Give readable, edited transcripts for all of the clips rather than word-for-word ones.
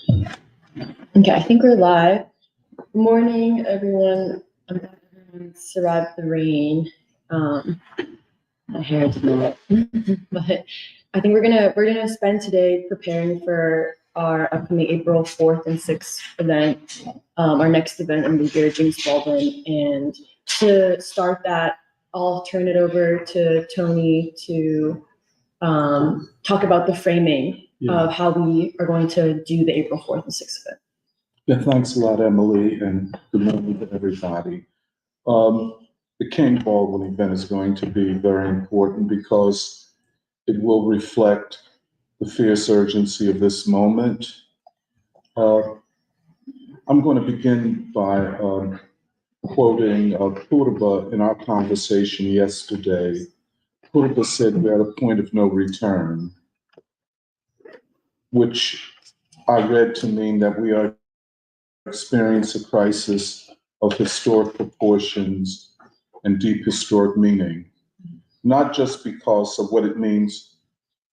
Okay, I think we're live. Morning, everyone. I'm glad everyone survived the rain. My hair did not, but I think we're gonna spend today preparing for our upcoming April 4th and 6th event, our next event in the Year of James Baldwin. And to start that, I'll turn it over to Tony to talk about the framing of how we are going to do the April 4th and 6th event. Yeah, thanks a lot, Emily, and good morning to everybody. The King Baldwin event is going to be very important because it will reflect the fierce urgency of this moment. I'm going to begin by quoting Purba in our conversation yesterday. Purba said we're at a point of no return, which I read to mean that we are experience a crisis of historic proportions and deep historic meaning, not just because of what it means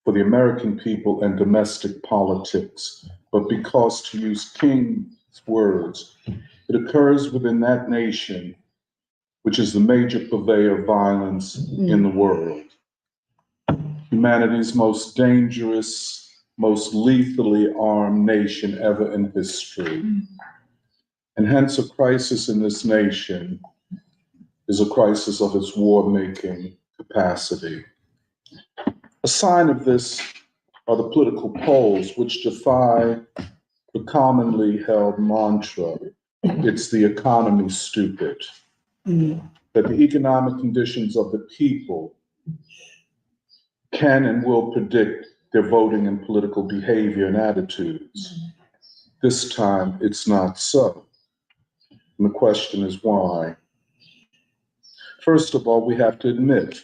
for the American people and domestic politics, but because, to use King's words, it occurs within that nation, which is the major purveyor of violence in the world. Humanity's most dangerous, most lethally armed nation ever in history. And hence a crisis in this nation is a crisis of its war-making capacity. A sign of this are the political polls which defy the commonly held mantra, it's the economy, stupid. That the economic conditions of the people can and will predict their voting and political behavior and attitudes. This time, it's not so. And the question is why? First of all, we have to admit,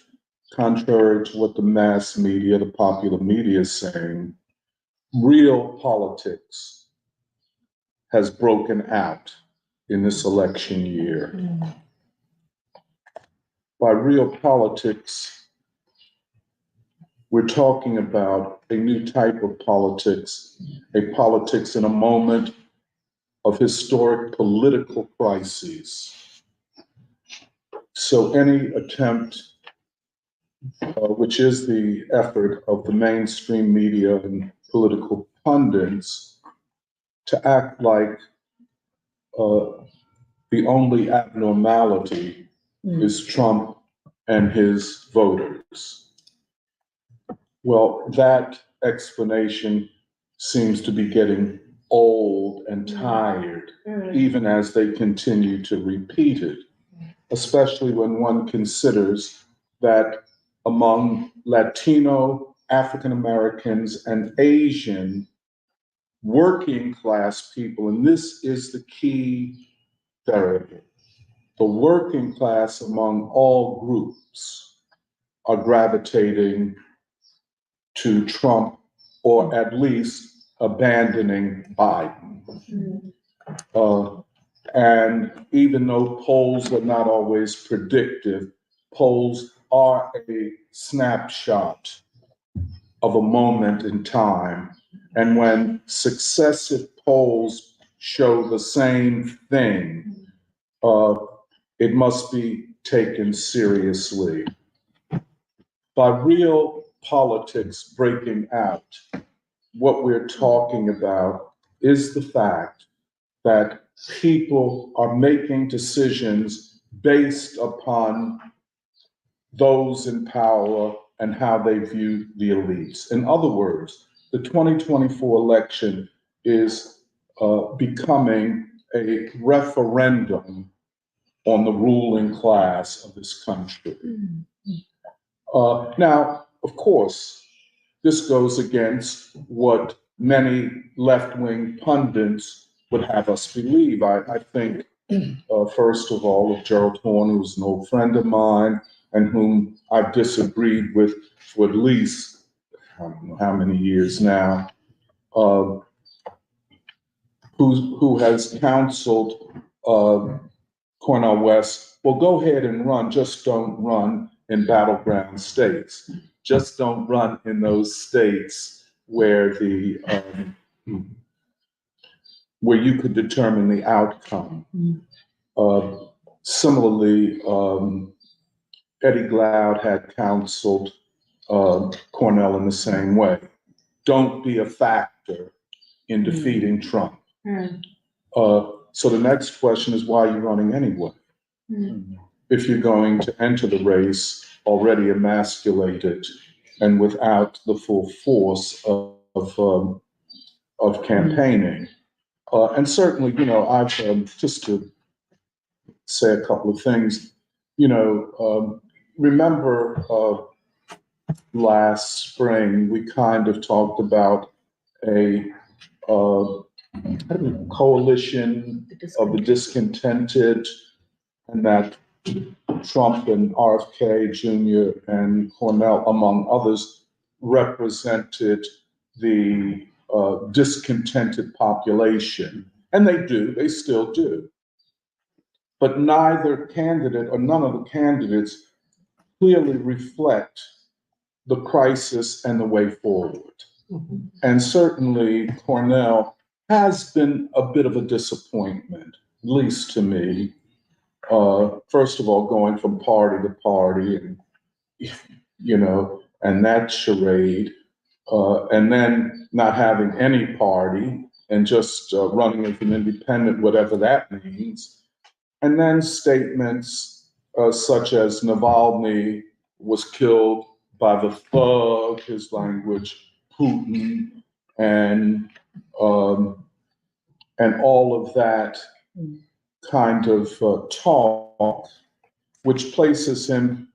contrary to what the mass media, the popular media is saying, real politics has broken out in this election year. By real politics, we're talking about a new type of politics, a politics in a moment of historic political crises. So any attempt, which is the effort of the mainstream media and political pundits, to act like the only abnormality is Trump and his voters. Well, that explanation seems to be getting old and tired, even as they continue to repeat it, especially when one considers that among Latino, African Americans, and Asian working class people, and this is the key variable, the working class among all groups are gravitating to Trump, or at least abandoning Biden. And even though polls are not always predictive, polls are a snapshot of a moment in time. And when successive polls show the same thing, it must be taken seriously. By real politics breaking out, what we're talking about is the fact that people are making decisions based upon those in power and how they view the elites. In other words, the 2024 election is becoming a referendum on the ruling class of this country. Now, of course, this goes against what many left-wing pundits would have us believe. I think, first of all, of Gerald Horne, who's an old friend of mine and whom I've disagreed with for at least, I don't know how many years now, who has counseled Cornell West, well, go ahead and run, just don't run in battleground states. Just don't run in those states where the where you could determine the outcome. Similarly, Eddie Glaude had counseled Cornell in the same way. Don't be a factor in defeating Trump. So the next question is, why are you running anyway? If you're going to enter the race already emasculated and without the full force of campaigning. And certainly, you know, I've just to say a couple of things, you know, remember last spring, we kind of talked about a coalition of the discontented, and that Trump and RFK Jr. and Cornell, among others, represented the discontented population. And they still do. But neither candidate or none of the candidates clearly reflect the crisis and the way forward. And certainly Cornell has been a bit of a disappointment, at least to me. First of all, going from party to party and, you know, and that charade, and then not having any party and just running as an independent, whatever that means. And then statements such as Navalny was killed by the thug, his language, Putin, and all of that kind of talk, which places him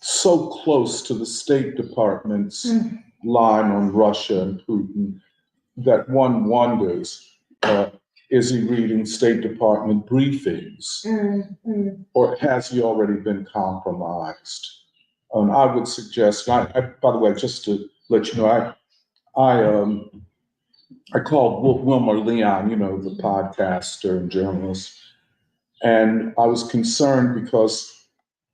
so close to the State Department's line on Russia and Putin that one wonders, is he reading State Department briefings, or has he already been compromised? I would suggest, by the way, just to let you know, I called Wilmer Leon, you know, the podcaster and journalist, and I was concerned because,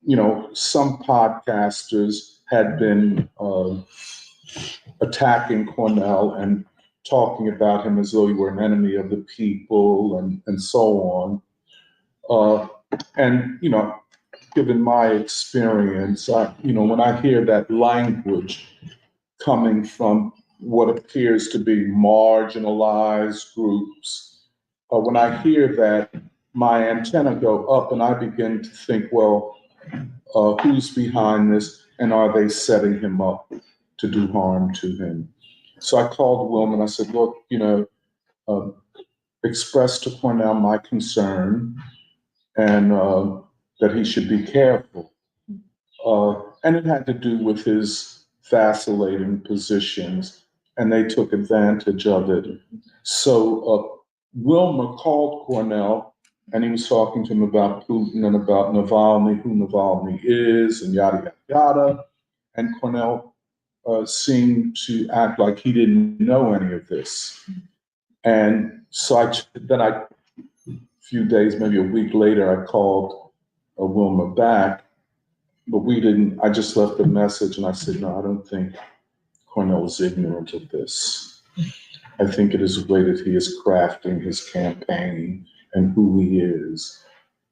you know, some podcasters had been attacking Cornell and talking about him as though he were an enemy of the people and so on. And, you know, given my experience, you know, when I hear that language coming from what appears to be marginalized groups, when I hear that, my antenna go up and I begin to think, well, who's behind this, and are they setting him up to do harm to him? So I called Wilma and I said, look, you know, express to Cornell my concern and that he should be careful. And it had to do with his vacillating positions, and they took advantage of it. So Wilma called Cornell, and he was talking to him about Putin and about Navalny, who Navalny is, and yada, yada, yada. And Cornell seemed to act like he didn't know any of this. And so a few days, maybe a week later, I called Wilma back, but I just left a message and I said, no, I don't think Cornell is ignorant of this. I think it is a way that he is crafting his campaign and who he is.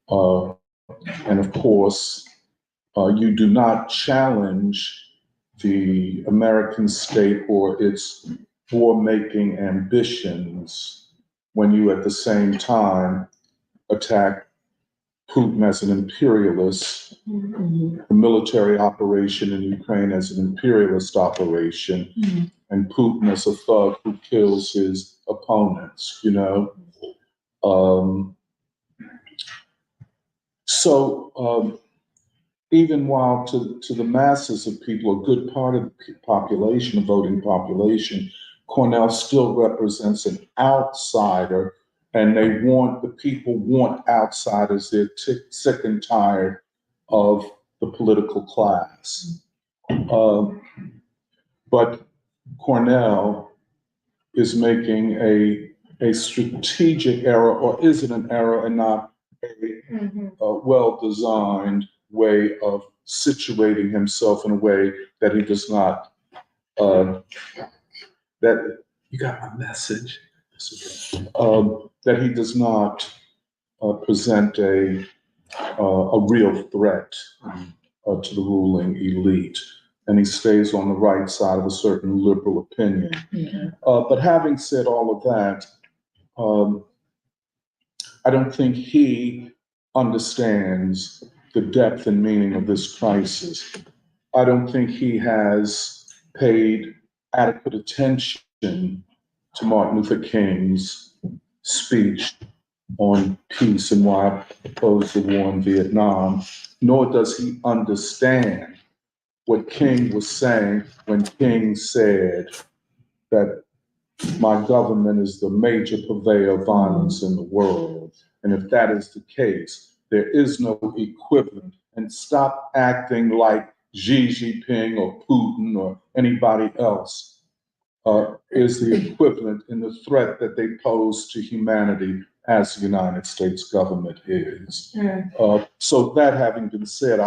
And of course, you do not challenge the American state or its war-making ambitions when you at the same time attack Putin as an imperialist, the military operation in Ukraine as an imperialist operation, and Putin as a thug who kills his opponents, you know? So even while to the masses of people, a good part of the population, the voting population, Cornell still represents an outsider, and the people want outsiders. They're sick and tired of the political class. But Cornell is making a strategic error, or is it an error and not a well-designed way of situating himself in a way that he does not, that you got my message. that he does not present a real threat to the ruling elite, and he stays on the right side of a certain liberal opinion. Yeah. But having said all of that, I don't think he understands the depth and meaning of this crisis. I don't think he has paid adequate attention to Martin Luther King's speech on peace and why I opposed the war in Vietnam, nor does he understand what King was saying when King said that my government is the major purveyor of violence in the world. And if that is the case, there is no equivalent. And stop acting like Xi Jinping or Putin or anybody else is the equivalent in the threat that they pose to humanity as the United States government is. So that having been said,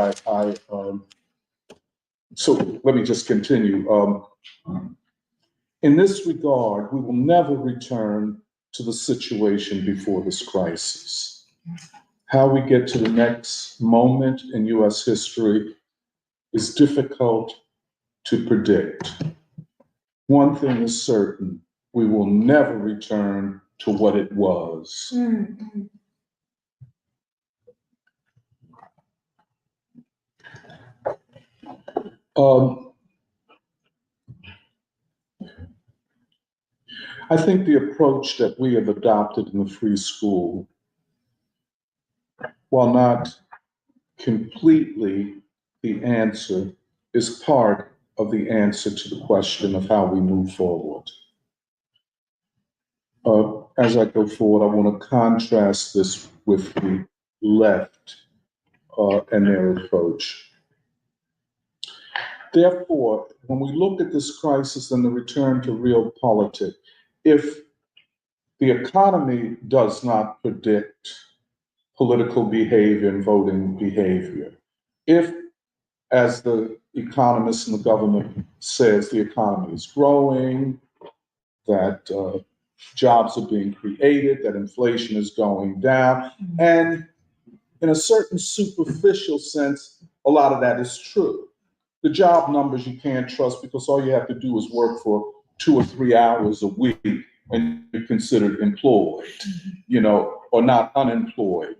so let me just continue. In this regard, we will never return to the situation before this crisis. How we get to the next moment in US history is difficult to predict. One thing is certain, we will never return to what it was. I think the approach that we have adopted in the free school, while not completely the answer, is part of the answer to the question of how we move forward. As I go forward, I want to contrast this with the left and their approach. Therefore, when we look at this crisis and the return to real politics, if the economy does not predict political behavior and voting behavior, if, as the economists and the government says, the economy is growing, that jobs are being created, that inflation is going down, and in a certain superficial sense, a lot of that is true. The job numbers you can't trust because all you have to do is work for 2 or 3 hours a week and you're considered employed, or not unemployed.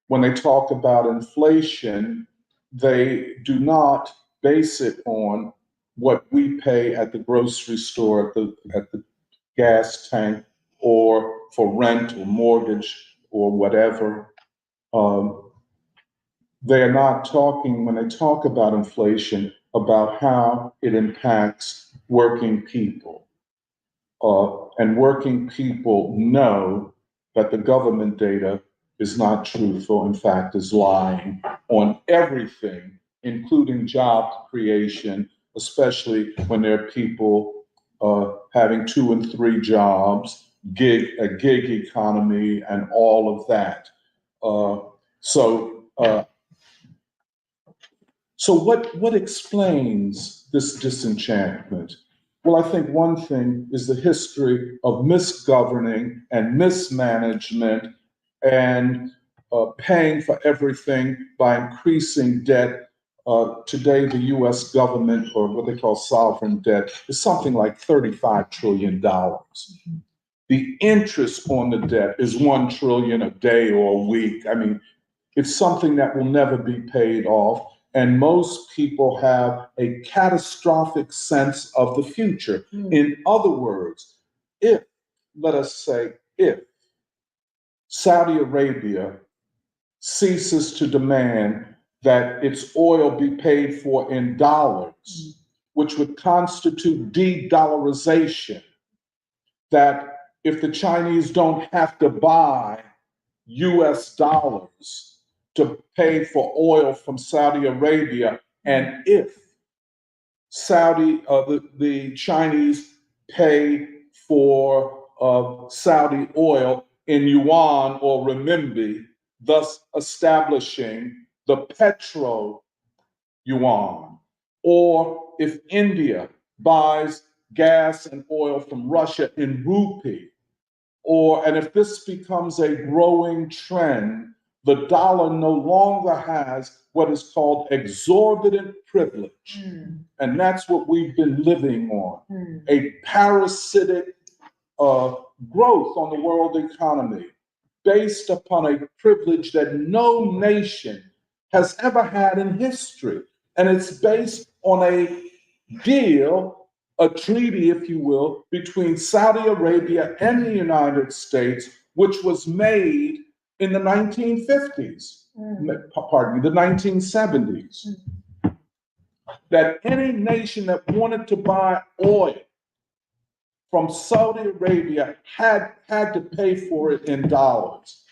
When they talk about inflation, they do not base it on what we pay at the grocery store, at the gas tank, or for rent or mortgage or whatever. They're not talking, when they talk about inflation, about how it impacts working people. And working people know that the government data is not truthful, in fact, is lying on everything, including job creation, especially when there are people having 2 and 3 jobs, a gig economy, and all of that. So what explains this disenchantment? Well, I think one thing is the history of misgoverning and mismanagement and paying for everything by increasing debt. Today, the US government, or what they call sovereign debt, is something like $35 trillion. The interest on the debt is $1 trillion a day or a week. I mean, it's something that will never be paid off. And most people have a catastrophic sense of the future. In other words, let us say, if Saudi Arabia ceases to demand that its oil be paid for in dollars, which would constitute de-dollarization, that if the Chinese don't have to buy US dollars to pay for oil from Saudi Arabia, and if the Chinese pay for Saudi oil in yuan or renminbi, thus establishing the petro yuan, or if India buys gas and oil from Russia in rupee, and if this becomes a growing trend, the dollar no longer has what is called exorbitant privilege. And that's what we've been living on, a parasitic growth on the world economy based upon a privilege that no nation has ever had in history. And it's based on a deal, a treaty, if you will, between Saudi Arabia and the United States, which was made in the 1950s, pardon me, the 1970s. That any nation that wanted to buy oil from Saudi Arabia had to pay for it in dollars.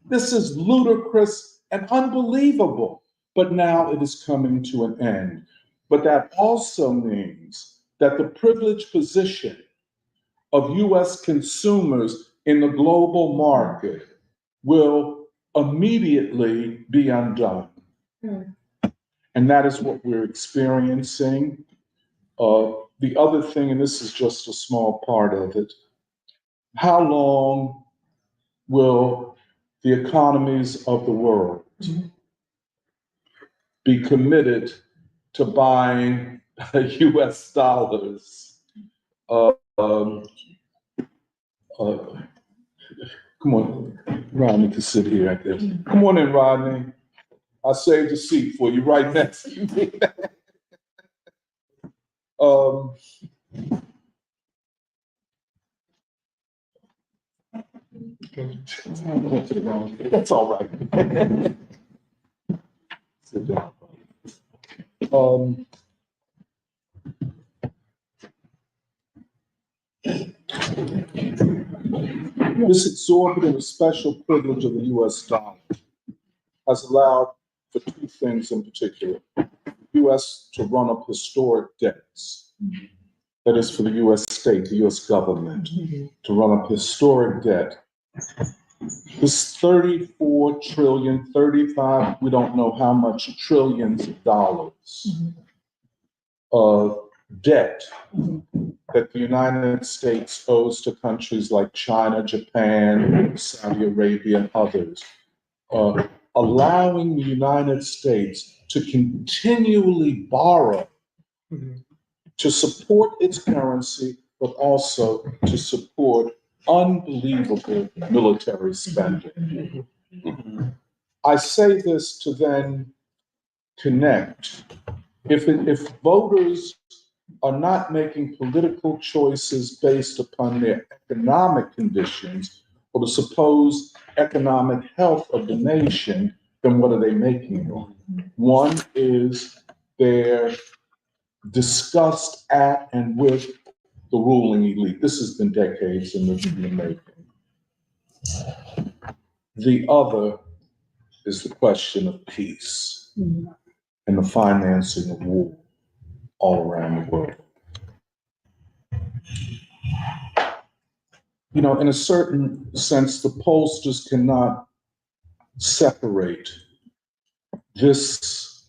This is ludicrous and unbelievable, but now it is coming to an end. But that also means that the privileged position of US consumers in the global market will immediately be undone. And that is what we're experiencing. The other thing, and this is just a small part of it, how long will the economies of the world be committed to buying US dollars? Come on, Rodney can sit here, I guess. Come on in, Rodney. I saved a seat for you right next to me. That's all right. Sit down. This exorbitant special privilege of the US dollar has allowed for two things in particular. The US to run up historic debts. That is for the US state, the US government, to run up historic debt. This 34 trillion, 35, we don't know how much trillions of dollars of debt that the United States owes to countries like China, Japan, Saudi Arabia, and others, allowing the United States to continually borrow to support its currency, but also to support unbelievable military spending. I say this to then connect. If voters are not making political choices based upon their economic conditions or the supposed economic health of the nation, then what are they making on? One is their disgust at and with the ruling elite. This has been decades in the making. The other is the question of peace and the financing of war all around the world. You know, in a certain sense, the pollsters cannot separate this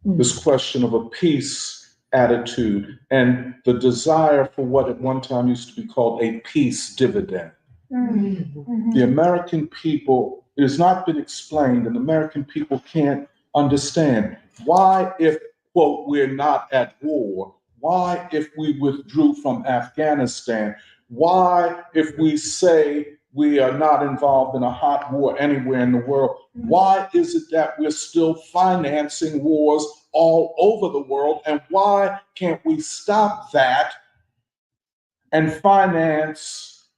this question of a peace attitude and the desire for what at one time used to be called a peace dividend. The American people, it has not been explained, and American people can't understand why, if, quote, we're not at war, why, if we withdrew from Afghanistan, why, if we say we are not involved in a hot war anywhere in the world, why is it that we're still financing wars all over the world? And why can't we stop that and finance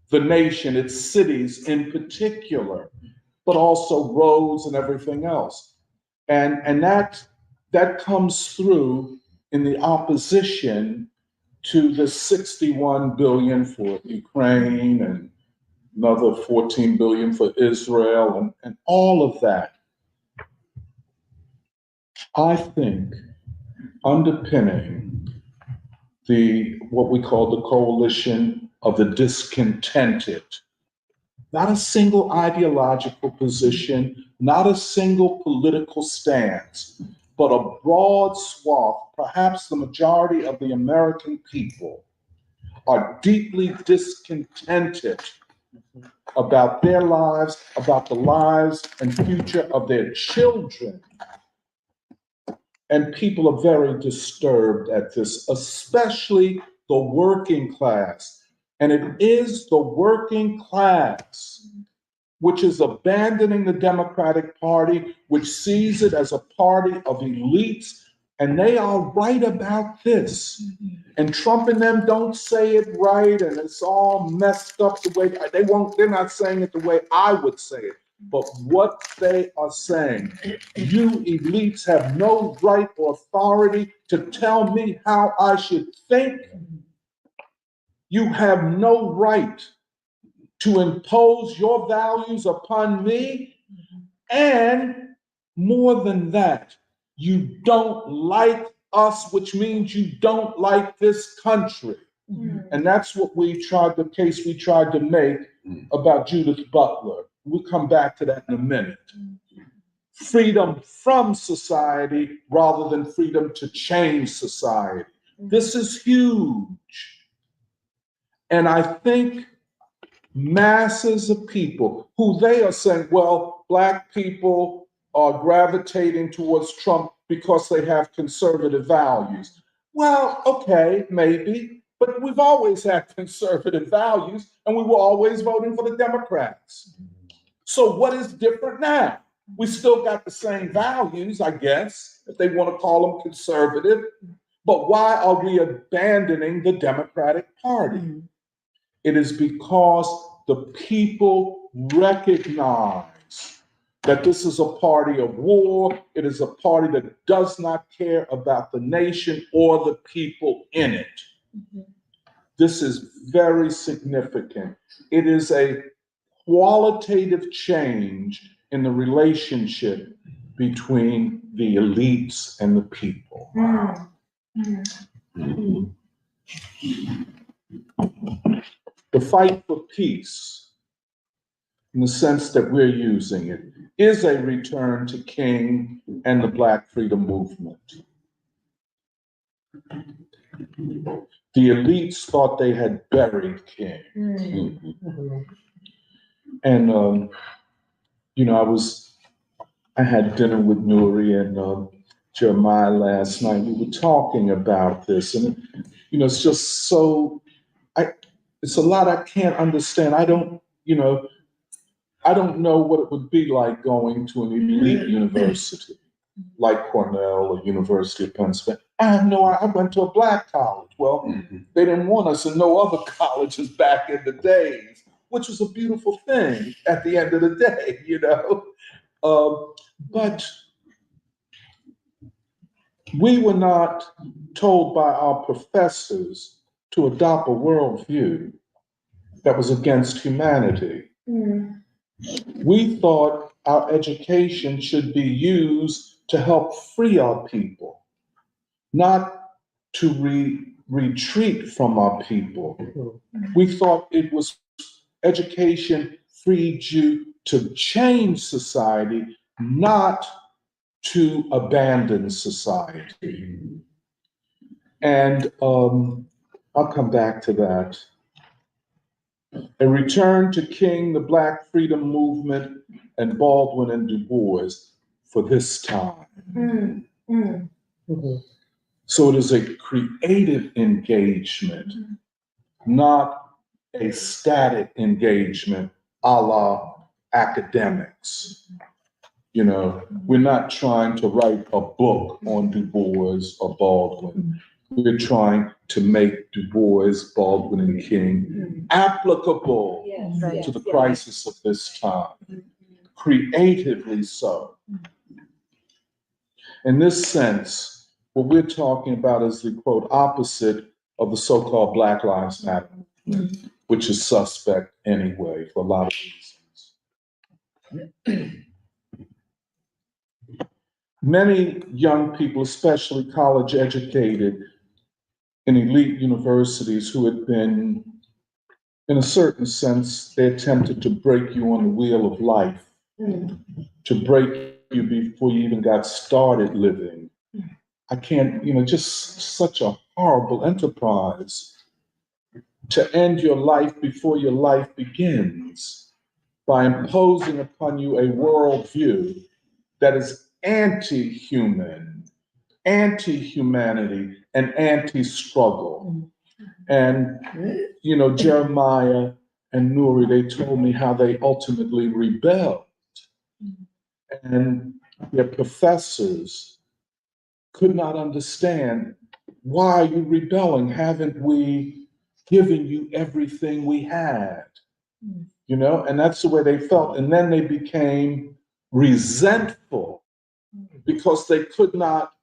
the nation, its cities in particular, but also roads and everything else? And that comes through in the opposition to the 61 billion for Ukraine and another 14 billion for Israel and all of that. I think underpinning what we call the coalition of the discontented, not a single ideological position, not a single political stance, but a broad swath, perhaps the majority of the American people, are deeply discontented about their lives, about the lives and future of their children. And people are very disturbed at this, especially the working class. And it is the working class which is abandoning the Democratic Party, which sees it as a party of elites. And they are right about this. And Trump and them don't say it right, and it's all messed up the way they're not saying it the way I would say it. But what they are saying, you elites have no right or authority to tell me how I should think. You have no right to impose your values upon me. And more than that, you don't like us, which means you don't like this country. And that's what the case we tried to make about Judith Butler. We'll come back to that in a minute. Freedom from society rather than freedom to change society. This is huge. And I think masses of people who they are saying, well, Black people are gravitating towards Trump because they have conservative values. Well, okay, maybe, but we've always had conservative values and we were always voting for the Democrats. So what is different now? We still got the same values, I guess, if they want to call them conservative, but why are we abandoning the Democratic Party? It is because the people recognize that this is a party of war. It is a party that does not care about the nation or the people in it. This is very significant. It is a qualitative change in the relationship between the elites and the people. The fight for peace, in the sense that we're using it, is a return to King and the Black freedom movement. The elites thought they had buried King. And, I had dinner with Nuri and Jeremiah last night. We were talking about this, and, it's just so, it's a lot I can't understand. I don't know what it would be like going to an elite university like Cornell or University of Pennsylvania. I went to a Black college. Well, they didn't want us in no other colleges back in the days, which was a beautiful thing at the end of the day, But we were not told by our professors to adopt a worldview that was against humanity. We thought our education should be used to help free our people, not to retreat from our people. We thought it was education freed you to change society, not to abandon society. And I'll come back to that. A return to King, the Black freedom movement, and Baldwin and Du Bois for this time. So it is a creative engagement, not a static engagement a la academics. We're not trying to write a book on Du Bois or Baldwin. We're trying to make Du Bois, Baldwin, and King applicable to the crisis of this time, creatively so. In this sense, what we're talking about is the, quote, opposite of the so-called Black Lives Matter, which is suspect anyway for a lot of reasons. Many young people, especially college educated in elite universities who had been, in a certain sense, they attempted to break you on the wheel of life, to break you before you even got started living. I can't, just such a horrible enterprise to end your life before your life begins by imposing upon you a worldview that is anti-human, anti-humanity, and anti-struggle. And, Jeremiah and Nuri, they told me how they ultimately rebelled. And their professors could not understand, why are you rebelling? Haven't we given you everything we had? And that's the way they felt. And then they became resentful because they could not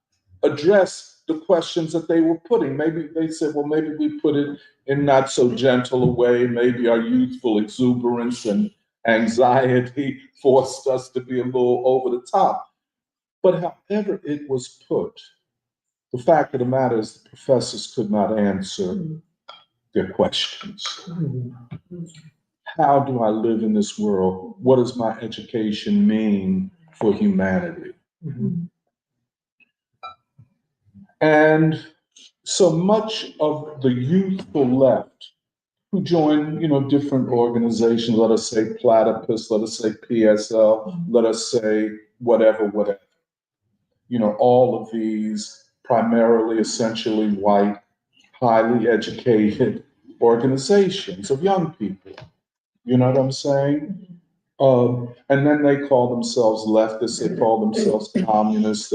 address the questions that they were putting. Maybe they said, well, maybe we put it in not so gentle a way. Maybe our youthful exuberance and anxiety forced us to be a little over the top. But however it was put, the fact of the matter is the professors could not answer their questions. How do I live in this world? What does my education mean for humanity? And so much of the youthful left who joined, different organizations, let us say Platypus, let us say PSL, let us say whatever. All of these primarily, essentially white, highly educated organizations of young people. You know what I'm saying? And then they call themselves leftists, they call themselves communists,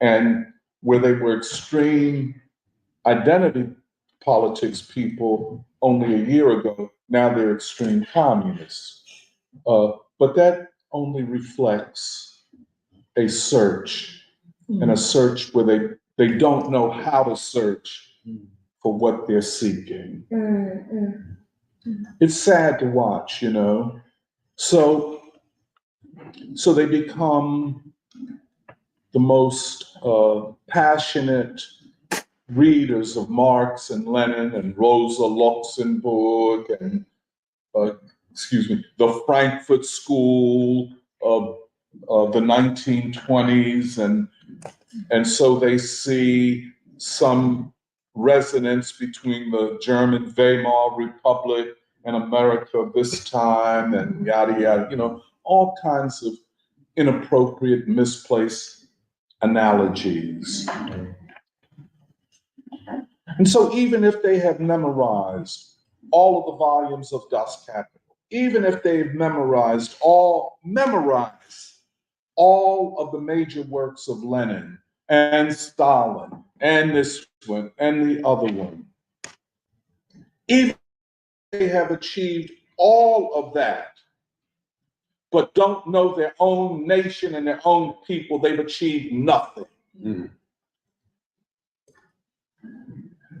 and where they were extreme identity politics people only a year ago, now they're extreme communists. But that only reflects a search, and a search where they don't know how to search for what they're seeking. It's sad to watch, So they become the most passionate readers of Marx and Lenin and Rosa Luxemburg and, the Frankfurt School of the 1920s. And so they see some resonance between the German Weimar Republic and America this time, and yada, yada, all kinds of inappropriate, misplaced analogies. And so even if they have memorized all of the volumes of Das Kapital, even if they've memorized all of the major works of Lenin and Stalin and this one and the other one, even if they have achieved all of that, but don't know their own nation and their own people, they've achieved nothing.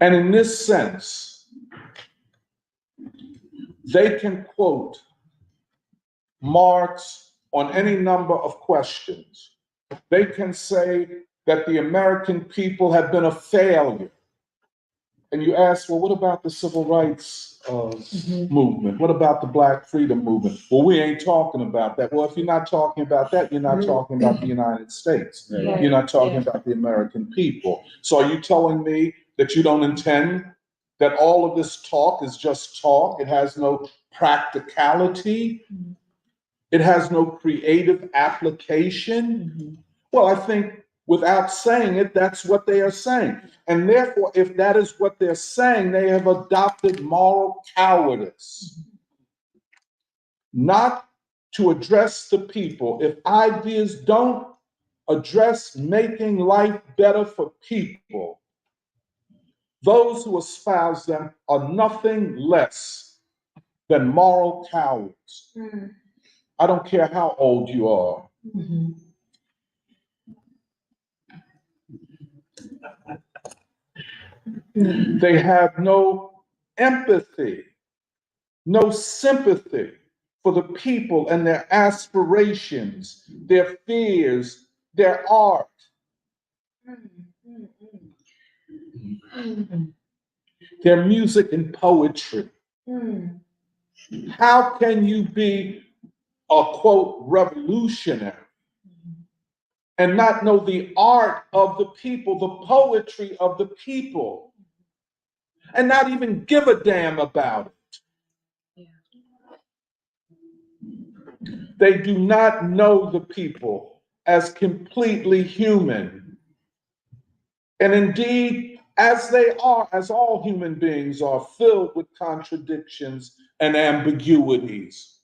And in this sense, they can quote Marx on any number of questions. They can say that the American people have been a failure. And you ask, well, what about the civil rights movement? What about the Black freedom movement? Well, we ain't talking about that. Well, if you're not talking about that, you're not talking about the United States. Right. You're not talking about the American people. So are you telling me that you don't intend that all of this talk is just talk? It has no practicality. It has no creative application. Well, I think without saying it, that's what they are saying. And therefore, if that is what they're saying, they have adopted moral cowardice. Not to address the people. If ideas don't address making life better for people, those who espouse them are nothing less than moral cowards. I don't care how old you are. They have no empathy, no sympathy for the people and their aspirations, their fears, their art. Their music and poetry. How can you be a, quote, revolutionary and not know the art of the people, the poetry of the people, and not even give a damn about it. They do not know the people as completely human. And indeed, as they are, as all human beings are, filled with contradictions and ambiguities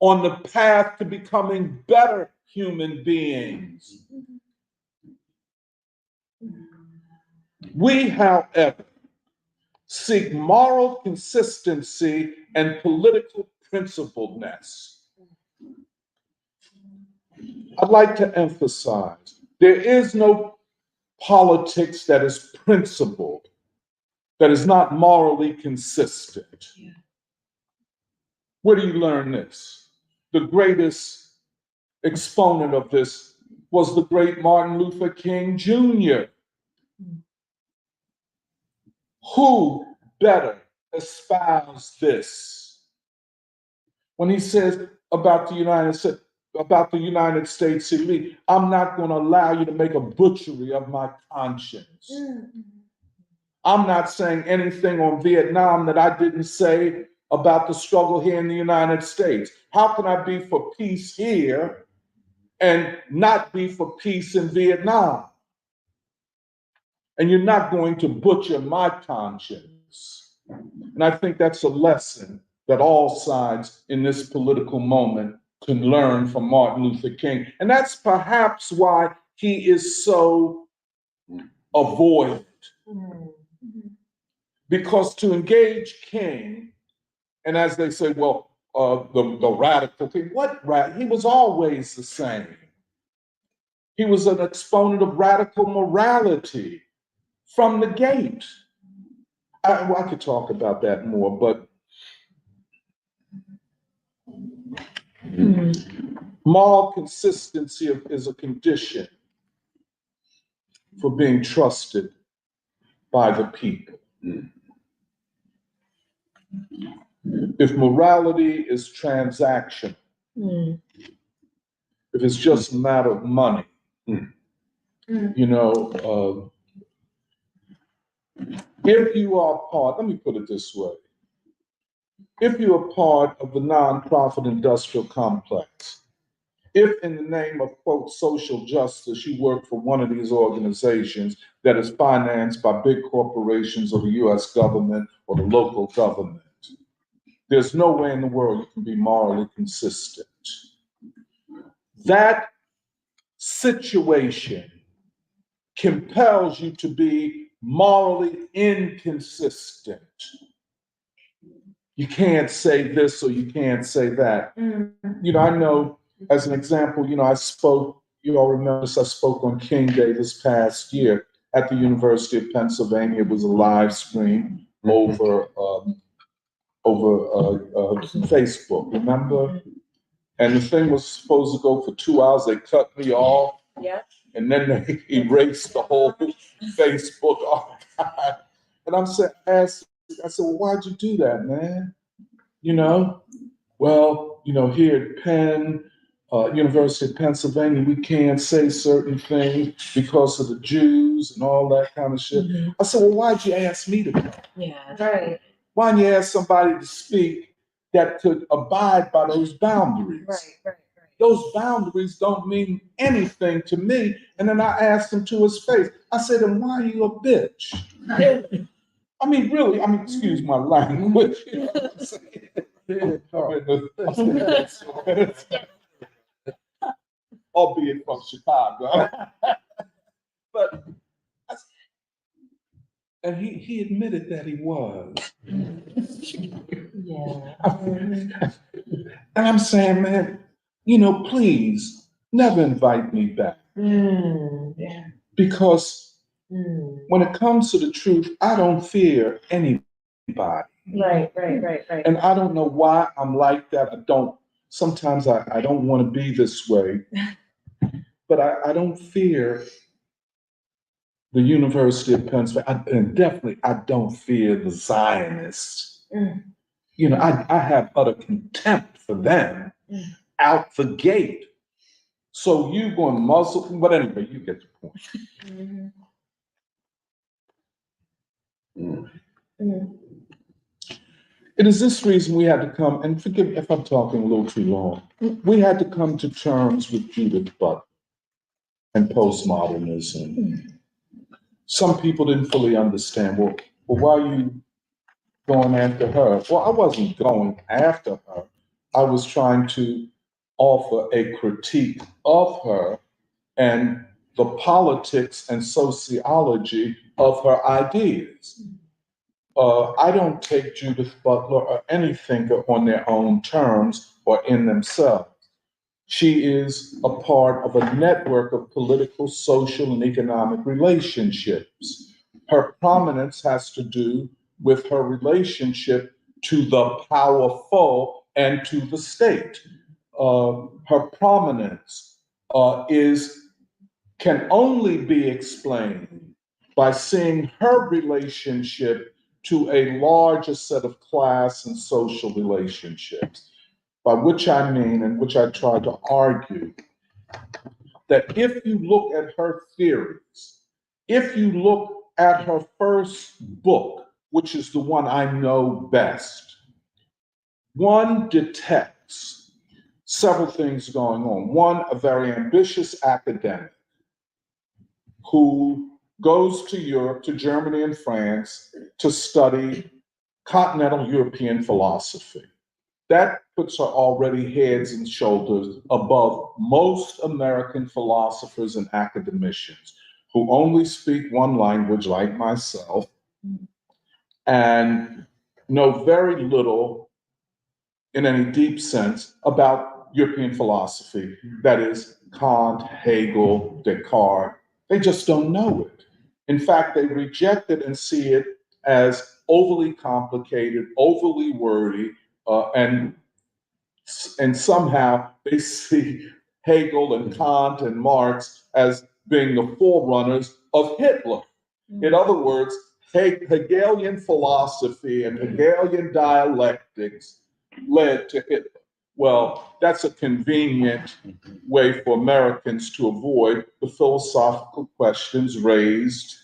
on the path to becoming better human beings. We, however, seek moral consistency and political principledness. I'd like to emphasize, there is no politics that is principled, that is not morally consistent. Yeah. Where do you learn this? The greatest exponent of this was the great Martin Luther King Jr. Who better espoused this when he says about the United States elite, I'm not going to allow you to make a butchery of my conscience. I'm not saying anything on Vietnam that I didn't say about the struggle here in the United States. How can I be for peace here and not be for peace in Vietnam? And you're not going to butcher my conscience. And I think that's a lesson that all sides in this political moment can learn from Martin Luther King. And that's perhaps why he is so avoided. Because to engage King, and as they say, well, the radical King, he was always the same. He was an exponent of radical morality from the gate. I could talk about that more, but moral consistency is a condition for being trusted by the people. If morality is transactional, if it's just a matter of money, you know, if you are part, let me put it this way, if you are part of the nonprofit industrial complex, if in the name of, quote, social justice, you work for one of these organizations that is financed by big corporations or the US government or the local government, there's no way in the world you can be morally consistent. That situation compels you to be morally inconsistent. You can't say this or you can't say that. You know, I know, as an example, you know, I spoke, you all remember this, I spoke on King Day this past year at the University of Pennsylvania. It was a live stream over Facebook, remember? And the thing was supposed to go for 2 hours. They cut me off. Yeah. And then they erased the whole Facebook archive. And I said, well, why'd you do that, man? You know, well, you know, here at Penn, University of Pennsylvania, we can't say certain things because of the Jews and all that kind of shit. I said, well, why'd you ask me to come? Yeah, right. Why didn't you ask somebody to speak that could abide by those boundaries? Right. Those boundaries don't mean anything to me. And then I asked him to his face. I said, then why are you a bitch? I mean, really, excuse my language. You know what I'm saying? Albeit from Chicago. But, and he admitted that he was. Yeah. And I'm saying, man, you know, please never invite me back. Yeah. Because when it comes to the truth, I don't fear anybody. Right. And I don't know why I'm like that. Sometimes I don't want to be this way, but I don't fear the University of Pennsylvania, and definitely I don't fear the Zionists. You know, I have utter contempt for them out the gate. So you going to muzzle, but anyway, you get the point. Mhm. Mm. Mhm. It is this reason we had to come, and forgive me if I'm talking a little too long, we had to come to terms with Judith Butler and postmodernism. Some people didn't fully understand, well, why are you going after her? Well, I wasn't going after her. I was trying to offer a critique of her and the politics and sociology of her ideas. I don't take Judith Butler or any thinker on their own terms or in themselves. She is a part of a network of political, social, and economic relationships. Her prominence has to do with her relationship to the powerful and to the state. Her prominence can only be explained by seeing her relationship to a larger set of class and social relationships. By which I mean, and which I try to argue, that if you look at her theories, if you look at her first book, which is the one I know best, one detects several things going on. One, a very ambitious academic who goes to Europe, to Germany and France, to study continental European philosophy. That puts her already heads and shoulders above most American philosophers and academicians who only speak one language, like myself, and know very little in any deep sense about European philosophy. That is, Kant, Hegel, Descartes. They just don't know it. In fact, they reject it and see it as overly complicated, overly wordy, and somehow they see Hegel and Kant and Marx as being the forerunners of Hitler. In other words, Hegelian philosophy and Hegelian dialectics led to Hitler. Well, that's a convenient way for Americans to avoid the philosophical questions raised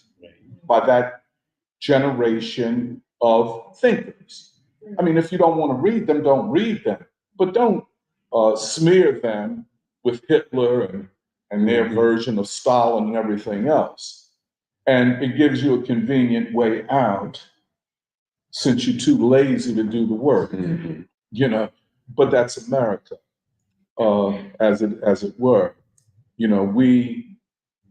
by that generation of thinkers. I mean, if you don't want to read them, don't read them, but don't smear them with Hitler and their version of Stalin and everything else. And it gives you a convenient way out since you're too lazy to do the work, you know. But that's America, as it were. You know, we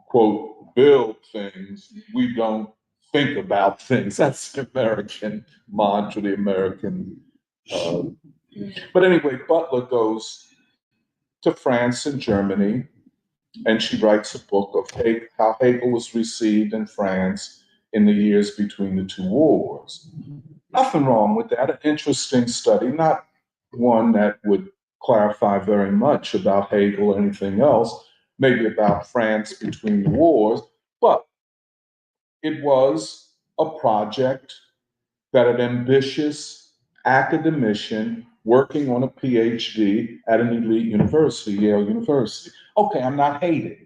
quote build things. We don't think about things. That's the American mantra, the American. But anyway, Butler goes to France and Germany, and she writes a book of how Hegel was received in France in the years between the two wars. Nothing wrong with that. An interesting study, not one that would clarify very much about Hegel or anything else, maybe about France between the wars, but it was a project that an ambitious academician working on a PhD at an elite university, Yale University. Okay, I'm not hating.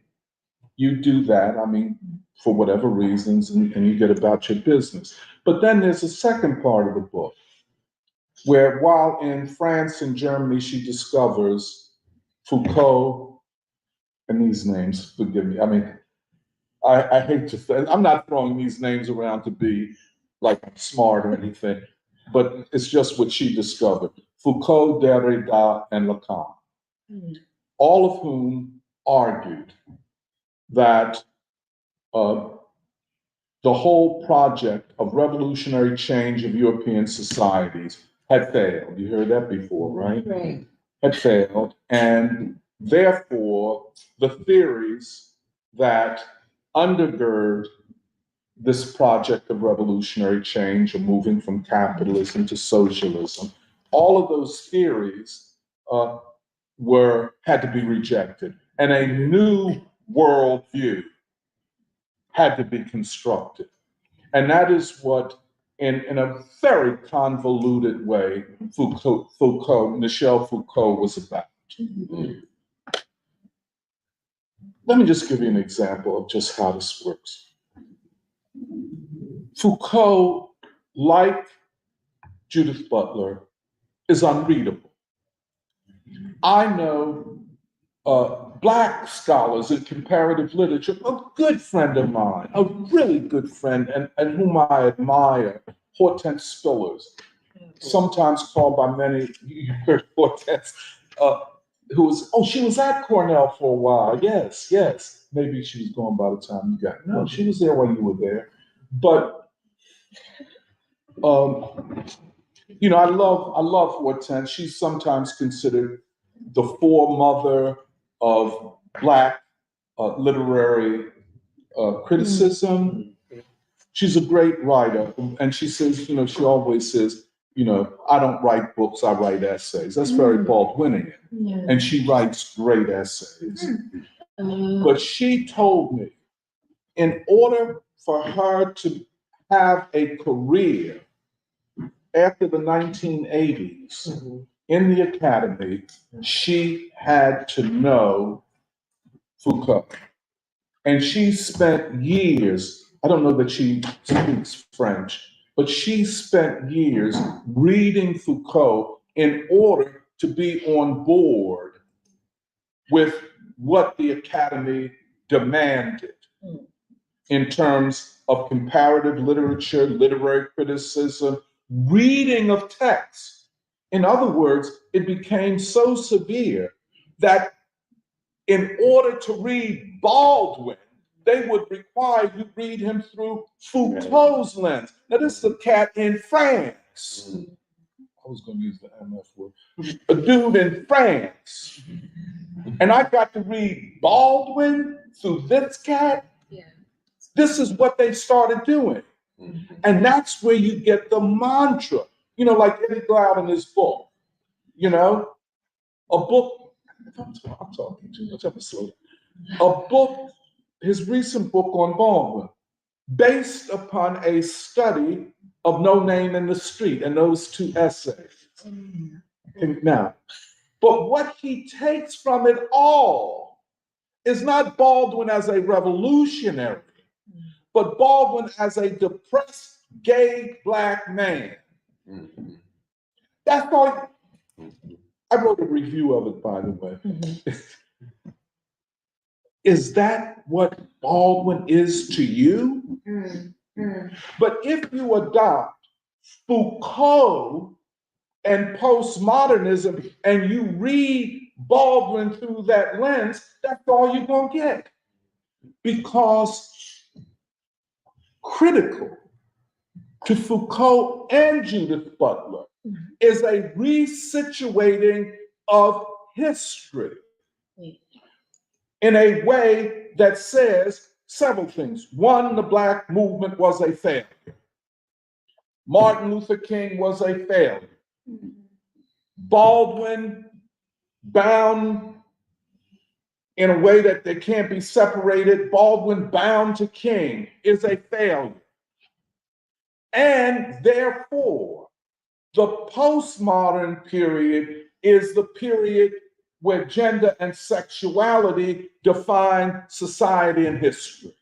You do that, I mean, for whatever reasons, and you get about your business. But then there's a second part of the book where, while in France and Germany, she discovers Foucault, and these names, forgive me, I mean, I hate to say, I'm not throwing these names around to be like smart or anything, but it's just what she discovered. Foucault, Derrida, and Lacan, all of whom argued that the whole project of revolutionary change of European societies had failed. You heard that before, right? Right. Had failed. And therefore, the theories that undergird this project of revolutionary change or moving from capitalism to socialism, all of those theories had to be rejected. And a new worldview had to be constructed. And that is what, in a very convoluted way, Michel Foucault was about. Let me just give you an example of just how this works. Foucault, like Judith Butler, is unreadable. I know Black scholars in comparative literature, a good friend of mine, a really good friend, and whom I admire, Hortense Spillers, sometimes called by many, you heard Hortense, she was at Cornell for a while. Yes. Maybe she was gone by the time you got, no, she was there while you were there. But, I love Hortense. She's sometimes considered the foremother of Black literary criticism. She's a great writer. And she says, she always says, I don't write books, I write essays. That's very Baldwinian. Yeah. And she writes great essays. But she told me, in order for her to have a career after the 1980s in the academy, she had to know Foucault. And she spent years, I don't know that she speaks French, but she spent years reading Foucault in order to be on board with what the Academy demanded in terms of comparative literature, literary criticism, reading of texts. In other words, it became so severe that in order to read Baldwin, they would require you read him through Foucault's lens. Now, this is a cat in France. I was going to use the MF word. A dude in France. And I got to read Baldwin through this cat. Yeah. This is what they started doing. And that's where you get the mantra. Like Eddie Glaude in his book. A book, I'm talking too much, episode. A book, his recent book on Baldwin, based upon a study of No Name in the Street and those two essays. Now, but what he takes from it all is not Baldwin as a revolutionary, but Baldwin as a depressed, gay Black man. That's all. I wrote a review of it, by the way. Is that what Baldwin is to you? But if you adopt Foucault and postmodernism and you read Baldwin through that lens, that's all you're going to get. Because critical to Foucault and Judith Butler is a resituating of history in a way that says several things. One, the Black movement was a failure. Martin Luther King was a failure. Baldwin, bound in a way that they can't be separated, Baldwin bound to King is a failure. And therefore, the postmodern period is the period where gender and sexuality define society and history.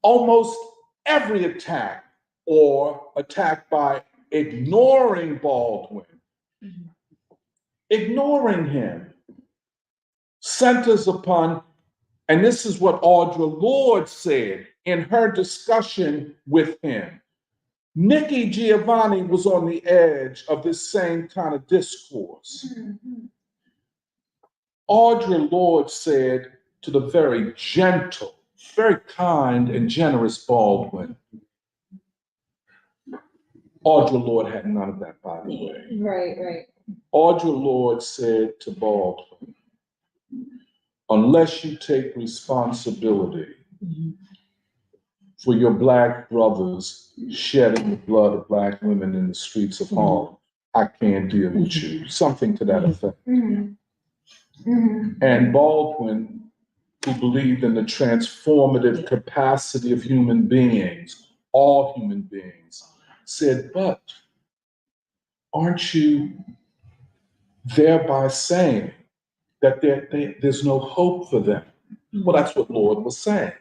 Almost every attack or attack by ignoring Baldwin, ignoring him, centers upon, and this is what Audre Lorde said in her discussion with him. Nikki Giovanni was on the edge of this same kind of discourse. Audre Lorde said to the very gentle, very kind and generous Baldwin. Audre Lorde had none of that, by the way. Right. Audre Lorde said to Baldwin, unless you take responsibility for your Black brothers shedding the blood of Black women in the streets of Harlem, I can't deal with you. Something to that effect. And Baldwin, who believed in the transformative capacity of human beings, all human beings, said, but aren't you thereby saying that there's no hope for them. Well, that's what Lord was saying.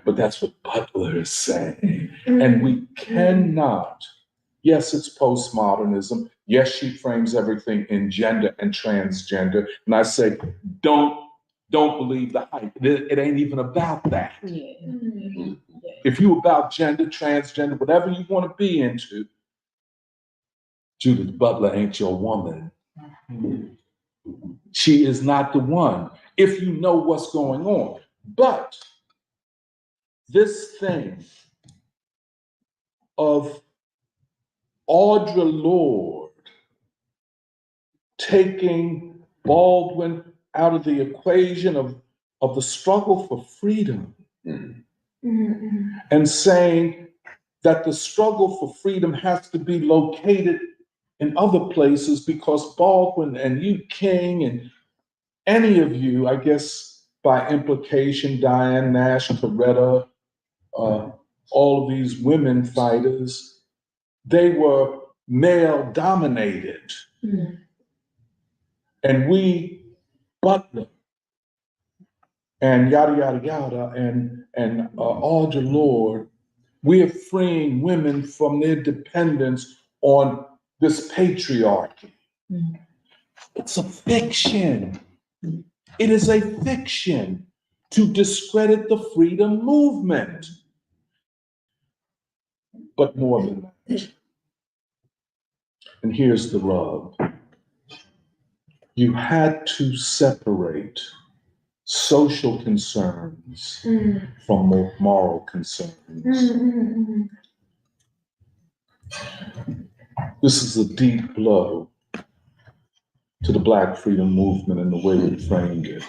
But that's what Butler is saying. And we cannot, yes, it's postmodernism. Yes, she frames everything in gender and transgender. And I say, don't believe the hype. It ain't even about that. If you about gender, transgender, whatever you want to be into, Judith Butler ain't your woman. She is not the one, if you know what's going on. But this thing of Audre Lorde taking Baldwin out of the equation of the struggle for freedom and saying that the struggle for freedom has to be located in other places because Baldwin and you, King, and any of you, I guess by implication, Diane Nash, Coretta, all of these women fighters, they were male dominated. And we, Butler, and yada, yada, yada, and Audre Lorde, we are freeing women from their dependence on this patriarchy. It's a fiction. It is a fiction to discredit the freedom movement. But more than that. And here's the rub. You had to separate social concerns from moral concerns. This is a deep blow to the Black freedom movement and the way we framed it.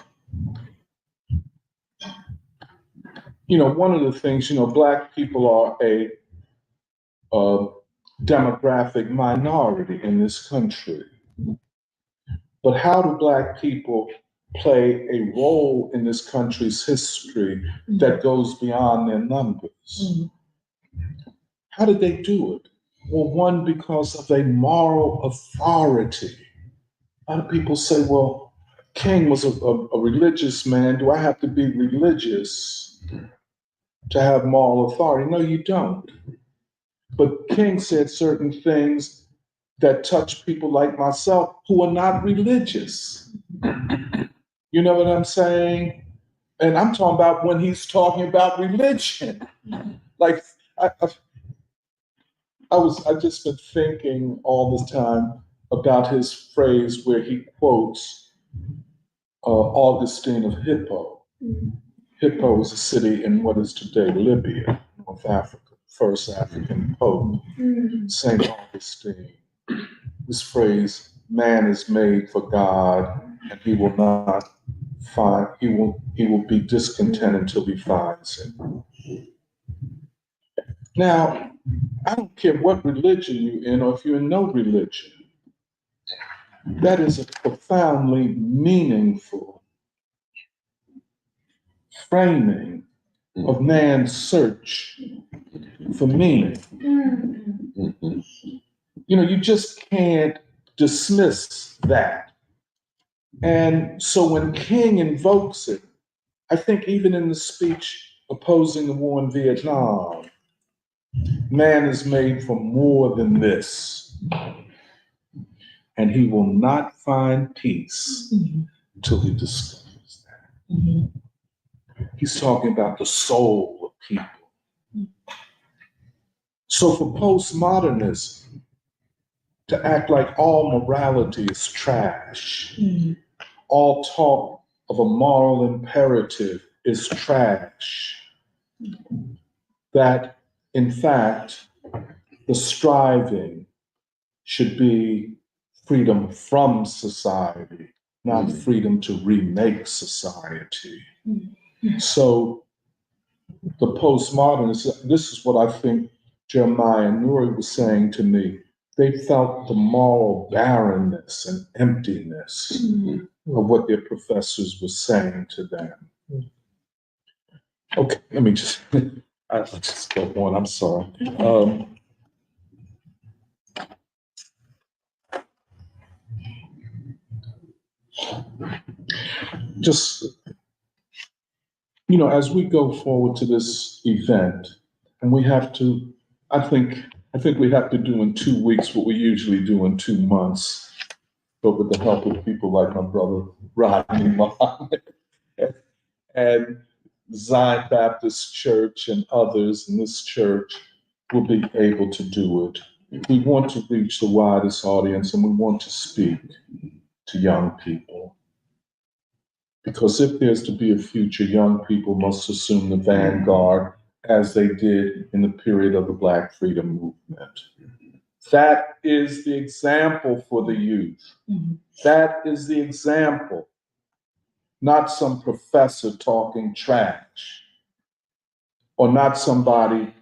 You know, one of the things, Black people are a demographic minority in this country. But how do Black people play a role in this country's history that goes beyond their numbers? How did they do it? Well, one, because of a moral authority. A lot of people say, well, King was a religious man. Do I have to be religious to have moral authority? No, you don't. But King said certain things that touch people like myself who are not religious. You know what I'm saying? And I'm talking about when he's talking about religion. Like, I just been thinking all this time about his phrase where he quotes Augustine of Hippo. Hippo is a city in what is today Libya, North Africa, first African pope, St. Augustine. This phrase, man is made for God, and he will not find, he will be discontent until he finds him. Now, I don't care what religion you're in or if you're in no religion. That is a profoundly meaningful framing of man's search for meaning. You just can't dismiss that. And so when King invokes it, I think even in the speech opposing the war in Vietnam, man is made for more than this. And he will not find peace until he discovers that. He's talking about the soul of people. So for postmodernism to act like all morality is trash, all talk of a moral imperative is trash, that in fact the striving should be freedom from society, not freedom to remake society. So the postmodernists, this is what I think Jeremiah Nuri was saying to me. They felt the moral barrenness and emptiness of what their professors were saying to them. Okay, let me just, I'll just go on, I'm sorry. just, as we go forward to this event, and we have to, I think we have to do in 2 weeks what we usually do in 2 months, but with the help of people like my brother Rodney Muhammad and Zion Baptist Church and others in this church will be able to do it. We want to reach the widest audience, and we want to speak to young people. Because if there's to be a future, young people must assume the vanguard as they did in the period of the Black Freedom Movement. That is the example for the youth. That is the example, not some professor talking trash, or not somebody,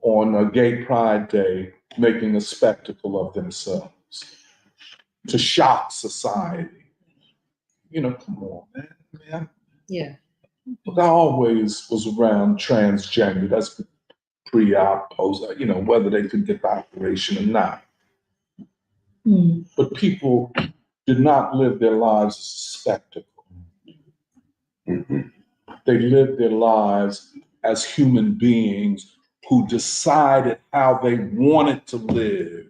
on a gay pride day making a spectacle of themselves to shock society. Come on, man. Yeah. Look, I always was around transgender. That's pre-op, post, whether they could get the operation or not. But people did not live their lives as a spectacle. They lived their lives as human beings who decided how they wanted to live.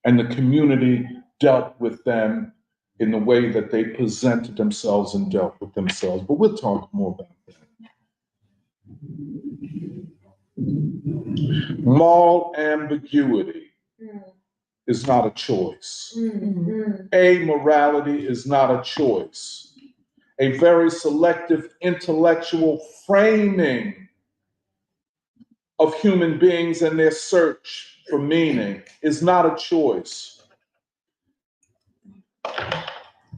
And the community dealt with them in the way that they presented themselves and dealt with themselves. But we'll talk more about that. Moral ambiguity is not a choice. Amorality is not a choice. A very selective intellectual framing of human beings and their search for meaning is not a choice.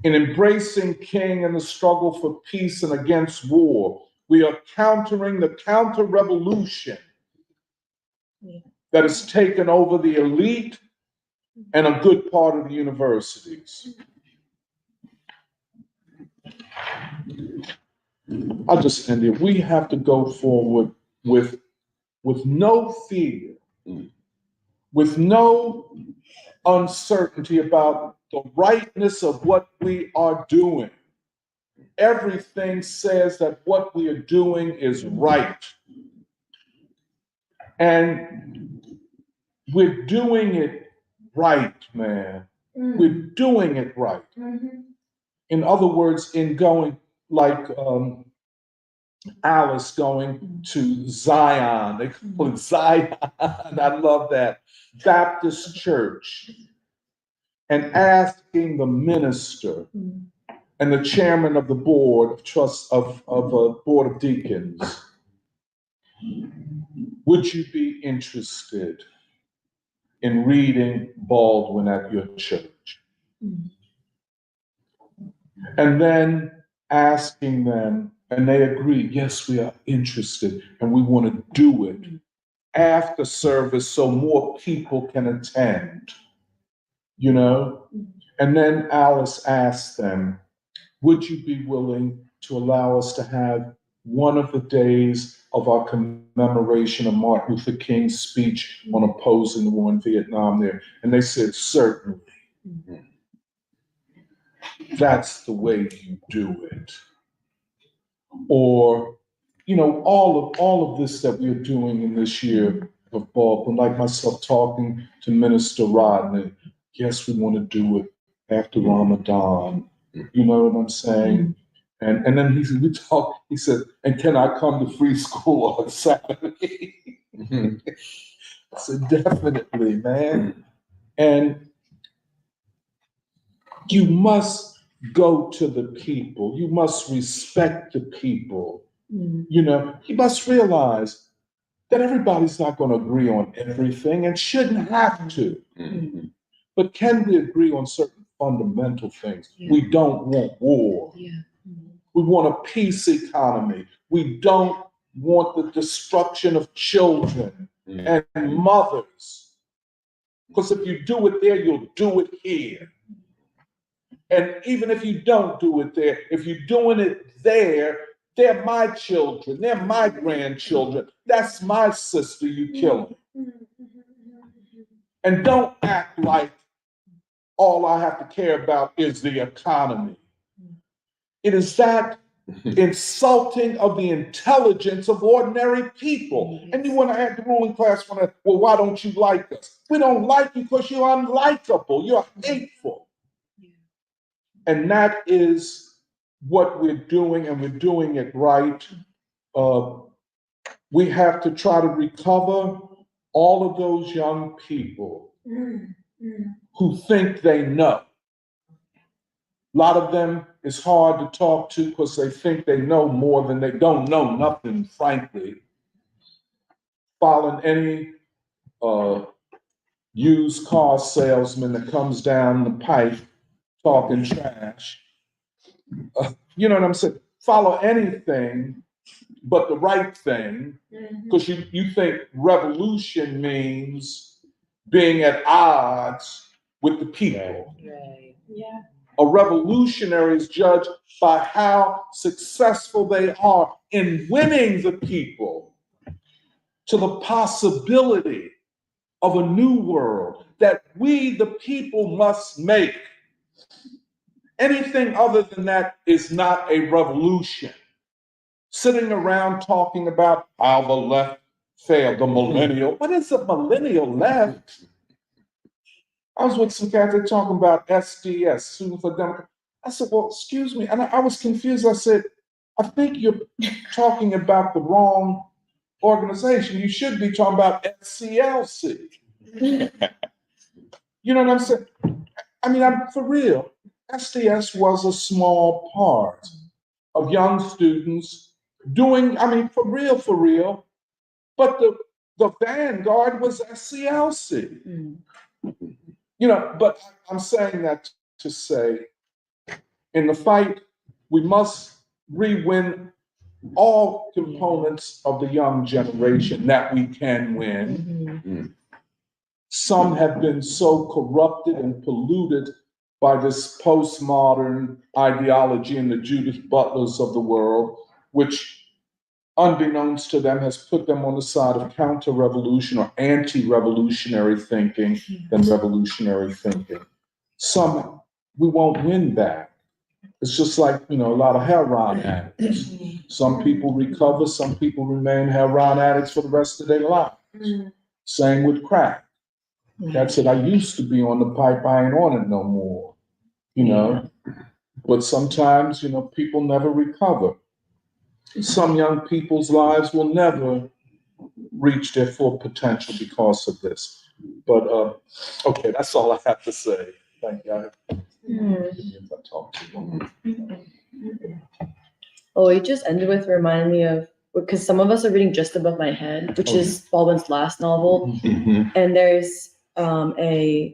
In embracing King and the struggle for peace and against war, we are countering the counter-revolution that has taken over the elite and a good part of the universities. I'll just end here. We have to go forward with no fear, with no uncertainty about the rightness of what we are doing. Everything says that what we are doing is right. And we're doing it right, man. We're doing it right. In other words, in going like Alice going to Zion, they call it Zion, I love that, Baptist Church, and asking the minister and the chairman of the board of trust of a board of deacons, would you be interested in reading Baldwin at your church? And then asking them, and they agree, yes, we are interested and we want to do it after service so more people can attend, And then Alice asked them, would you be willing to allow us to have one of the days of our commemoration of Martin Luther King's speech on opposing the war in Vietnam there? And they said, certainly. That's the way you do it. Or, all of this that we're doing in this year of Baldwin, like myself talking to Minister Rodney, yes, we want to do it after Ramadan. You know what I'm saying? And then he said, and can I come to free school on Saturday? I said, definitely, man. And you must go to the people. You must respect the people. You must realize that everybody's not going to agree on everything and shouldn't have to. But can we agree on certain fundamental things? We don't want war. We want a peace economy. We don't want the destruction of children and mothers. Because if you do it there, you'll do it here. And even if you don't do it there, if you're doing it there, they're my children, they're my grandchildren. That's my sister you killing. And don't act like all I have to care about is the economy. It is that insulting of the intelligence of ordinary people. And you want to add the ruling class, well, why don't you like us? We don't like you because you're unlikable, you're hateful. And that is what we're doing, and we're doing it right. We have to try to recover all of those young people who think they know. A lot of them is hard to talk to because they think they know more than they don't know nothing, frankly. Following any used car salesman that comes down the pipe talking trash. You know what I'm saying? Follow anything but the right thing, because you think revolution means being at odds with the people. Right. Yeah. A revolutionary is judged by how successful they are in winning the people to the possibility of a new world that we, the people, must make. Anything other than that is not a revolution. Sitting around talking about how the left failed, the millennial. What is a millennial left? I was with some guys that talking about SDS, Student for Democrat. I said, well, excuse me. And I was confused. I said, I think you're talking about the wrong organization. You should be talking about SCLC. You know what I'm saying? I mean, I'm for real. SDS was a small part of young students doing, I mean, for real. But the vanguard was SCLC. You know, but I'm saying that to say, in the fight, we must re-win all components of the young generation that we can win. Some have been so corrupted and polluted by this postmodern ideology and the Judith Butlers of the world, which, unbeknownst to them, has put them on the side of counter-revolution or anti-revolutionary thinking than revolutionary thinking. Some, we won't win back. It's just like, you know, a lot of heroin addicts. Some people recover, some people remain heroin addicts for the rest of their lives. Same with crack. That's it. I used to be on the pipe, I ain't on it no more, you know. But sometimes, you know, people never recover. Some young people's lives will never reach their full potential because of this. But okay, that's all I have to say. Thank you. If I talk too long. Oh, it just ended with reminding me of, because some of us are reading Just Above My Head, which is Baldwin's last novel, and there's the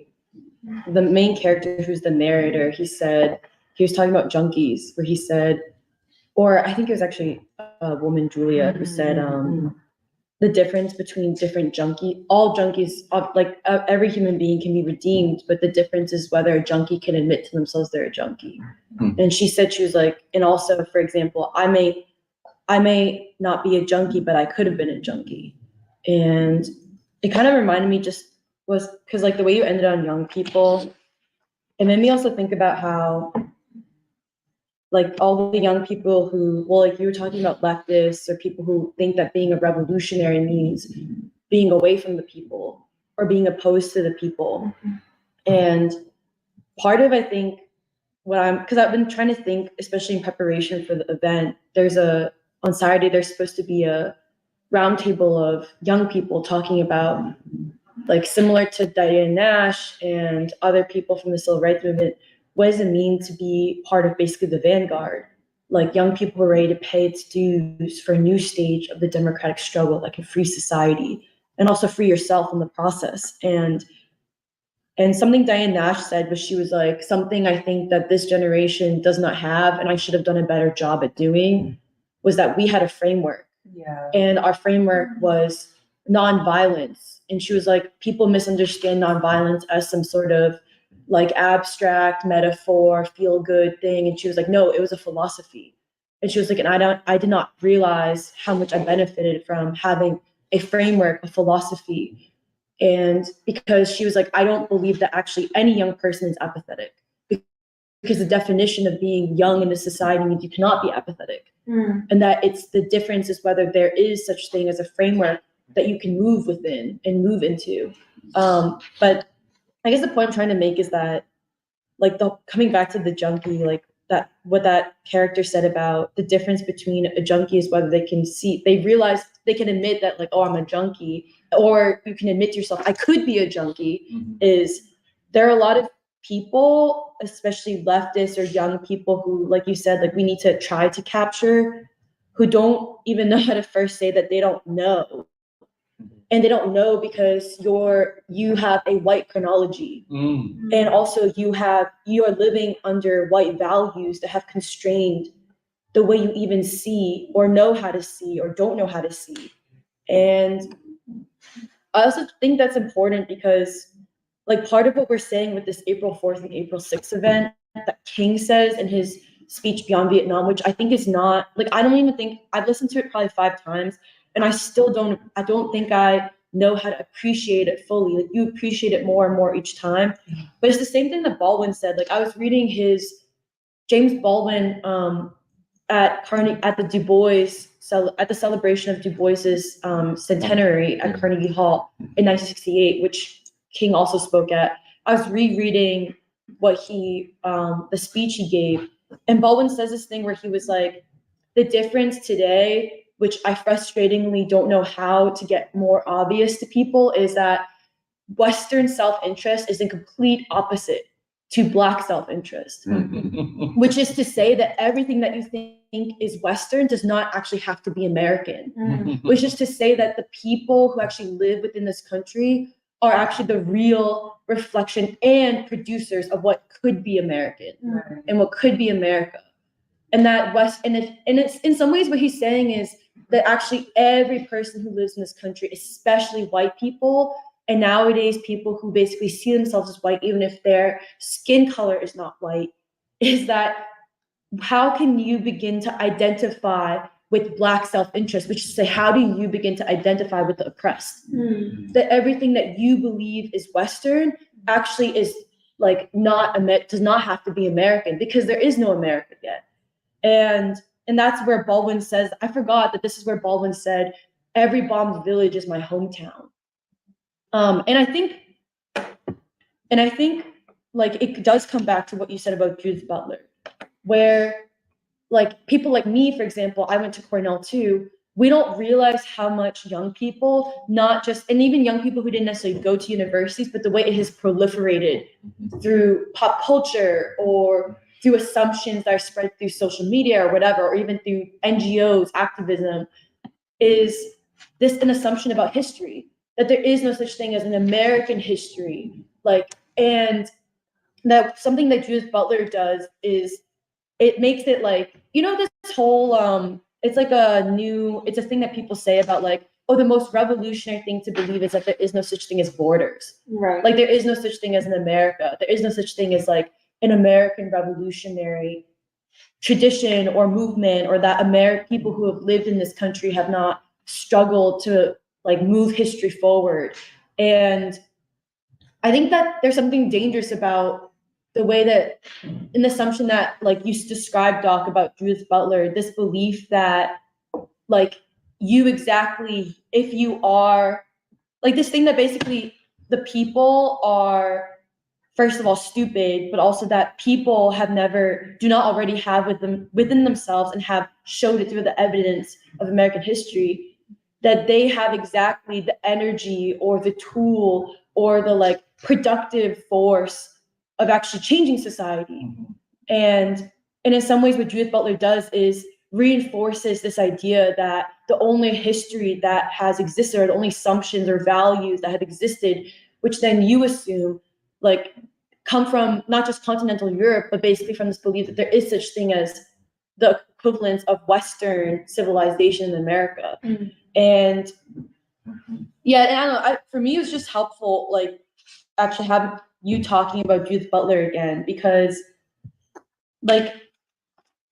main character who's the narrator. He was talking about junkies, where he said, or I think it was actually a woman, Julia, who said the difference between different all junkies, like every human being can be redeemed, but the difference is whether a junkie can admit to themselves they're a junkie. And she said, she was like, and also, for example, I may not be a junkie, but I could have been a junkie. And it kind of reminded me was because like the way you ended on young people, it made me also think about how like all the young people who, well, like you were talking about leftists or people who think that being a revolutionary means being away from the people or being opposed to the people. And part of, I think, because I've been trying to think, especially in preparation for the event, on Saturday, there's supposed to be a roundtable of young people talking about, like similar to Diane Nash and other people from the civil rights movement, what does it mean to be part of basically the vanguard? Like young people who are ready to pay its dues for a new stage of the democratic struggle, like a free society, and also free yourself in the process. And something Diane Nash said was, she was like, something I think that this generation does not have, and I should have done a better job at doing, was that we had a framework. Yeah. And our framework was nonviolence. And she was like, people misunderstand nonviolence as some sort of like abstract metaphor, feel good thing. And she was like, no, it was a philosophy. And she was like, and I did not realize how much I benefited from having a framework, a philosophy And because she was like, I don't believe that actually any young person is apathetic, because the definition of being young in this society means you cannot be apathetic. And that it's the difference is whether there is such thing as a framework that you can move within and move into. But I guess the point I'm trying to make is that, like, coming back to the junkie, like that, what that character said about the difference between a junkie is whether they realize they can admit that, like, oh, I'm a junkie, or you can admit to yourself, I could be a junkie. Is there are a lot of people, especially leftists or young people who, like you said, like we need to try to capture, who don't even know how to first say that they don't know. And they don't know because you have a white chronology. And also you are living under white values that have constrained the way you even see or know how to see or don't know how to see. And I also think that's important because, like, part of what we're saying with this April 4th and April 6th event that King says in his speech Beyond Vietnam, which I think is not, like, I don't even think, I've listened to it probably 5 times, and I don't think I know how to appreciate it fully. Like, you appreciate it more and more each time. But it's the same thing that Baldwin said. Like, I was reading James Baldwin at the celebration of Du Bois's centenary at Carnegie Hall in 1968, which King also spoke at. I was rereading the speech he gave, and Baldwin says this thing where he was like, the difference today, which I frustratingly don't know how to get more obvious to people, is that Western self-interest is in complete opposite to Black self-interest, which is to say that everything that you think is Western does not actually have to be American, which is to say that the people who actually live within this country are actually the real reflection and producers of what could be American and what could be America. And that it's in some ways what he's saying is that actually every person who lives in this country, especially white people, and nowadays people who basically see themselves as white, even if their skin color is not white, is that how can you begin to identify with Black self-interest, which is to say, how do you begin to identify with the oppressed? That everything that you believe is Western actually is like does not have to be American, because there is no America yet. And that's where Baldwin says, I forgot that this is where Baldwin said, every bombed village is my hometown. And I think like it does come back to what you said about Judith Butler, where like people like me, for example, I went to Cornell too. We don't realize how much young people, and even young people who didn't necessarily go to universities, but the way it has proliferated through pop culture or through assumptions that are spread through social media or whatever, or even through NGOs, activism, is this an assumption about history, that there is no such thing as an American history. Like, and that something that Judith Butler does is it makes it like, this whole, it's a thing that people say about like, oh, the most revolutionary thing to believe is that there is no such thing as borders. Right. Like, there is no such thing as an America. There is no such thing as like an American revolutionary tradition or movement, or that people who have lived in this country have not struggled to like move history forward. And I think that there's something dangerous about the way that, an assumption that like you described, Doc, about Judith Butler, this belief that like if you are like this thing that basically the people are, first of all, stupid, but also that people do not already have within themselves, and have showed it through the evidence of American history, that they have exactly the energy or the tool or the like productive force of actually changing society. And in some ways what Judith Butler does is reinforces this idea that the only history that has existed, or the only assumptions or values that have existed, which then you assume like come from not just continental Europe, but basically from this belief that there is such thing as the equivalence of Western civilization in America. And yeah, and I don't know, for me it was just helpful, like actually having you talking about Judith Butler again, because like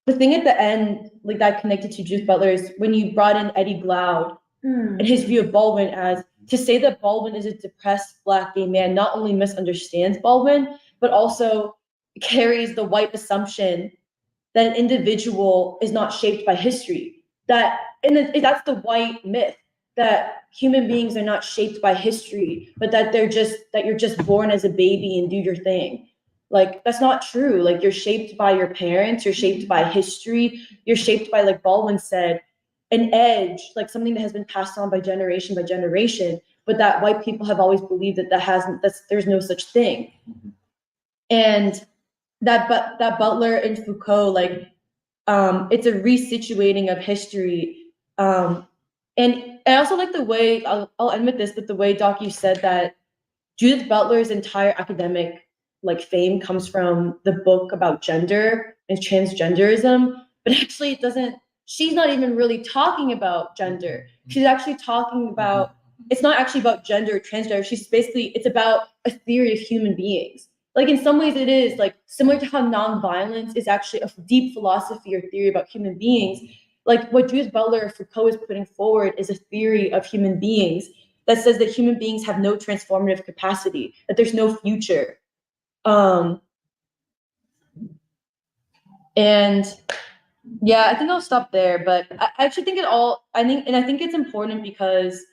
the thing at the end, like that connected to Judith Butler, is when you brought in Eddie Glaude and his view of Baldwin as to say that Baldwin is a depressed Black gay man not only misunderstands Baldwin, but also carries the white assumption that an individual is not shaped by history. That's the white myth, that human beings are not shaped by history, but that you're just born as a baby and do your thing. Like, that's not true. Like, you're shaped by your parents, you're shaped by history, you're shaped by, like Baldwin said, an edge, like something that has been passed on by generation, but that white people have always believed there's no such thing. And that Butler and Foucault, like, it's a resituating of history. And I also like the way, I'll end with this, but the way, Doc, you said that Judith Butler's entire academic like fame comes from the book about gender and transgenderism, but actually she's not even really talking about gender. She's actually talking about, it's not actually about gender or transgender. It's about a theory of human beings. Like, in some ways it is like similar to how nonviolence is actually a deep philosophy or theory about human beings. Like, what Judith Butler or Foucault is putting forward is a theory of human beings that says that human beings have no transformative capacity, that there's no future. And yeah, I think I'll stop there, but I actually think I think it's important because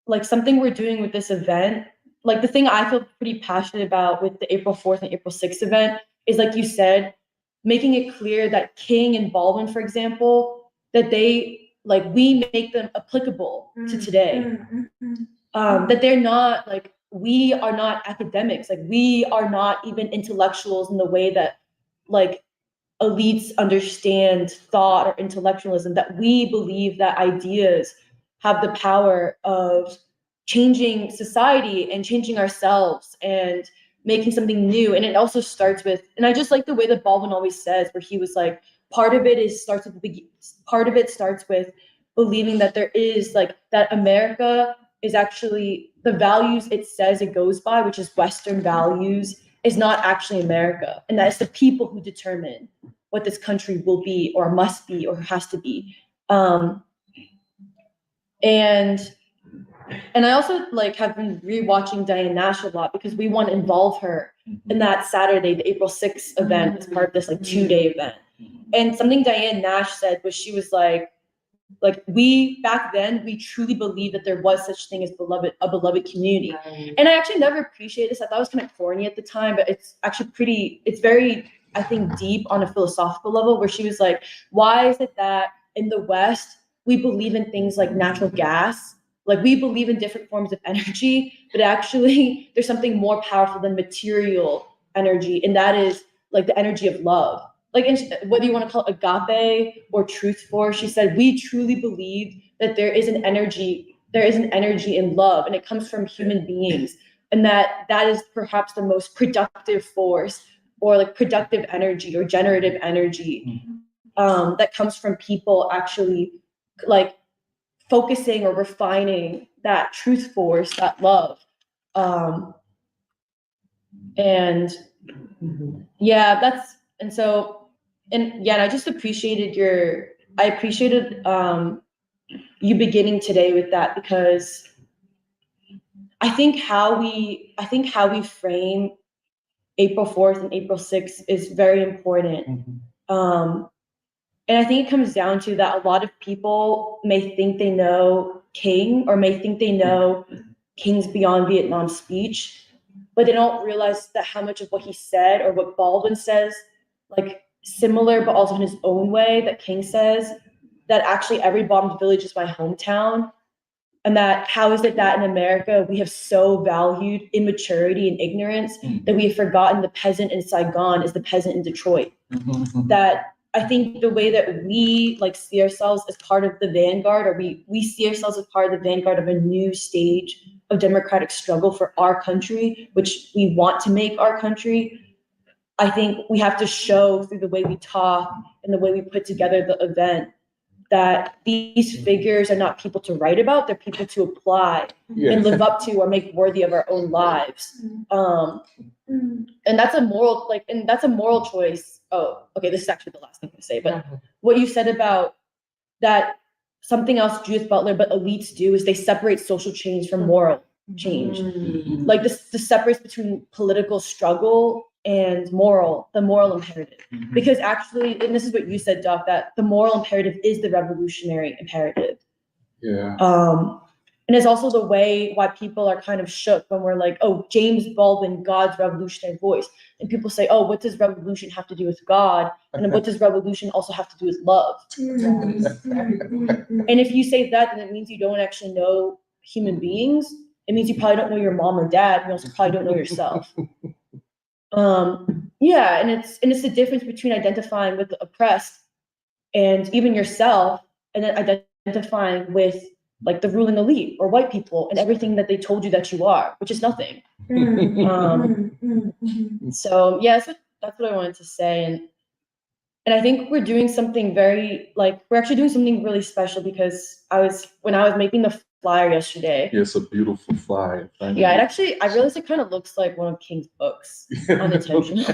like something we're doing with this event, like the thing I feel pretty passionate about with the April 4th and April 6th event is, like you said, making it clear that King and Baldwin, for example, that we make them applicable to today. That they're not like, we are not academics, like we are not even intellectuals in the way that like elites understand thought or intellectualism, that we believe that ideas have the power of changing society and changing ourselves and making something new. And it also starts with, and I just like the way that Baldwin always says, where he was like, part of it starts with believing that there is like, that America is actually, the values it says it goes by, which is Western values, is not actually America. And that it's the people who determine what this country will be or must be or has to be. And I also like have been rewatching Diane Nash a lot because we want to involve her in that Saturday, the April 6th event, as part of this like 2-day event. And something Diane Nash said was, she was like we back then, we truly believed that there was such thing as a beloved community. And I actually never appreciated this. I thought it was kind of corny at the time, but it's actually it's very, I think, deep on a philosophical level, where she was like, why is it that in the West, we believe in things like natural gas? Like, we believe in different forms of energy, but actually there's something more powerful than material energy. And that is like the energy of love. Like, whether you want to call it agape or truth force, she said, we truly believe that there is an energy in love, and it comes from human beings. And that is perhaps the most productive force, or like productive energy or generative energy, that comes from people actually like focusing or refining that truth force, that love. And yeah, and I just appreciated you beginning today with that, because I think how we frame April 4th and April 6th is very important. And I think it comes down to that a lot of people may think they know King, or may think they know King's Beyond Vietnam speech, but they don't realize that how much of what he said, or what Baldwin says, like similar but also in his own way, that King says, that actually every bombed village is my hometown. And that how is it that in America we have so valued immaturity and ignorance that we have forgotten the peasant in Saigon is the peasant in Detroit. That I think the way that we like see ourselves as part of the vanguard, or we see ourselves as part of the vanguard of a new stage of democratic struggle for our country, which we want to make our country. I think we have to show through the way we talk and the way we put together the event that these figures are not people to write about, they're people to apply and live up to, or make worthy of our own lives. And that's a moral choice. Oh, okay, this is actually the last thing to say, but what you said about that something else Judith Butler, but elites do, is they separate social change from moral change. Like this separates between political struggle and the moral imperative. Because actually, and this is what you said, Doc, that the moral imperative is the revolutionary imperative. Yeah. And it's also the way why people are kind of shook when we're like, oh, James Baldwin, God's revolutionary voice. And people say, oh, what does revolution have to do with God? And then what does revolution also have to do with love? And if you say that, then it means you don't actually know human beings. It means you probably don't know your mom or dad. You also probably don't know yourself. Yeah, and it's the difference between identifying with the oppressed and even yourself, and then identifying with like the ruling elite or white people and everything that they told you that you are, which is nothing. So yeah, that's what I wanted to say. And I think we're doing something we're actually doing something really special, because when I was making the flyer yesterday. It's a beautiful flyer. Yeah, I realized it kind of looks like one of King's books, unintentional.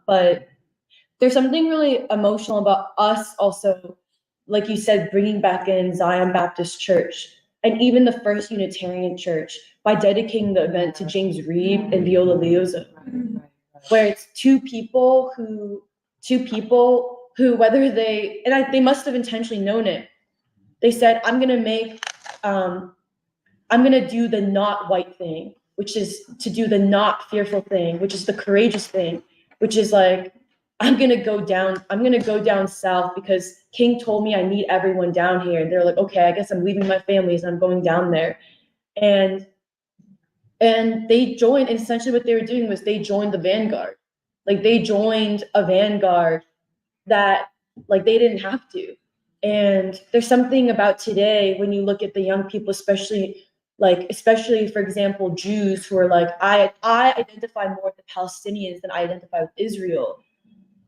But there's something really emotional about us also, like you said, bringing back in Zion Baptist Church and even the First Unitarian Church by dedicating the event to James Reeb and Viola Leoza, where it's two people who whether they must have intentionally known it. They said, I'm gonna do the not white thing, which is to do the not fearful thing, which is the courageous thing, which is like, I'm gonna go down south because King told me I need everyone down here. And they're like, okay, I guess I'm leaving my families and I'm going down there. And they joined, and essentially what they were doing was they joined the vanguard. Like they joined a vanguard that like they didn't have to. And there's something about today when you look at the young people, especially for example, Jews who are like, I identify more with the Palestinians than I identify with Israel.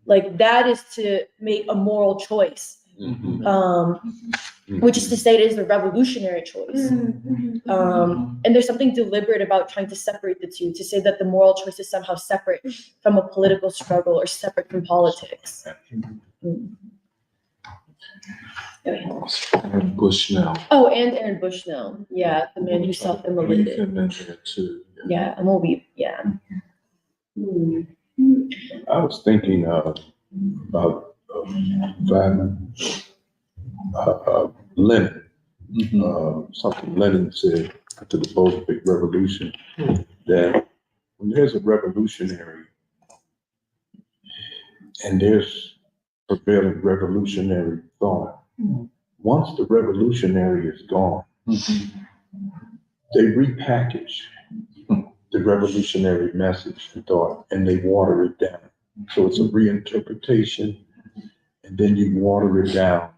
Like that is to make a moral choice, which is to say it is a revolutionary choice. And there's something deliberate about trying to separate the two, to say that the moral choice is somehow separate from a political struggle or separate from politics. Aaron Bushnell. Oh, and Aaron Bushnell. Yeah, the man who self-immolated. Yeah, I'm gonna be, yeah. I was thinking about Lenin. Something Lenin said after the Bolshevik Revolution, that when there's a revolutionary and there's prevailing revolutionary thought, once the revolutionary is gone, they repackage the revolutionary message and thought, and they water it down. So it's a reinterpretation, and then you water it down,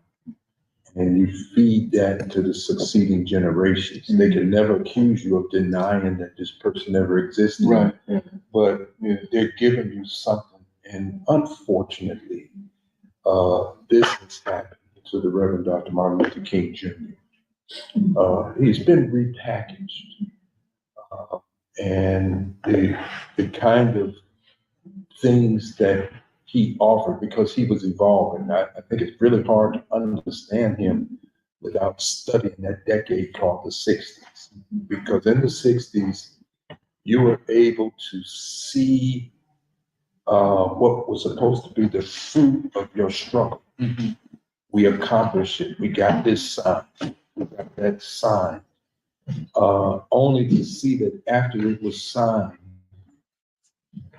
and you feed that to the succeeding generations. They can never accuse you of denying that this person ever existed, Right. But they're giving you something. And unfortunately, this has happened to the Reverend Dr. Martin Luther King Jr. He's been repackaged. And the kind of things that he offered, because he was evolving. I think it's really hard to understand him without studying that decade called the 60s. Because in the 60s, you were able to see what was supposed to be the fruit of your struggle. We accomplished it. We got this sign. We got that sign. Only to see that after it was signed,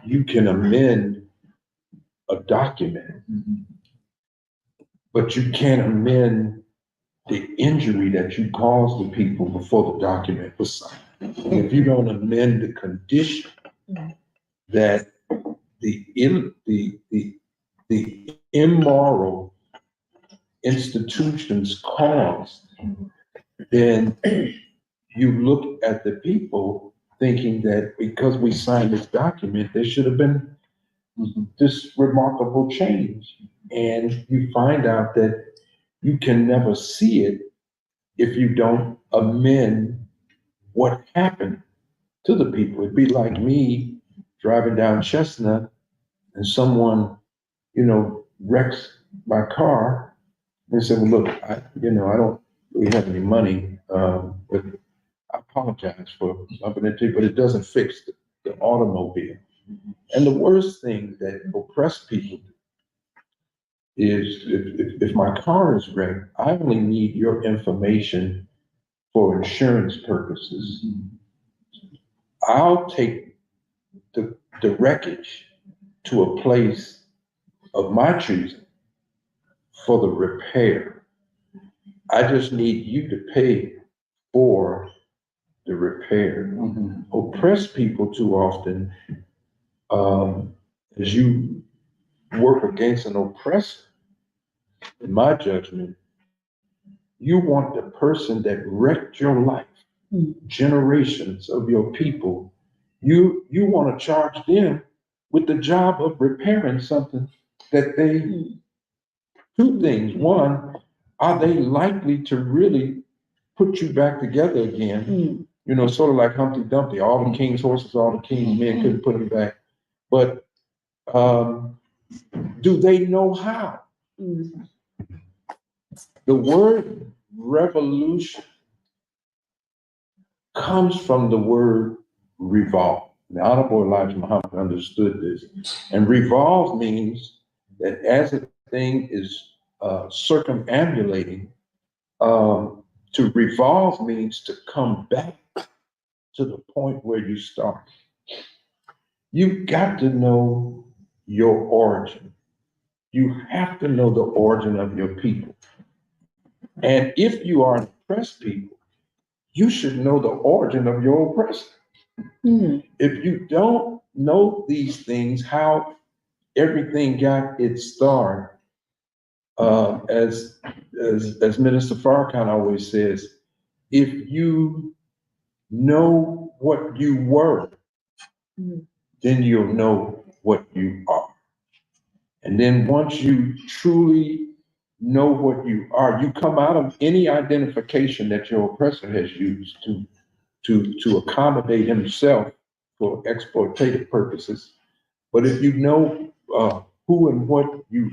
you can amend a document, but you can't amend the injury that you caused the people before the document was signed. And if you don't amend the condition that the immoral institutions caused, then you look at the people thinking that because we signed this document, there should have been this remarkable change. And you find out that you can never see it if you don't amend what happened to the people. It'd be like me driving down Chestnut and someone, wrecks my car, They said, well, look, I don't really have any money, but I apologize for bumping into you, but it doesn't fix the automobile. And the worst thing that oppressed people do is if my car is wrecked, I only need your information for insurance purposes. I'll take the wreckage to a place of my choosing for the repair. I just need you to pay for the repair. Oppressed people too often, as you work against an oppressor, in my judgment, you want the person that wrecked your life, generations of your people, you want to charge them with the job of repairing something that they, two things. One, are they likely to really put you back together again? You know, sort of like Humpty Dumpty, all the king's horses, all the king's men couldn't put him back. But do they know how? The word revolution comes from the word revolve. The Honorable Elijah Muhammad understood this. And revolve means that as a thing is circumambulating, to revolve means to come back to the point where you start. You've got to know your origin. You have to know the origin of your people. And if you are an oppressed people, you should know the origin of your oppressor. If you don't know these things, how everything got its start, as Minister Farrakhan always says, if you know what you were, then you'll know what you are. And then once you truly know what you are, you come out of any identification that your oppressor has used to accommodate himself for exploitative purposes. But if you know who and what you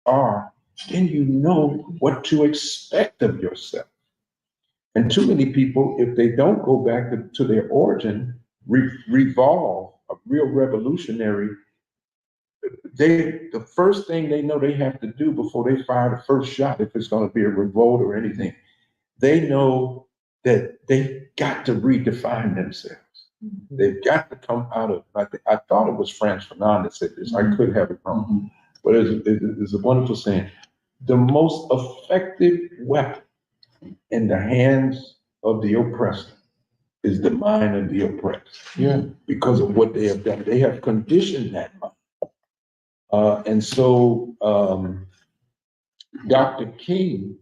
are, then you know what to expect of yourself. And too many people, if they don't go back to their origin, revolve, a real revolutionary, the first thing they know they have to do before they fire the first shot, if it's going to be a revolt or anything, they know that they got to redefine themselves. They've got to come out of, I thought it was Frantz Fanon that said this, I could have it wrong, but it's a wonderful saying. The most effective weapon in the hands of the oppressor is the mind of the oppressed. Because of what they have done. They have conditioned that mind. And so Dr. King,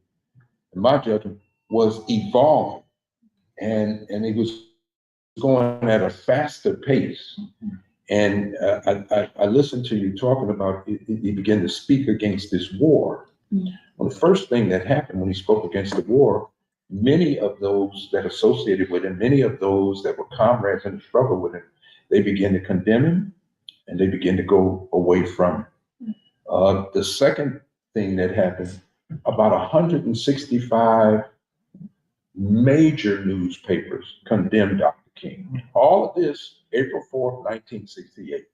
in my judgment, was evolving, and he was going at a faster pace. And I listened to you talking about, he began to speak against this war. Well, the first thing that happened when he spoke against the war, many of those that associated with him, many of those that were comrades in the struggle with him, they began to condemn him and they began to go away from him. The second thing that happened, about 165 major newspapers condemned Dr. King. All of this, April 4th, 1968.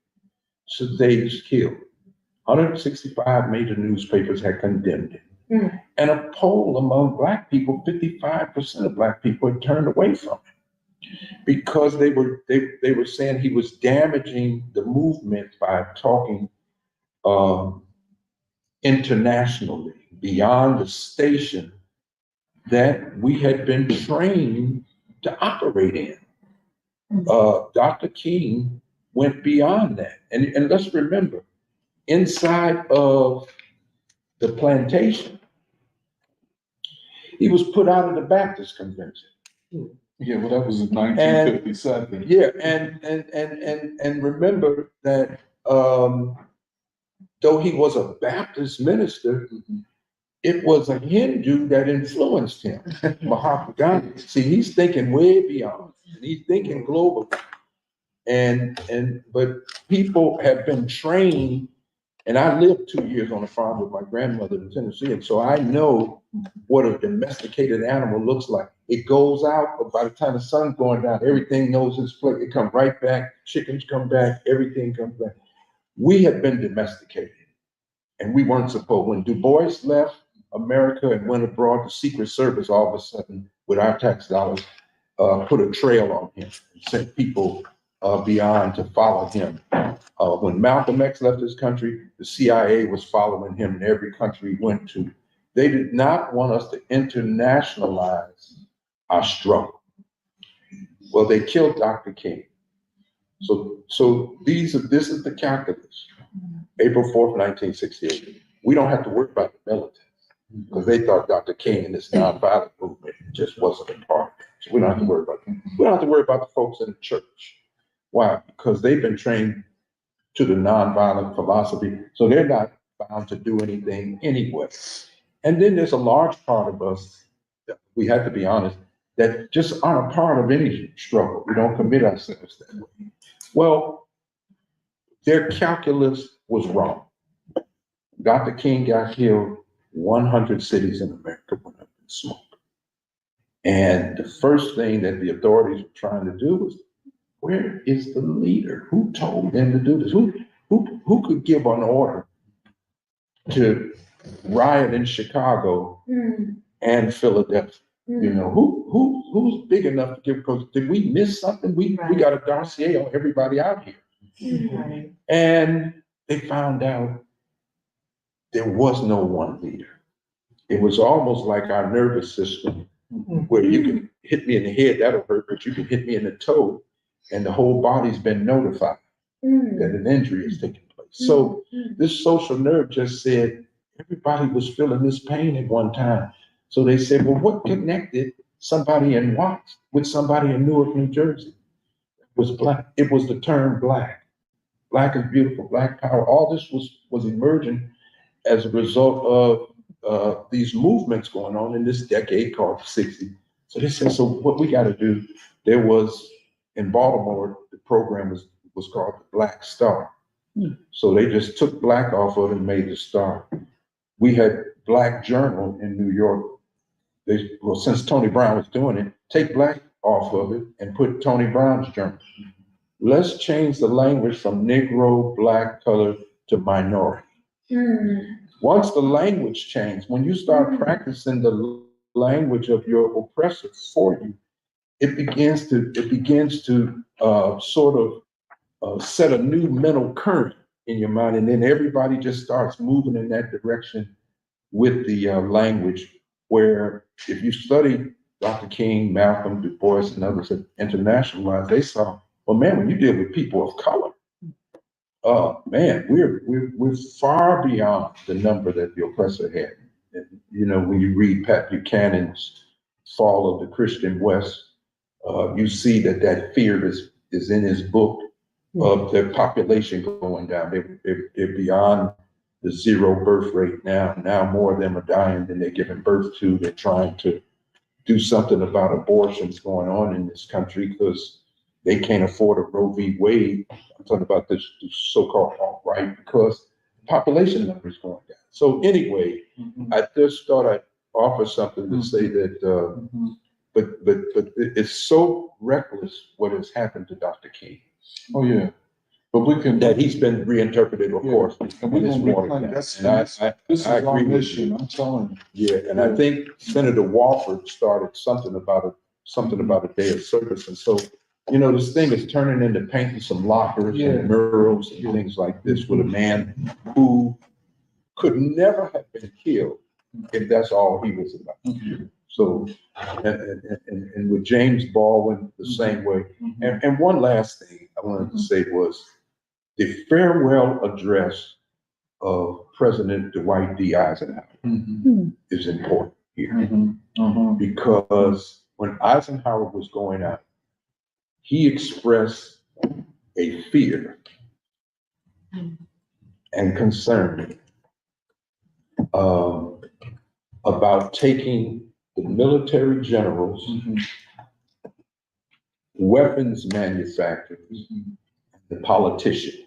Today's killed. 165 major newspapers had condemned him. And a poll among Black people, 55% of Black people had turned away from him because they were saying he was damaging the movement by talking internationally, beyond the station that we had been trained to operate in. Dr. King went beyond that. And let's remember, inside of the plantation, he was put out of the Baptist convention. Yeah, well, that was in 1957. Yeah, and remember that though he was a Baptist minister, it was a Hindu that influenced him, Mahatma Gandhi. See, he's thinking way beyond, and he's thinking global. But people have been trained And I lived 2 years on a farm with my grandmother in Tennessee, and so I know what a domesticated animal looks like. It goes out, but by the time the sun's going down, everything knows its place. It comes right back, chickens come back, everything comes back. We had been domesticated, and we weren't supposed. When Du Bois left America and went abroad, the Secret Service all of a sudden, with our tax dollars, put a trail on him and sent people beyond to follow him. When Malcolm X left this country, the CIA was following him in every country he went to. They did not want us to internationalize our struggle. Well, they killed Dr. King. So this is the calculus. April 4th, 1968. We don't have to worry about the militants because they thought Dr. King and this nonviolent movement just wasn't a part of it. So we don't have to worry about them. We don't have to worry about the folks in the church. Why? Because they've been trained to the nonviolent philosophy, so they're not bound to do anything anyway. And then there's a large part of us, we have to be honest, that just aren't a part of any struggle. We don't commit ourselves that way. Well, their calculus was wrong. Dr. King got killed, 100 cities in America went up in smoke. And the first thing that the authorities were trying to do was, where is the leader? Who told them to do this? Who could give an order to riot in Chicago and Philadelphia? You know, who's big enough to give? Because did we miss something? We got a dossier on everybody out here. And they found out there was no one leader. It was almost like our nervous system, where you can hit me in the head, that'll hurt, but you can hit me in the toe, and the whole body's been notified that an injury has taken place. So this social nerve just said, everybody was feeling this pain at one time. So they said, well, what connected somebody in Watts with somebody in Newark, New Jersey? It was black. It was the term black. Black is beautiful, black power. All this was emerging as a result of these movements going on in this decade called the 60s. So they said, so what we got to do, there was, in Baltimore, the program was called the Black Star. So they just took black off of it and made the star. We had Black Journal in New York. Since Tony Brown was doing it, take black off of it and put Tony Brown's Journal. Let's change the language from Negro, black, colored to minority. Once the language changed, when you start practicing the language of your oppressor for you, it begins to sort of set a new mental current in your mind, and then everybody just starts moving in that direction with the language. Where if you study Dr. King, Malcolm, Du Bois, and others that internationalized, they saw, well, man, when you deal with people of color, man, we're far beyond the number that the oppressor had. And, you know, when you read Pat Buchanan's Fall of the Christian West, you see that fear is in his book of their population going down. They're beyond the zero birth rate now. Now more of them are dying than they're giving birth to. They're trying to do something about abortions going on in this country because they can't afford a Roe v. Wade. I'm talking about this so-called alt-right because the population number is going down. So anyway, I just thought I'd offer something to say that, but it's so reckless what has happened to Dr. King. Oh, yeah. But we can. That he's been reinterpreted, of course. And we can reclaim this is our mission, I'm telling you. Yeah, and I think Senator Walford started something about a day of service. And so, you know, this thing is turning into painting some lockers and murals and things like this with a man who could never have been killed if that's all he was about. So, and with James Baldwin, the same way. And one last thing I wanted to say was the farewell address of President Dwight D. Eisenhower is important here because when Eisenhower was going out, he expressed a fear and concern about taking the military generals, weapons manufacturers, the politicians,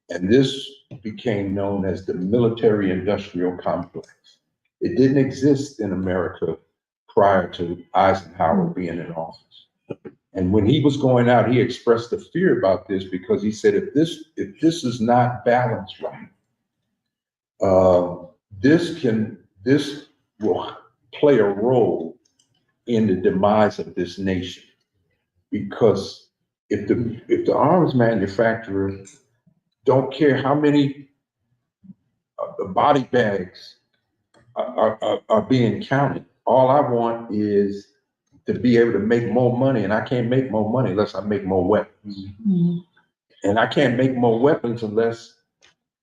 And this became known as the military-industrial complex. It didn't exist in America prior to Eisenhower being in office. And when he was going out, he expressed a fear about this because he said, if this is not balanced right, this will play a role in the demise of this nation. Because if the arms manufacturer don't care how many body bags are being counted, all I want is to be able to make more money, and I can't make more money unless I make more weapons. Mm-hmm. And I can't make more weapons unless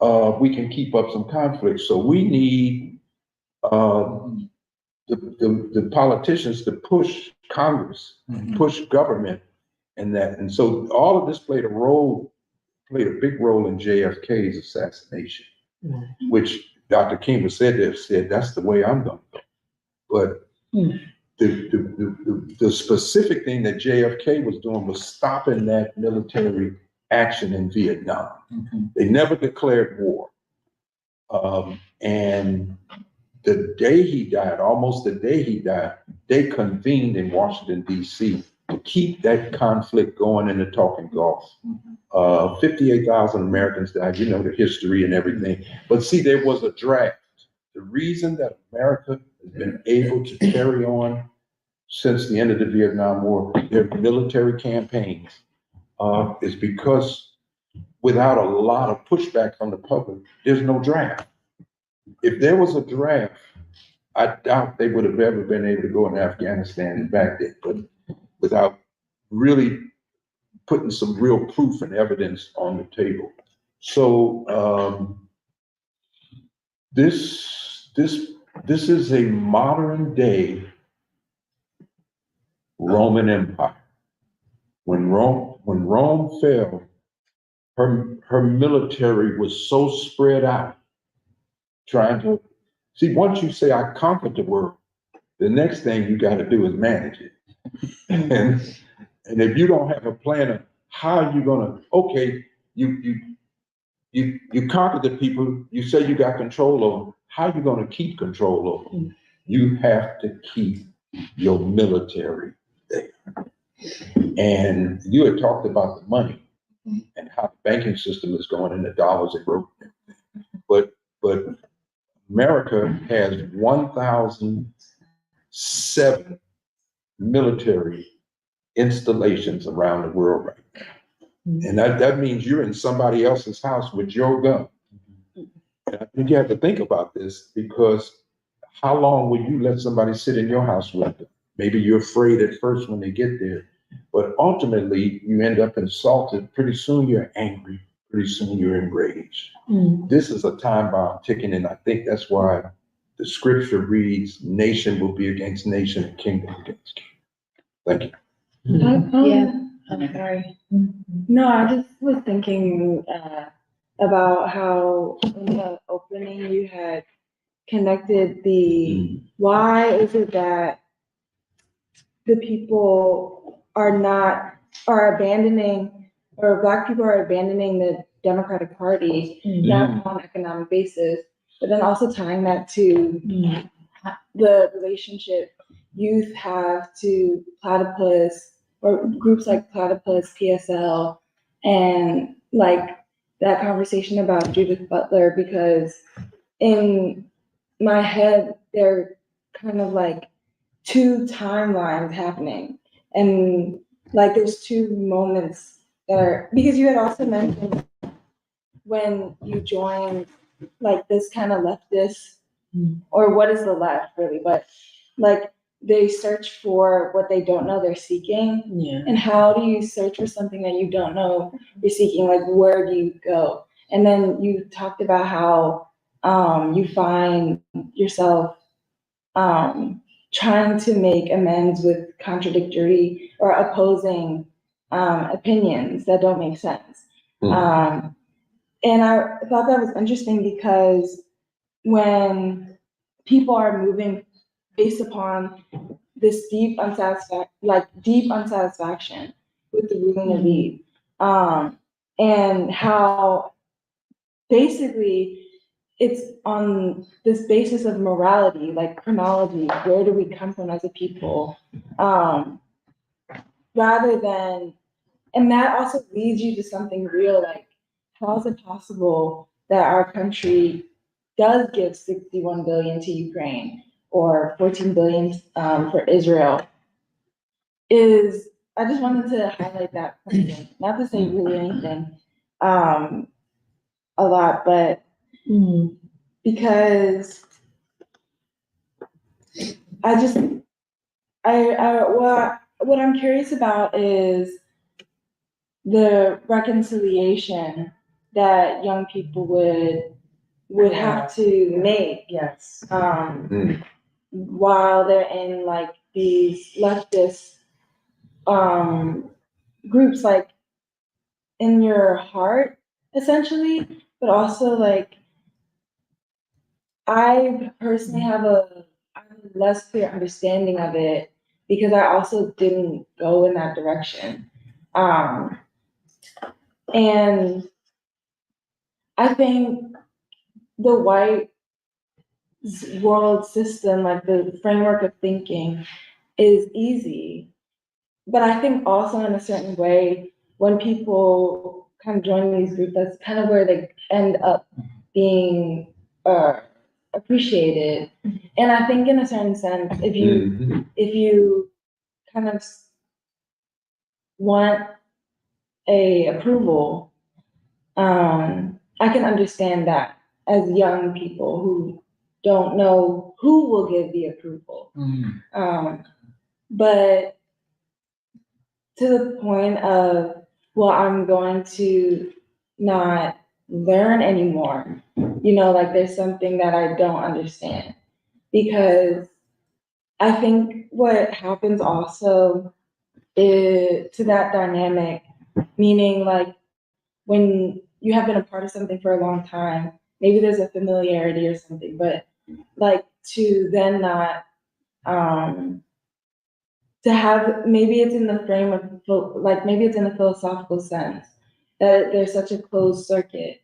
we can keep up some conflict. So we need the politicians to push Congress, mm-hmm. push government, and that. And so all of this played a big role in JFK's assassination, mm-hmm. which Dr. King said that's the way I'm going to go. But the specific thing that JFK was doing was stopping that military action in Vietnam. Mm-hmm. They never declared war. And the day he died, almost the day he died, they convened in Washington, D.C. to keep that conflict going in the Talking Gulf. 58,000 Americans died, you know, the history and everything. But see, there was a draft. The reason that America has been able to carry on since the end of the Vietnam War, their military campaigns, is because without a lot of pushback from the public, there's no draft. If there was a draft, I doubt they would have ever been able to go in Afghanistan and back then, but without really putting some real proof and evidence on the table. So this is a modern day Roman Empire. When Rome fell, her military was so spread out, trying to see, once you say I conquered the world, the next thing you got to do is manage it. And if you don't have a plan of how you're gonna, okay, you conquered the people, you say you got control over them, how you gonna keep control over them? You have to keep your military there. And you had talked about the money and how the banking system is going and the dollars and growth. But America has 1,007 military installations around the world right now. And that means you're in somebody else's house with your gun. And I think you have to think about this, because how long will you let somebody sit in your house with them? Maybe you're afraid at first when they get there, but ultimately you end up insulted. Pretty soon you're angry. Pretty soon you're enraged. This is a time bomb ticking, and I think that's why the scripture reads, nation will be against nation and kingdom against kingdom. Thank you. Yeah, I'm sorry. No, I just was thinking about how in the opening you had connected the why is it that the people are abandoning, or Black people are abandoning the Democratic Party, not on an economic basis, but then also tying that to the relationship youth have to Platypus, or groups like Platypus, PSL, and like that conversation about Judith Butler, because in my head, they're kind of like two timelines happening. And like there's two moments that are, because you had also mentioned when you joined like this kind of leftist, or what is the left really, but like they search for what they don't know they're seeking. Yeah. And how do you search for something that you don't know you're seeking? Like, where do you go? And then you talked about how you find yourself trying to make amends with contradictory or opposing opinions that don't make sense. And I thought that was interesting, because when people are moving based upon this deep unsatisfaction with the ruling elite, and how basically it's on this basis of morality, like chronology, where do we come from as a people? Rather than, and that also leads you to something real, like how is it possible that our country does give 61 billion to Ukraine or 14 billion for Israel? I just wanted to highlight that question, not to say really anything a lot, but because what I'm curious about is the reconciliation that young people would have to make. Yes. While they're in like these leftist groups, like in your heart, essentially, but also like I personally have a less clear understanding of it because I also didn't go in that direction. And I think the white world system, like the framework of thinking, is easy. But I think also in a certain way, when people kind of join these groups, that's kind of where they end up being appreciated. And I think in a certain sense, if you kind of want a approval, I can understand that as young people who don't know who will give the approval. But to the point of, well, I'm going to not learn anymore. Like there's something that I don't understand. Because I think what happens also is to that dynamic, meaning like when you have been a part of something for a long time, maybe there's a familiarity or something, but like to then not, to have, maybe it's in the frame of, like maybe it's in a philosophical sense, that there's such a closed circuit,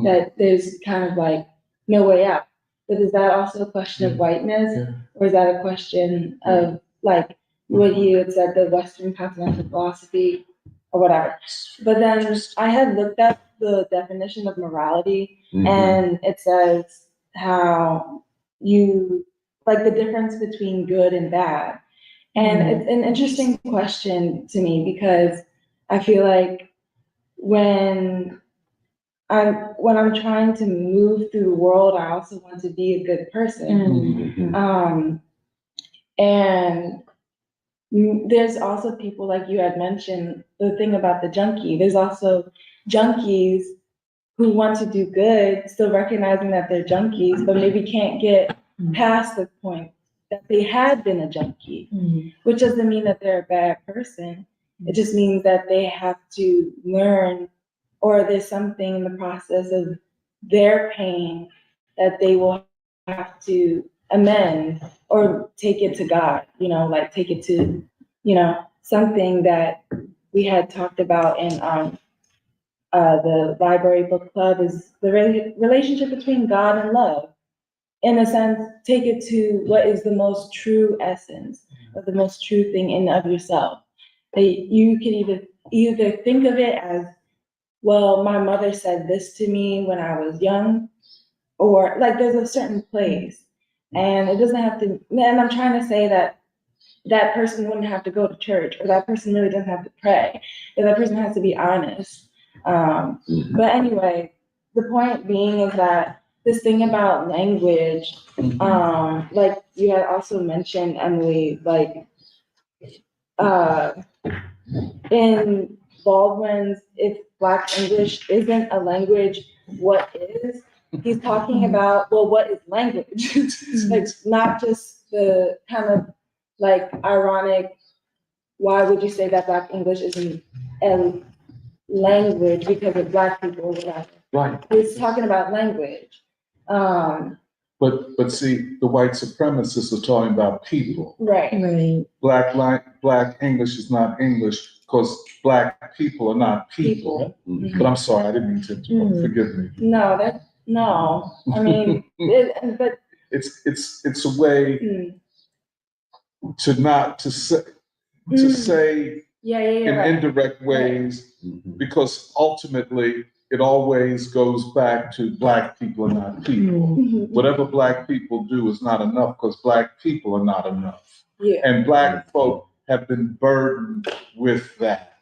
that there's kind of like no way out. But is that also a question of whiteness? Or is that a question of like what you had said, the Western continental philosophy or whatever? But then I had looked at the definition of morality, and it says how you, like the difference between good and bad. And it's an interesting question to me because I feel like when I'm trying to move through the world, I also want to be a good person. And there's also people like you had mentioned, the thing about the junkie. There's also junkies who want to do good, still recognizing that they're junkies, but maybe can't get past the point that they had been a junkie, which doesn't mean that they're a bad person. It just means that they have to learn, or there's something in the process of their pain that they will have to amend or take it to God, like take it to, something that we had talked about in the library book club is the relationship between God and love. In a sense, take it to what is the most true essence, or the most true thing in of yourself. That you can either think of it as, well, my mother said this to me when I was young, or like there's a certain place, and it doesn't have to. And I'm trying to say that that person wouldn't have to go to church, or that person really doesn't have to pray, or that person has to be honest. But anyway, the point being is that this thing about language, like you had also mentioned, Emily, like in Baldwin's If Black English Isn't a Language, What Is? He's talking about, well, what is language? Like not just the kind of like ironic, why would you say that Black English isn't a language because of Black people or whatever. Right. He's talking about language. But see, the white supremacists are talking about people. Right. Right. Black English is not English. because Black people are not people. People. But I'm sorry, I didn't mean to interrupt. Forgive me. No, I mean, but. It's a way to not to say in Right. indirect ways, because ultimately it always goes back to Black people are not people. Whatever Black people do is not enough because Black people are not enough. Yeah. And Black folk have been burdened with that.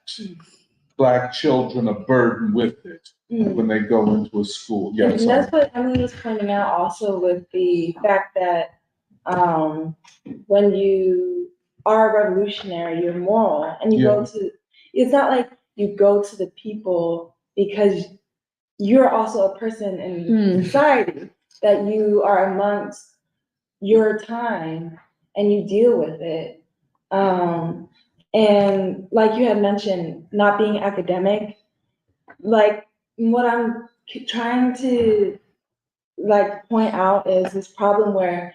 Black children are burdened with it when they go into a school. Yeah, and that's what Emily was pointing out also with the fact that when you are revolutionary, you're moral, and you go to, it's not like you go to the people because you're also a person in society, that you are amongst your time and you deal with it. And like you had mentioned, not being academic, like what I'm trying to like point out is this problem where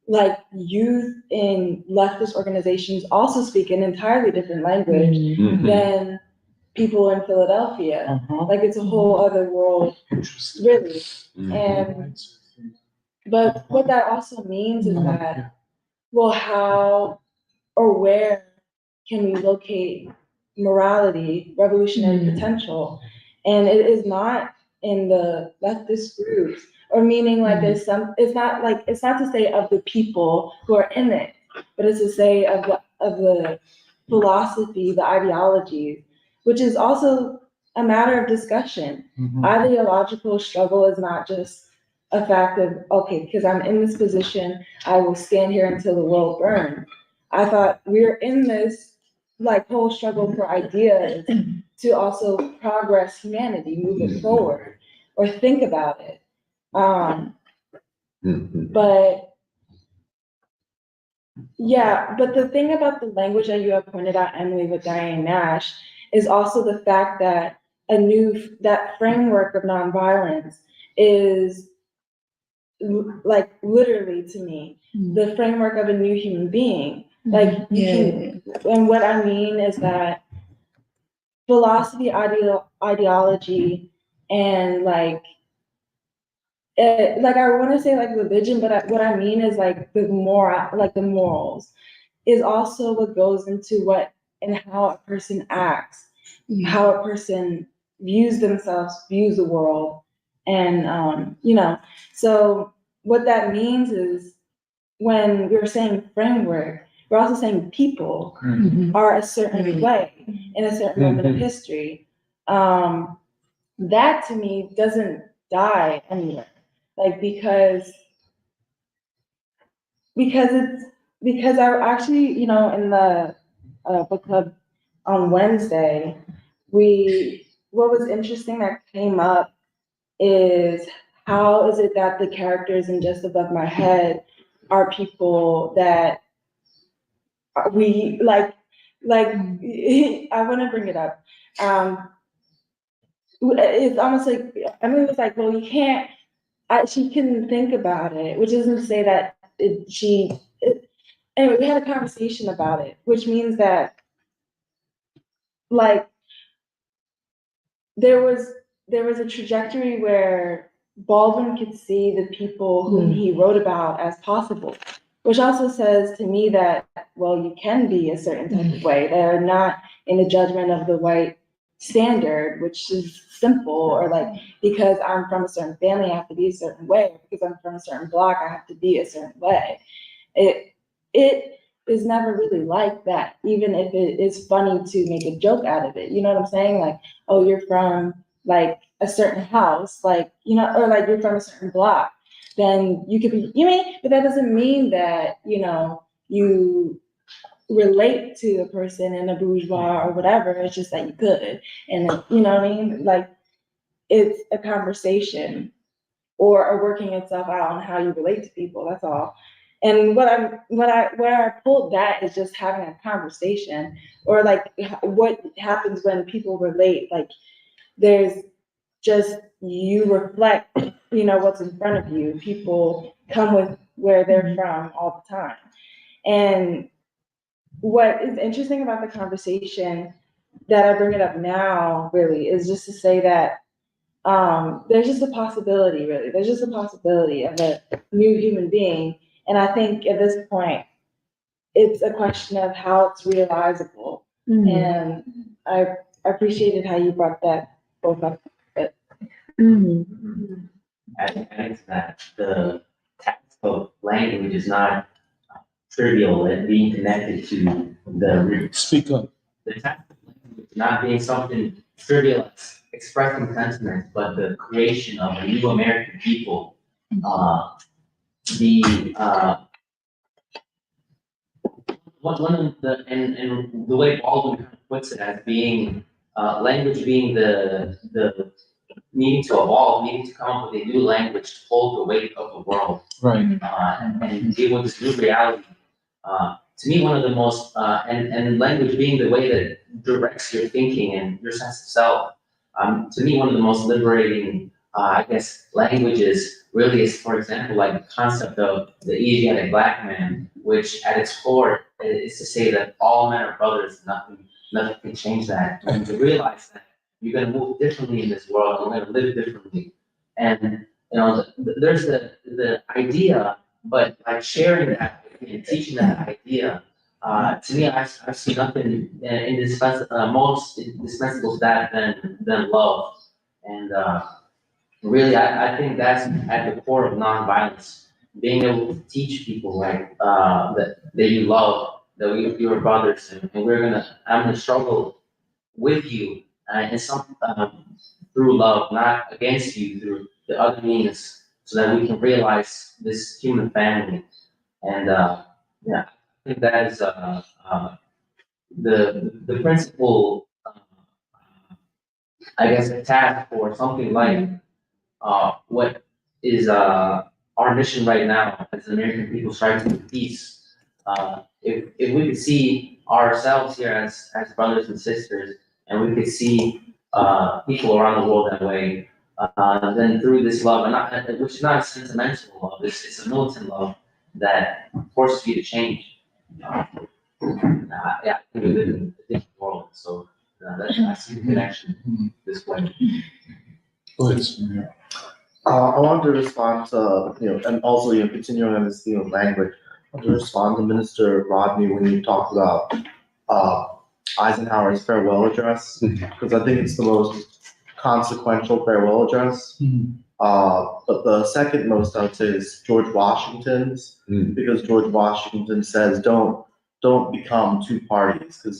like youth in leftist organizations also speak an entirely different language than people in Philadelphia. Like it's a whole other world, really. And but what that also means is that, well, how or where can we locate morality, revolutionary potential? And it is not in the leftist groups, or meaning like there's some, it's not to say of the people who are in it, but it's to say of the philosophy, the ideology, which is also a matter of discussion. Ideological struggle is not just a fact of, okay, because I'm in this position, I will stand here until the world burns. I thought we're in this like whole struggle for ideas to also progress humanity, move it forward, or think about it. But yeah, but the thing about the language that you have pointed out, Emily, with Diane Nash, is also the fact that that framework of nonviolence is like literally to me the framework of a new human being. Like you can, and what I mean is that philosophy, ideology, and like I want to say like religion, but what I mean is like the morals is also what goes into what and how a person acts, how a person views themselves, views the world, and so what that means is when we're saying framework, we're also saying people are a certain way in a certain moment of history. That to me doesn't die anywhere, like because I actually, in the book club on Wednesday, what was interesting that came up is how is it that the characters in Just Above My Head are people that we like I want to bring it up. It's almost like Emily was like, well, you can't. She couldn't think about it, which isn't to say that anyway, we had a conversation about it, which means that like there was a trajectory where Baldwin could see the people whom he wrote about as possible, which also says to me that, well, you can be a certain type of way. They're not in the judgment of the white standard, which is simple, or like, because I'm from a certain family, I have to be a certain way, or because I'm from a certain block, I have to be a certain way. It is never really like that, even if it is funny to make a joke out of it. You know what I'm saying? Like, oh, you're from like a certain house, like, or like you're from a certain block, then you could be, but that doesn't mean that, you relate to a person in a bourgeois or whatever. It's just that you could. And you know what I mean? Like, it's a conversation or working itself out on how you relate to people. That's all. And where I pulled that is just having a conversation, or like what happens when people relate. Like, there's just, you reflect, what's in front of you. People come with where they're from all the time. And what is interesting about the conversation that I bring it up now really is just to say that there's just a possibility, really. There's just a possibility of a new human being. And I think at this point, it's a question of how it's realizable. And I appreciated how you brought that both up. I think that the task of language is not trivial and being connected to the Speak up. the task of language not being something trivial, expressing sentiments, but the creation of a new American people. One of and the way Baldwin kind of puts it as being language being the needing to evolve, needing to come up with a new language to hold the weight of the world, Right. and deal with this new reality. To me, one of the most, and language being the way that directs your thinking and your sense of self, to me, one of the most liberating, I guess, languages really is, for example, like the concept of the Asiatic black man, which at its core is to say that all men are brothers, nothing can change that. And to realize that you're going to move differently in this world, you're going to live differently. And, there's the idea, but like sharing that and teaching that idea, to me, I see nothing most indispensable to that than love. And really, I think that's at the core of nonviolence. Being able to teach people like that you love, that you're brothers, and I'm gonna struggle with you, and through love, not against you, through the other means, so that we can realize this human family. And yeah, I think that is the principal, I guess, task for something like what is our mission right now as American people striving for peace. If we could see ourselves here as brothers and sisters, and we could see people around the world that way, then through this love, which is not a sentimental love, it's a militant love that forces you to change. Yeah, I think we live in a different world, so I see the connection this way. Please. I want to respond to, and also, continuing on this theme of language, I want to respond to Minister Rodney when you talked about Eisenhower's farewell address, because I think it's the most consequential farewell address. But the second most, I would say, is George Washington's, because George Washington says, don't become two parties, because,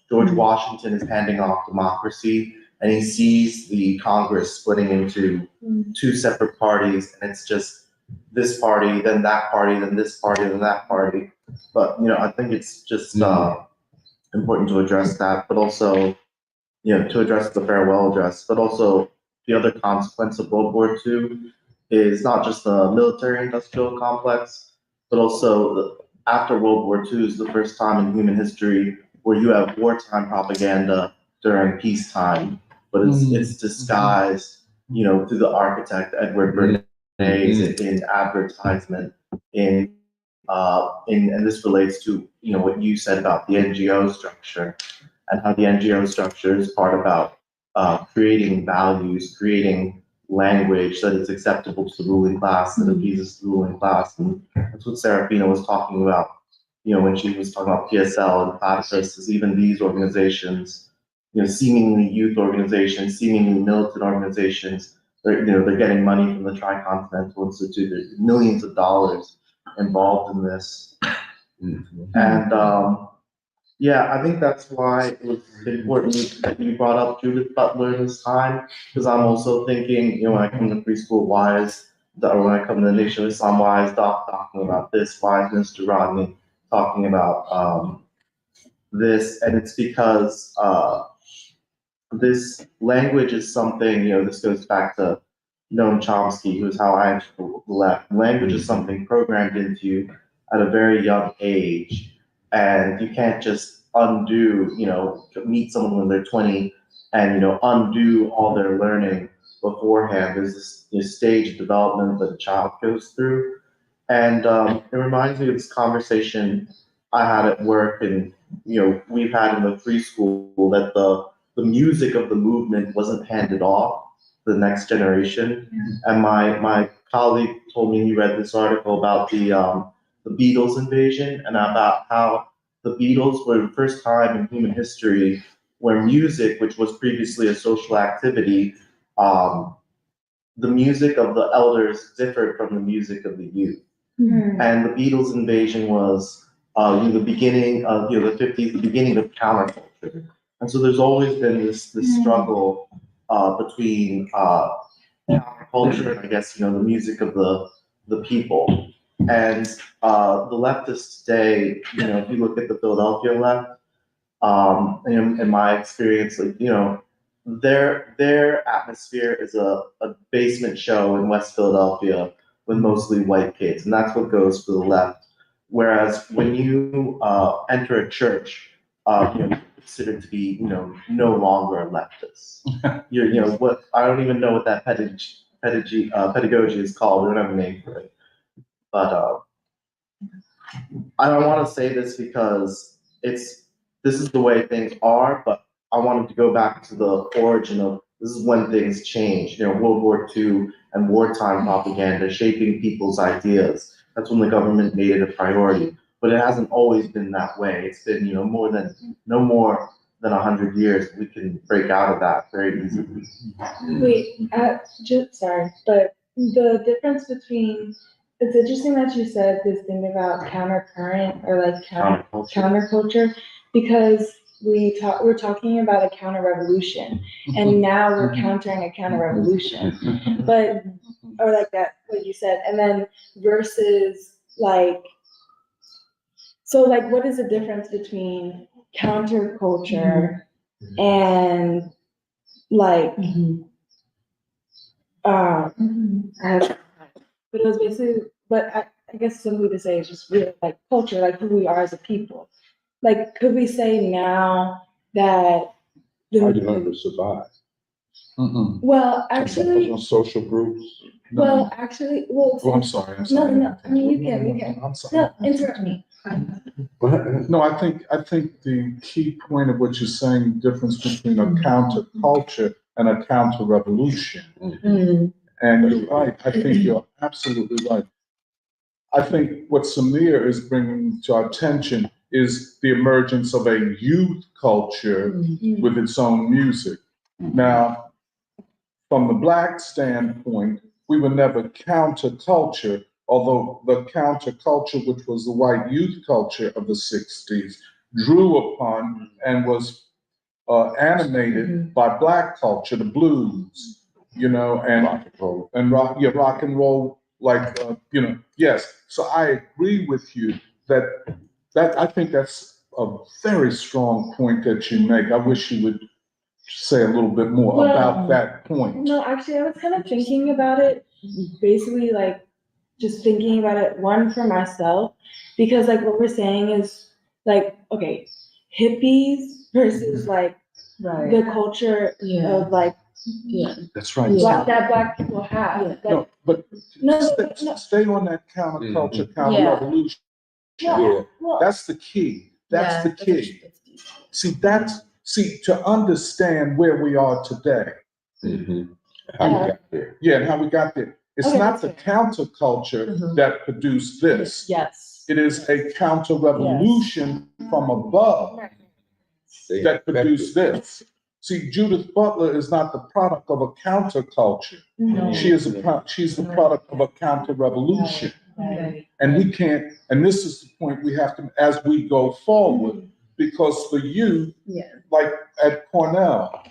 George Washington is handing off democracy, and he sees the Congress splitting into two separate parties, and it's just this party, then that party, then this party, then that party. But, I think it's just important to address that, but also, to address the farewell address, but also the other consequence of World War II is not just the military-industrial complex, but also after World War II is the first time in human history where you have wartime propaganda during peacetime, but it's disguised, through the architect Edward Bernays in advertisement, and this relates to what you said about the NGO structure, and how the NGO structure is part about creating values, creating language that is acceptable to the ruling class, that appeases the ruling class, and that's what Serafina was talking about. When she was talking about PSL and Platypus, is even these organizations, seemingly youth organizations, seemingly militant organizations, they're getting money from the Tricontinental Institute. There's millions of dollars involved in this. And I think that's why it was important that you brought up Judith Butler this time, because I'm also thinking, when I come to Preschool Wise, or when I come to the Nation of Islam Wise, talking about this, Wise Mr. Rodney talking about this, and it's because this language is something, this goes back to Noam Chomsky, who's how I entered the left. Language is something programmed into you at a very young age, and you can't just undo, meet someone when they're 20 and, undo all their learning beforehand. There's this stage of development that a child goes through. And it reminds me of this conversation I had at work, and we've had in the free schools uncomfortable that the music of the movement wasn't handed off to the next generation. And my colleague told me he read this article about the Beatles invasion and about how the Beatles were the first time in human history where music, which was previously a social activity, the music of the elders differed from the music of the youth. And the Beatles invasion was the beginning of the 50s, the beginning of counterculture. And so there's always been this struggle between counterculture and I guess the music of the people. And the leftists today, if you look at the Philadelphia left, in my experience, their atmosphere is a basement show in West Philadelphia with mostly white kids, and that's what goes for the left. Whereas when you enter a church, you're considered to be, no longer a leftist. You're, what I don't even know what that pedagogy is called. We don't have a name for it. But I don't want to say this because this is the way things are, but I wanted to go back to the origin of this is when things changed. World War II and wartime propaganda shaping people's ideas. That's when the government made it a priority. But it hasn't always been that way. It's been, no more than 100 years. We can break out of that very easily. Wait, sorry, but the difference between, it's interesting that you said this thing about countercurrent or like counterculture, because we're talking about a counter-revolution, and now we're countering a counter-revolution, but, or like that, what you said, and then versus so what is the difference between counterculture and but it was basically, but I guess simply to say it's just really culture, who we are as a people. Could we say now that How do you learn to survive? well, actually, Social groups. well, actually, well, I'm sorry. no, I mean, you can. I'm sorry. No, interrupt me. No, I think the key point of what you're saying, the difference between a counterculture and a counter-revolution. And you're right. I think you're absolutely right. I think what Samir is bringing to our attention is the emergence of a youth culture with its own music. Now, from the Black standpoint, we were never counterculture, although the counterculture, which was the white youth culture of the 60s, drew upon and was animated by Black culture, the blues, and rock and roll, rock and roll, yes. So I agree with you that I think that's a very strong point that you make. I wish you would say a little bit more about that point. No, actually, I was kind of thinking about it, basically, just thinking about it, one for myself, because what we're saying is okay, hippies versus the culture of That's right. that Black people have. No, but stay on that counterculture, counter-revolution. Yeah. That's the key. That's the key. See, to understand where we are today. How we got there. Yeah, and how we got there. It's not the counterculture that produced this. Yes. It is a counter-revolution from above that produced this. See, Judith Butler is not the product of a counterculture. No. She's the product of a counter-revolution. Right. And we can't, and this is the point we have to, as we go forward, because for you, like at Cornell,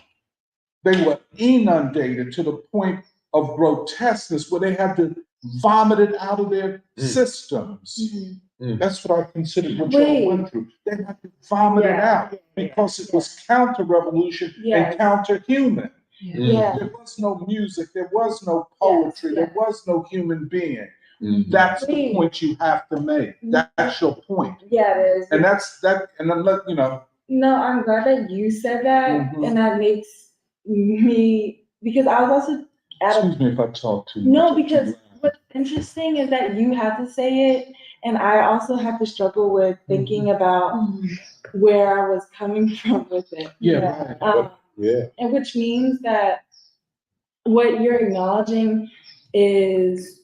they were inundated to the point of grotesqueness where they had to vomit it out of their systems. That's what I consider what you went through. They had to vomit it out because it was counter-revolution and counter-human. There was no music, there was no poetry, there was no human being. That's the point you have to make. That's your point. Yeah, it is. And that's that. And then No, I'm glad that you said that, and that makes me, because I was also excuse me if I talk too much. No, because what's interesting is that you had to say it, And I also have to struggle with thinking about where I was coming from with it. Yeah, right. Um, Yeah. and which means that what you're acknowledging is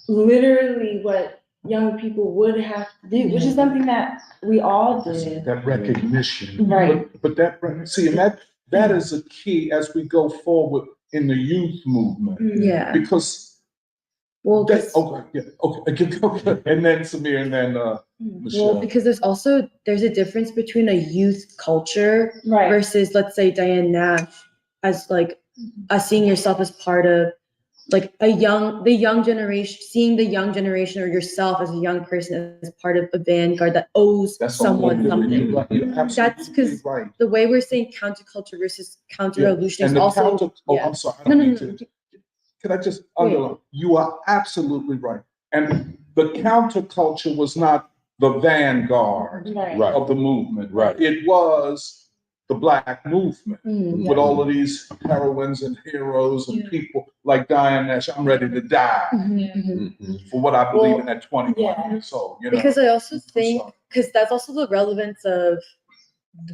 literally what young people would have to do, which is something that we all did. That recognition. Right. But see, and that is a key as we go forward in the youth movement. Yeah. Because Well, that's, okay. And then Samir, and then Michelle. well, because there's a difference between a youth culture Right. versus, let's say, Diane Nash as like seeing yourself as part of like the young generation, seeing the young generation or yourself as a young person as part of a vanguard that owes someone something. You're That's absolutely because right. the way we're saying counterculture versus counter-revolution is And the also. I'm sorry. I No, don't no, mean no. to. Can I just underline? You are absolutely right. And the counterculture was not the vanguard Right. of the movement. Right. It was the Black movement with Yeah. all of these heroines and heroes and people like Diane Nash. I'm ready to die for what I believe in at 21 years old. You know? Because I also I'm think, sorry. because that's also the relevance of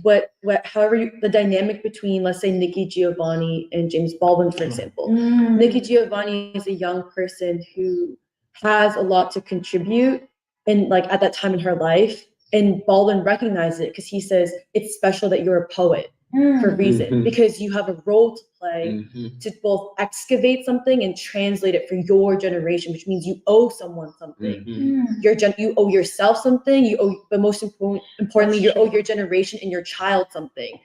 the dynamic between, let's say, Nikki Giovanni and James Baldwin, for example. Nikki Giovanni is a young person who has a lot to contribute and like at that time in her life. And Baldwin recognizes it because he says it's special that you're a poet for a reason, because you have a role to play to both excavate something and translate it for your generation, which means you owe someone something. You owe yourself something. But most importantly, you owe your generation and your child something.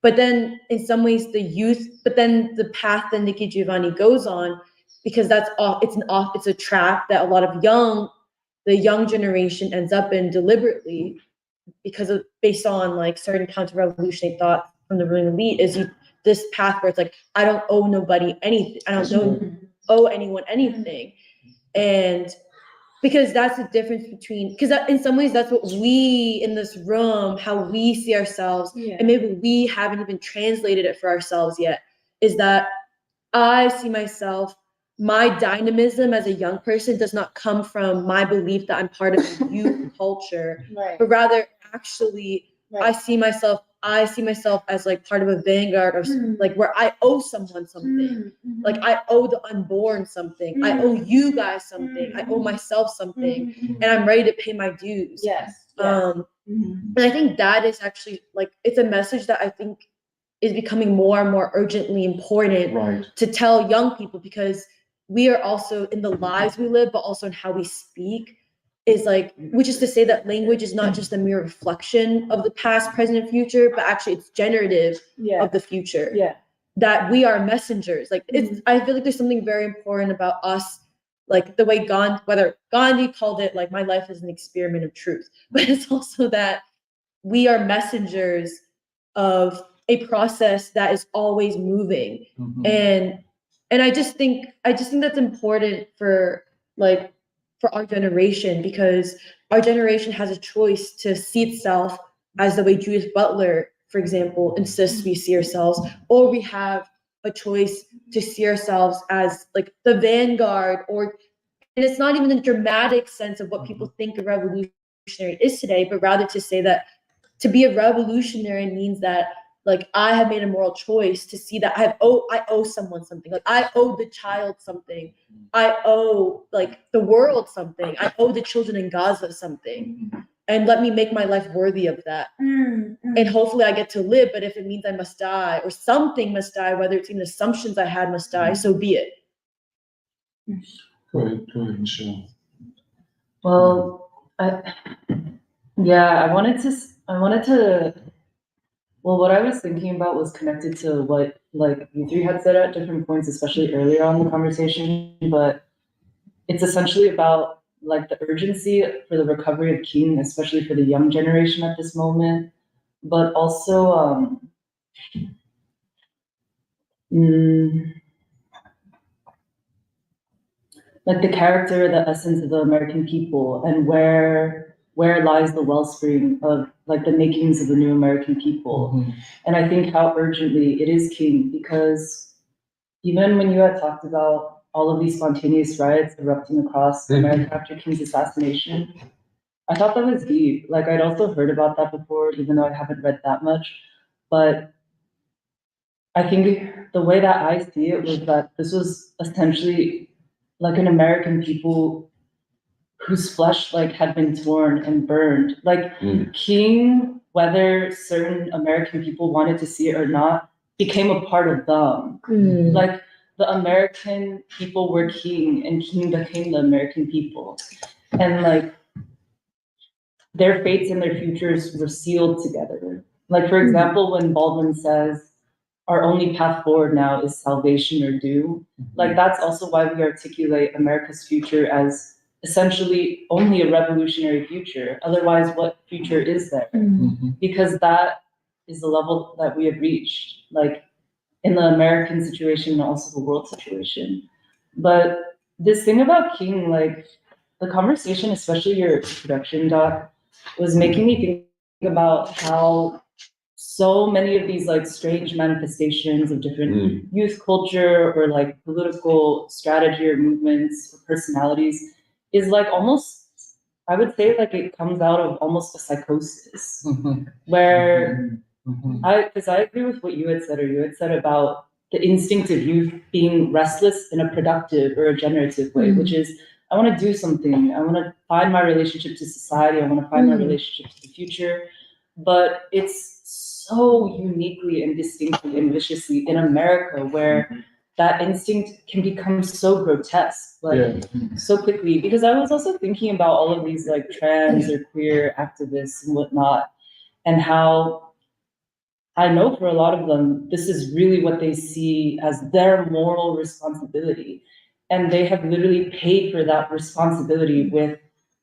But then, in some ways, the path that Nikki Giovanni goes on, because it's a trap that a lot of the young generation ends up in deliberately, based on like certain counter-revolutionary thoughts from the ruling elite, is this path where it's like, I don't owe nobody anything. I don't owe anyone anything. And because that's the difference because in some ways that's what we in this room, how we see ourselves, and maybe we haven't even translated it for ourselves yet, is that I see myself, my dynamism as a young person does not come from my belief that I'm part of a youth culture, but rather actually I see myself as like part of a vanguard of like where I owe someone something. Like I owe the unborn something. I owe you guys something. I owe myself something, and I'm ready to pay my dues. And I think that is actually like, it's a message that I think is becoming more and more urgently important to tell young people, because we are also in the lives we live, but also in how we speak, which is to say that language is not just a mere reflection of the past, present, and future, but actually it's generative of the future. That we are messengers. Like I feel like there's something very important about us, like the way whether Gandhi called it like, my life is an experiment of truth, but it's also that we are messengers of a process that is always moving. And I just think that's important for our generation, because our generation has a choice to see itself as the way Judith Butler, for example, insists we see ourselves, or we have a choice to see ourselves as like the vanguard, and it's not even the dramatic sense of what people think a revolutionary is today, but rather to say that to be a revolutionary means that like I have made a moral choice to see that I owe someone something. Like I owe the child something. I owe like the world something. I owe the children in Gaza something. And let me make my life worthy of that. And hopefully I get to live, but if it means I must die or something must die, whether it's even assumptions I had must die, so be it. Go ahead, Michelle. Well, I wanted to, well, what I was thinking about was connected to what like you three had said at different points, especially earlier on in the conversation, but it's essentially about like the urgency for the recovery of King, especially for the young generation at this moment, but also like the character, the essence of the American people, and where lies the wellspring of like the makings of the new American people. And I think how urgently it is King, because even when you had talked about all of these spontaneous riots erupting across America after King's assassination. I thought that was deep. Like, I'd also heard about that before, even though I haven't read that much. But I think the way that I see it was that this was essentially like an American people whose flesh like had been torn and burned. Like King, whether certain American people wanted to see it or not, became a part of them. Like the American people were King, and King became the American people. And like their fates and their futures were sealed together. Like, for example, when Baldwin says, our only path forward now is salvation or doom, like that's also why we articulate America's future as essentially only a revolutionary future. Otherwise, what future is there? Because that is the level that we have reached, like in the American situation and also the world situation. But this thing about King, like the conversation, especially your introduction, Doc, was making me think about how so many of these like strange manifestations of different youth culture or like political strategy or movements or personalities is like almost, I would say like it comes out of almost a psychosis where because I agree with what you had said, or you had said about the instinct of youth being restless in a productive or a generative way, which is I want to do something. I want to find my relationship to society. I want to find my relationship to the future. But it's so uniquely and distinctly and viciously in America where that instinct can become so grotesque, like so quickly. Because I was also thinking about all of these like trans or queer activists and whatnot, and how I know for a lot of them, this is really what they see as their moral responsibility. And they have literally paid for that responsibility with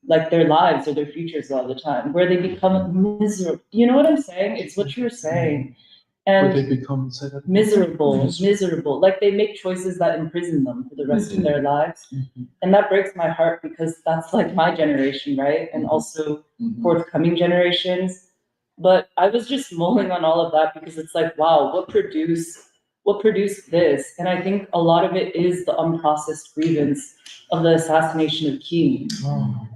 like their lives or their futures all the time, where they become miserable. You know what I'm saying? It's what you're saying. And They become miserable. Like they make choices that imprison them for the rest of their lives. And that breaks my heart because that's like my generation, right? And also forthcoming generations. But I was just mulling on all of that because it's like, wow, what produced this? And I think a lot of it is the unprocessed grievance of the assassination of King.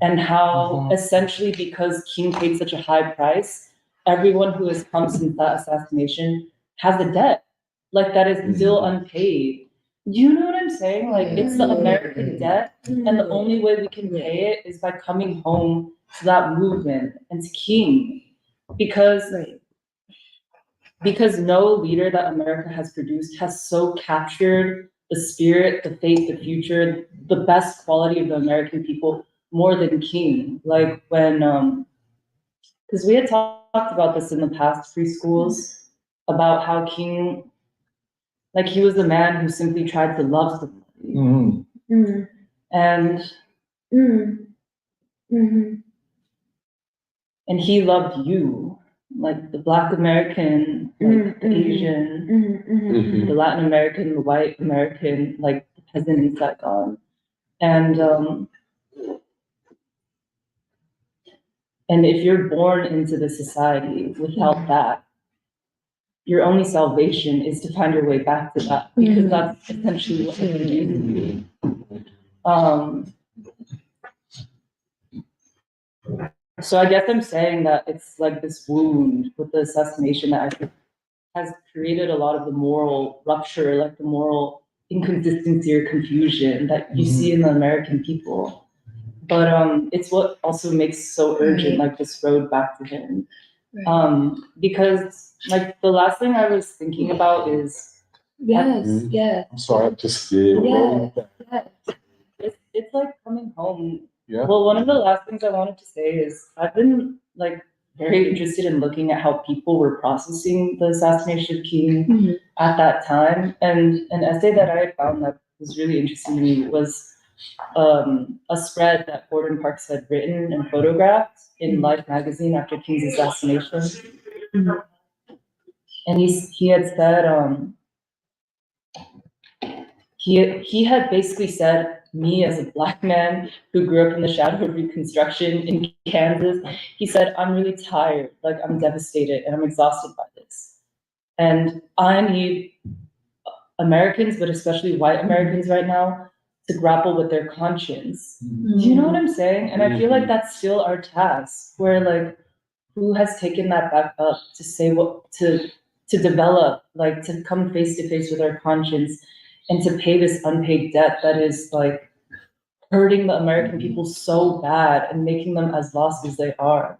And how essentially because King paid such a high price, everyone who has come since that assassination has a debt, like that is still unpaid. You know what I'm saying? Like it's the American debt, and the only way we can pay it is by coming home to that movement and to King. Because no leader that America has produced has so captured the spirit, the faith, the future, the best quality of the American people more than King. Like when, because we had talked about this in the past preschools, about how King, like he was the man who simply tried to love somebody. And he loved you, like the Black American, like the Asian, the Latin American, the white American, like the peasant in Saigon. And if you're born into the society without that, your only salvation is to find your way back to that, because that's essentially what it is. So I guess I'm saying that it's like this wound with the assassination that I think has created a lot of the moral rupture, like the moral inconsistency or confusion that you see in the American people. But it's what also makes so urgent, like this road back to him. Because like the last thing I was thinking about is I'm sorry, I just it's like coming home. Yeah. Well, one of the last things I wanted to say is I've been like very interested in looking at how people were processing the assassination of King at that time. And an essay that I had found that was really interesting to me was a spread that Gordon Parks had written and photographed in Life magazine after King's assassination. And he had said, he had basically said, me as a Black man who grew up in the shadow of Reconstruction in Kansas, he said, I'm really tired, like I'm devastated and I'm exhausted by this. And I need Americans, but especially white Americans right now, grapple with their conscience. Do you know what I'm saying? And I feel like that's still our task, where like, who has taken that back up to say what, to develop, like to come face to face with our conscience and to pay this unpaid debt that is like hurting the American people so bad and making them as lost as they are.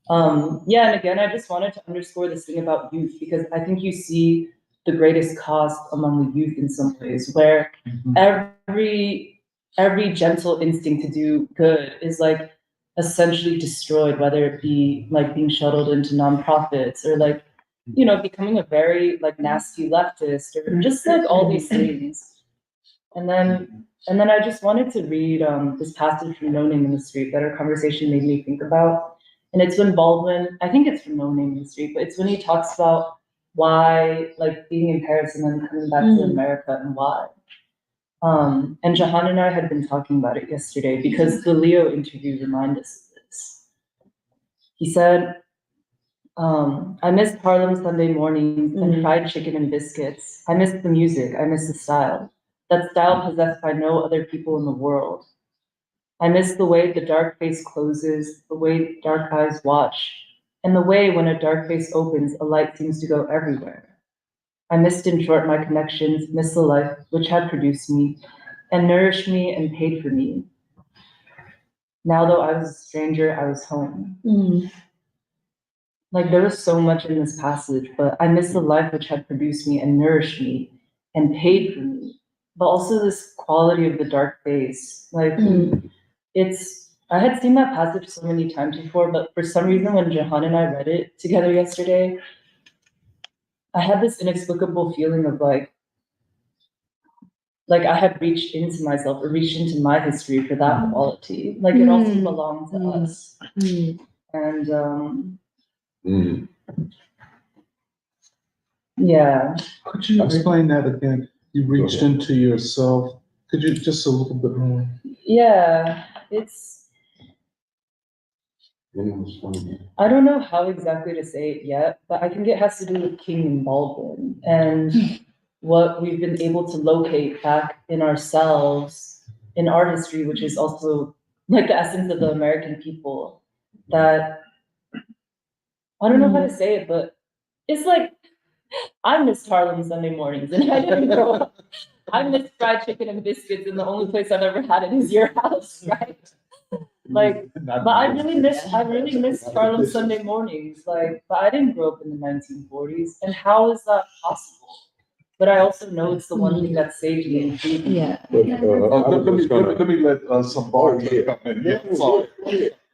Yeah, and again, I just wanted to underscore this thing about youth, because I think you see the greatest cost among the youth in some ways, where every gentle instinct to do good is like essentially destroyed, whether it be like being shuttled into nonprofits or like, you know, becoming a very like nasty leftist or just like all these things. And then I just wanted to read this passage from No Name in the Street that our conversation made me think about. And it's when Baldwin, I think it's from No Name in the Street, but it's when he talks about why, like being in Paris and then coming back to America and why. And Jahan and I had been talking about it yesterday because the Leo interview reminded us of this. He said, I miss Harlem Sunday mornings and fried chicken and biscuits. I miss the music. I miss the style. That style possessed by no other people in the world. I miss the way the dark face closes, the way dark eyes watch, and the way when a dark face opens, a light seems to go everywhere. I missed in short my connections, missed the life which had produced me, and nourished me and paid for me. Now though I was a stranger, I was home. Like there was so much in this passage, but I missed the life which had produced me and nourished me and paid for me. But also this quality of the dark face, like I had seen that passage so many times before, but for some reason when Jahan and I read it together yesterday, I had this inexplicable feeling of like I had reached into myself or reached into my history for that quality. Like it also belonged to us. And yeah. Could you explain that again? You reached into yourself. Could you just a little bit more? Yeah, I don't know how exactly to say it yet, but I think it has to do with King and Baldwin and what we've been able to locate back in ourselves, in our history, which is also like the essence of the American people. That I don't know how to say it, but it's like I missed Harlem Sunday mornings and I didn't grow up. I missed fried chicken and biscuits, and the only place I've ever had it is your house, right? Like, but I really missed Harlem Sunday mornings. Like, but I didn't grow up in the 1940s, and how is that possible? But I also know it's the one thing that saved me and freed me. Yeah. Let me let some bars come in. Yeah, sorry.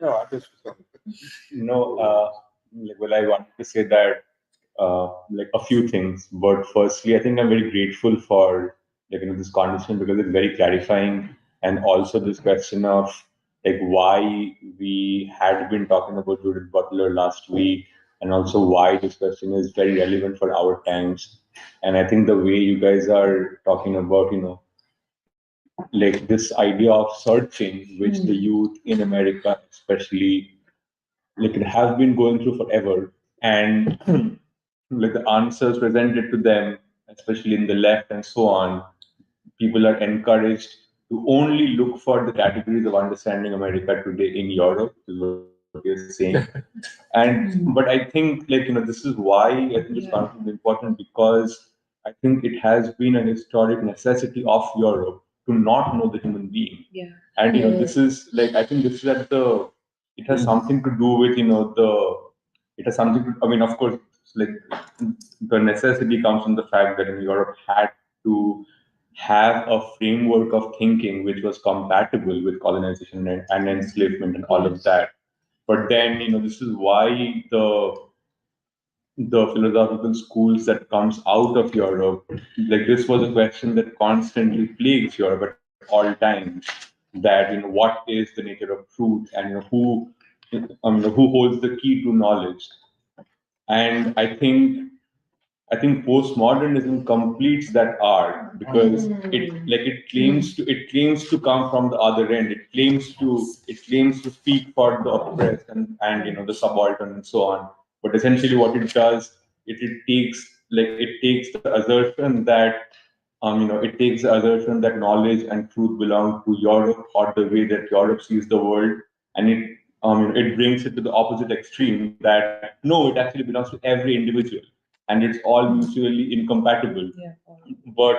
No, I just, well, I wanted to say that, like a few things. But firstly, I think I'm very grateful for this conversation because it's very clarifying, and also this question of like why we had been talking about Judith Butler last week, and also why this question is very relevant for our times. And I think the way you guys are talking about, like this idea of searching, which the youth in America, especially, like it has been going through forever, and like the answers presented to them, especially in the left and so on, people are encouraged to only look for the categories of understanding America today in Europe, is what you're saying. And but I think this is why I think this conference is important, because I think it has been an historic necessity of Europe to not know the human being. Yeah. And this is I think this is at the it has something to do with it has something to, I mean, of course, like the necessity comes from the fact that in Europe had to have a framework of thinking which was compatible with colonization and enslavement and all of that. But then, this is why the philosophical schools that comes out of Europe, like this was a question that constantly plagues Europe at all times. That what is the nature of truth, and who holds the key to knowledge. And I think postmodernism completes that arc, because it claims to come from the other end. It claims to speak for the oppressed and the subaltern and so on. But essentially what it does, it takes the assertion that it takes the assertion that knowledge and truth belong to Europe or the way that Europe sees the world, and it brings it to the opposite extreme that no, it actually belongs to every individual, and it's all mutually incompatible. But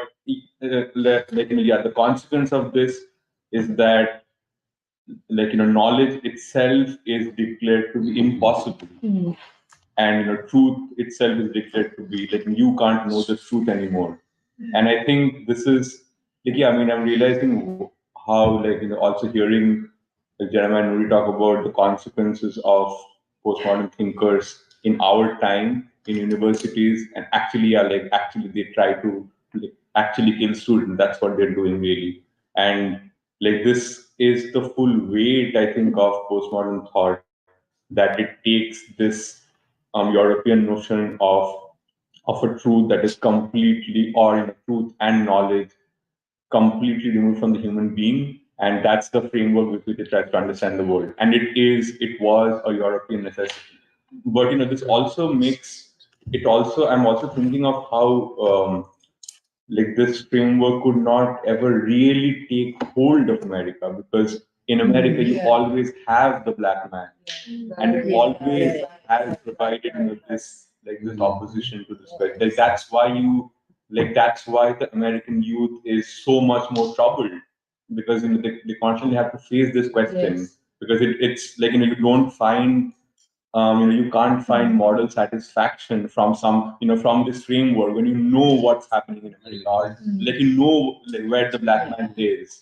the consequence of this is that knowledge itself is declared to be impossible, and truth itself is declared to be like you can't know the truth anymore. And I think this is I'm realizing how also hearing Jeremiah Nuri talk about the consequences of postmodern thinkers in our time in universities, and actually they try to actually kill students. That's what they're doing really, and this is the full weight I think of postmodern thought, that it takes this European notion of a truth that is completely, or truth and knowledge completely removed from the human being, and that's the framework with which it tries to understand the world. And it was a European necessity. But this also makes it also. I'm also thinking of how this framework could not ever really take hold of America, because in America you always have the black man, and it always has provided this opposition to respect. That's why the American youth is so much more troubled, because they constantly have to face this question, because it's you don't find you can't find moral satisfaction from from this framework when you know what's happening in America, or where the black man is.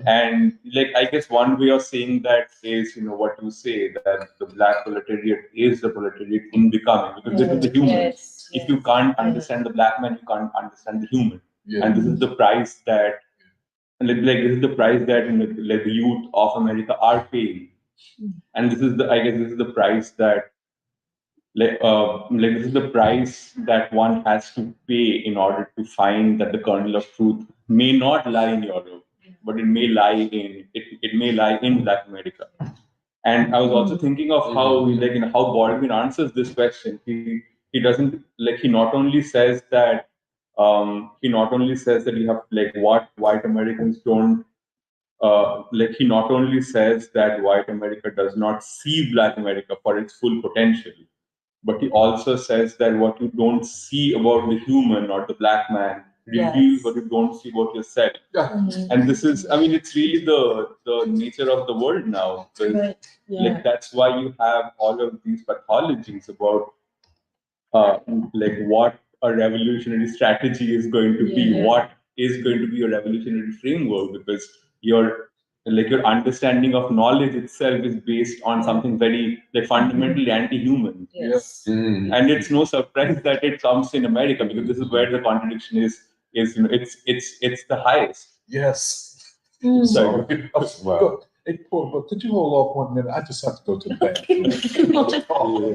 And I guess one way of saying that is what you say, that the black proletariat is the proletariat in becoming, because this is the human. If you can't understand the black man, you can't understand the human. And this is the price that this is the price that the youth of America are paying. And this is the price that this is the price that one has to pay in order to find that the kernel of truth may not lie in Europe, but it may lie in Black America. And I was also thinking of how how Baldwin answers this question. He doesn't he not only says that you have what white Americans don't he not only says that white America does not see Black America for its full potential, but he also says that what you don't see about the human or the black man reveals what you don't see about yourself. And this is, it's really the nature of the world now. Because, that's why you have all of these pathologies about what a revolutionary strategy is going to be, what is going to be a revolutionary framework, because your understanding of knowledge itself is based on something very fundamentally anti-human. And it's no surprise that it comes in America, because this is where the contradiction is it's the highest. Yes. Sorry. Wow. Hey, Paul, but could you hold off 1 minute? I just have to go to the bathroom.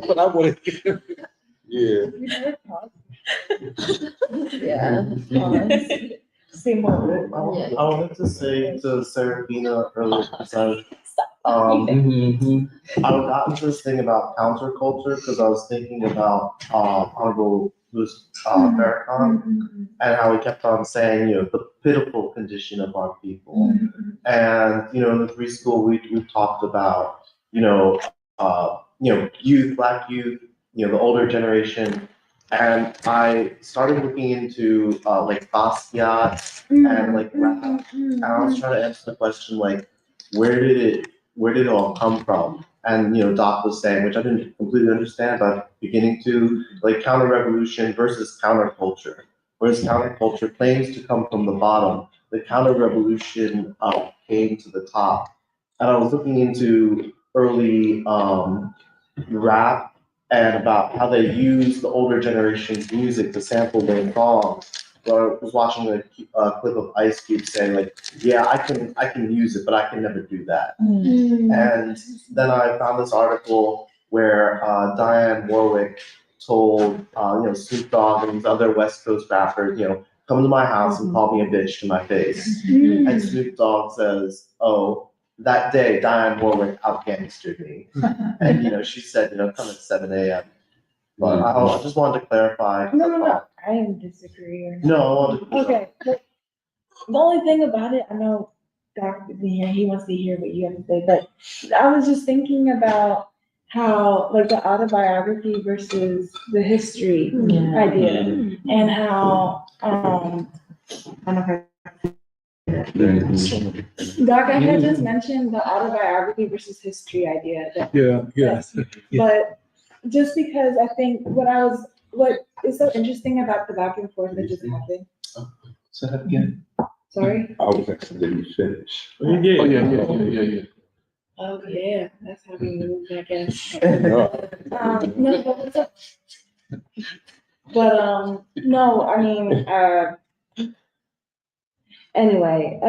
But I want to. I wanted to say to Serafina earlier, because I got into this thing about counterculture, because I was thinking about Honorable Louis Farrakhan, and how he kept on saying, the pitiful condition of our people. And in the free school we talked about youth, Black youth, the older generation. And I started looking into Basquiat and rap, and I was trying to answer the question where did it all come from? And Doc was saying, which I didn't completely understand, but beginning to counter-revolution versus counterculture. Whereas counterculture claims to come from the bottom, the counter-revolution came to the top. And I was looking into early rap, and about how they use the older generation's music to sample their songs. So I was watching a clip of Ice Cube saying I can use it, but I can never do that. And then I found this article where Diane Warwick told Snoop Dogg and these other West Coast rappers, come to my house and call me a bitch to my face. And Snoop Dogg says, oh, that day, Diane Warwick out-gangstered me. And, she said, come at 7 a.m. But I just wanted to clarify. No. I disagree. Or No, Okay, but the only thing about it, I know Doc isn't here, he wants to hear what you have to say, but I was just thinking about how, like, the autobiography versus the history Yeah. idea, and how, I don't know if Doc, I had just mentioned the autobiography versus history idea, that, Yes. but just because I think what is so interesting about the back and forth that just happened, Say that again. sorry? I was actually letting you finish. Oh, yeah. Oh, yeah, that's how we move, I guess. No. No, but what's up? But, no, I mean, anyway,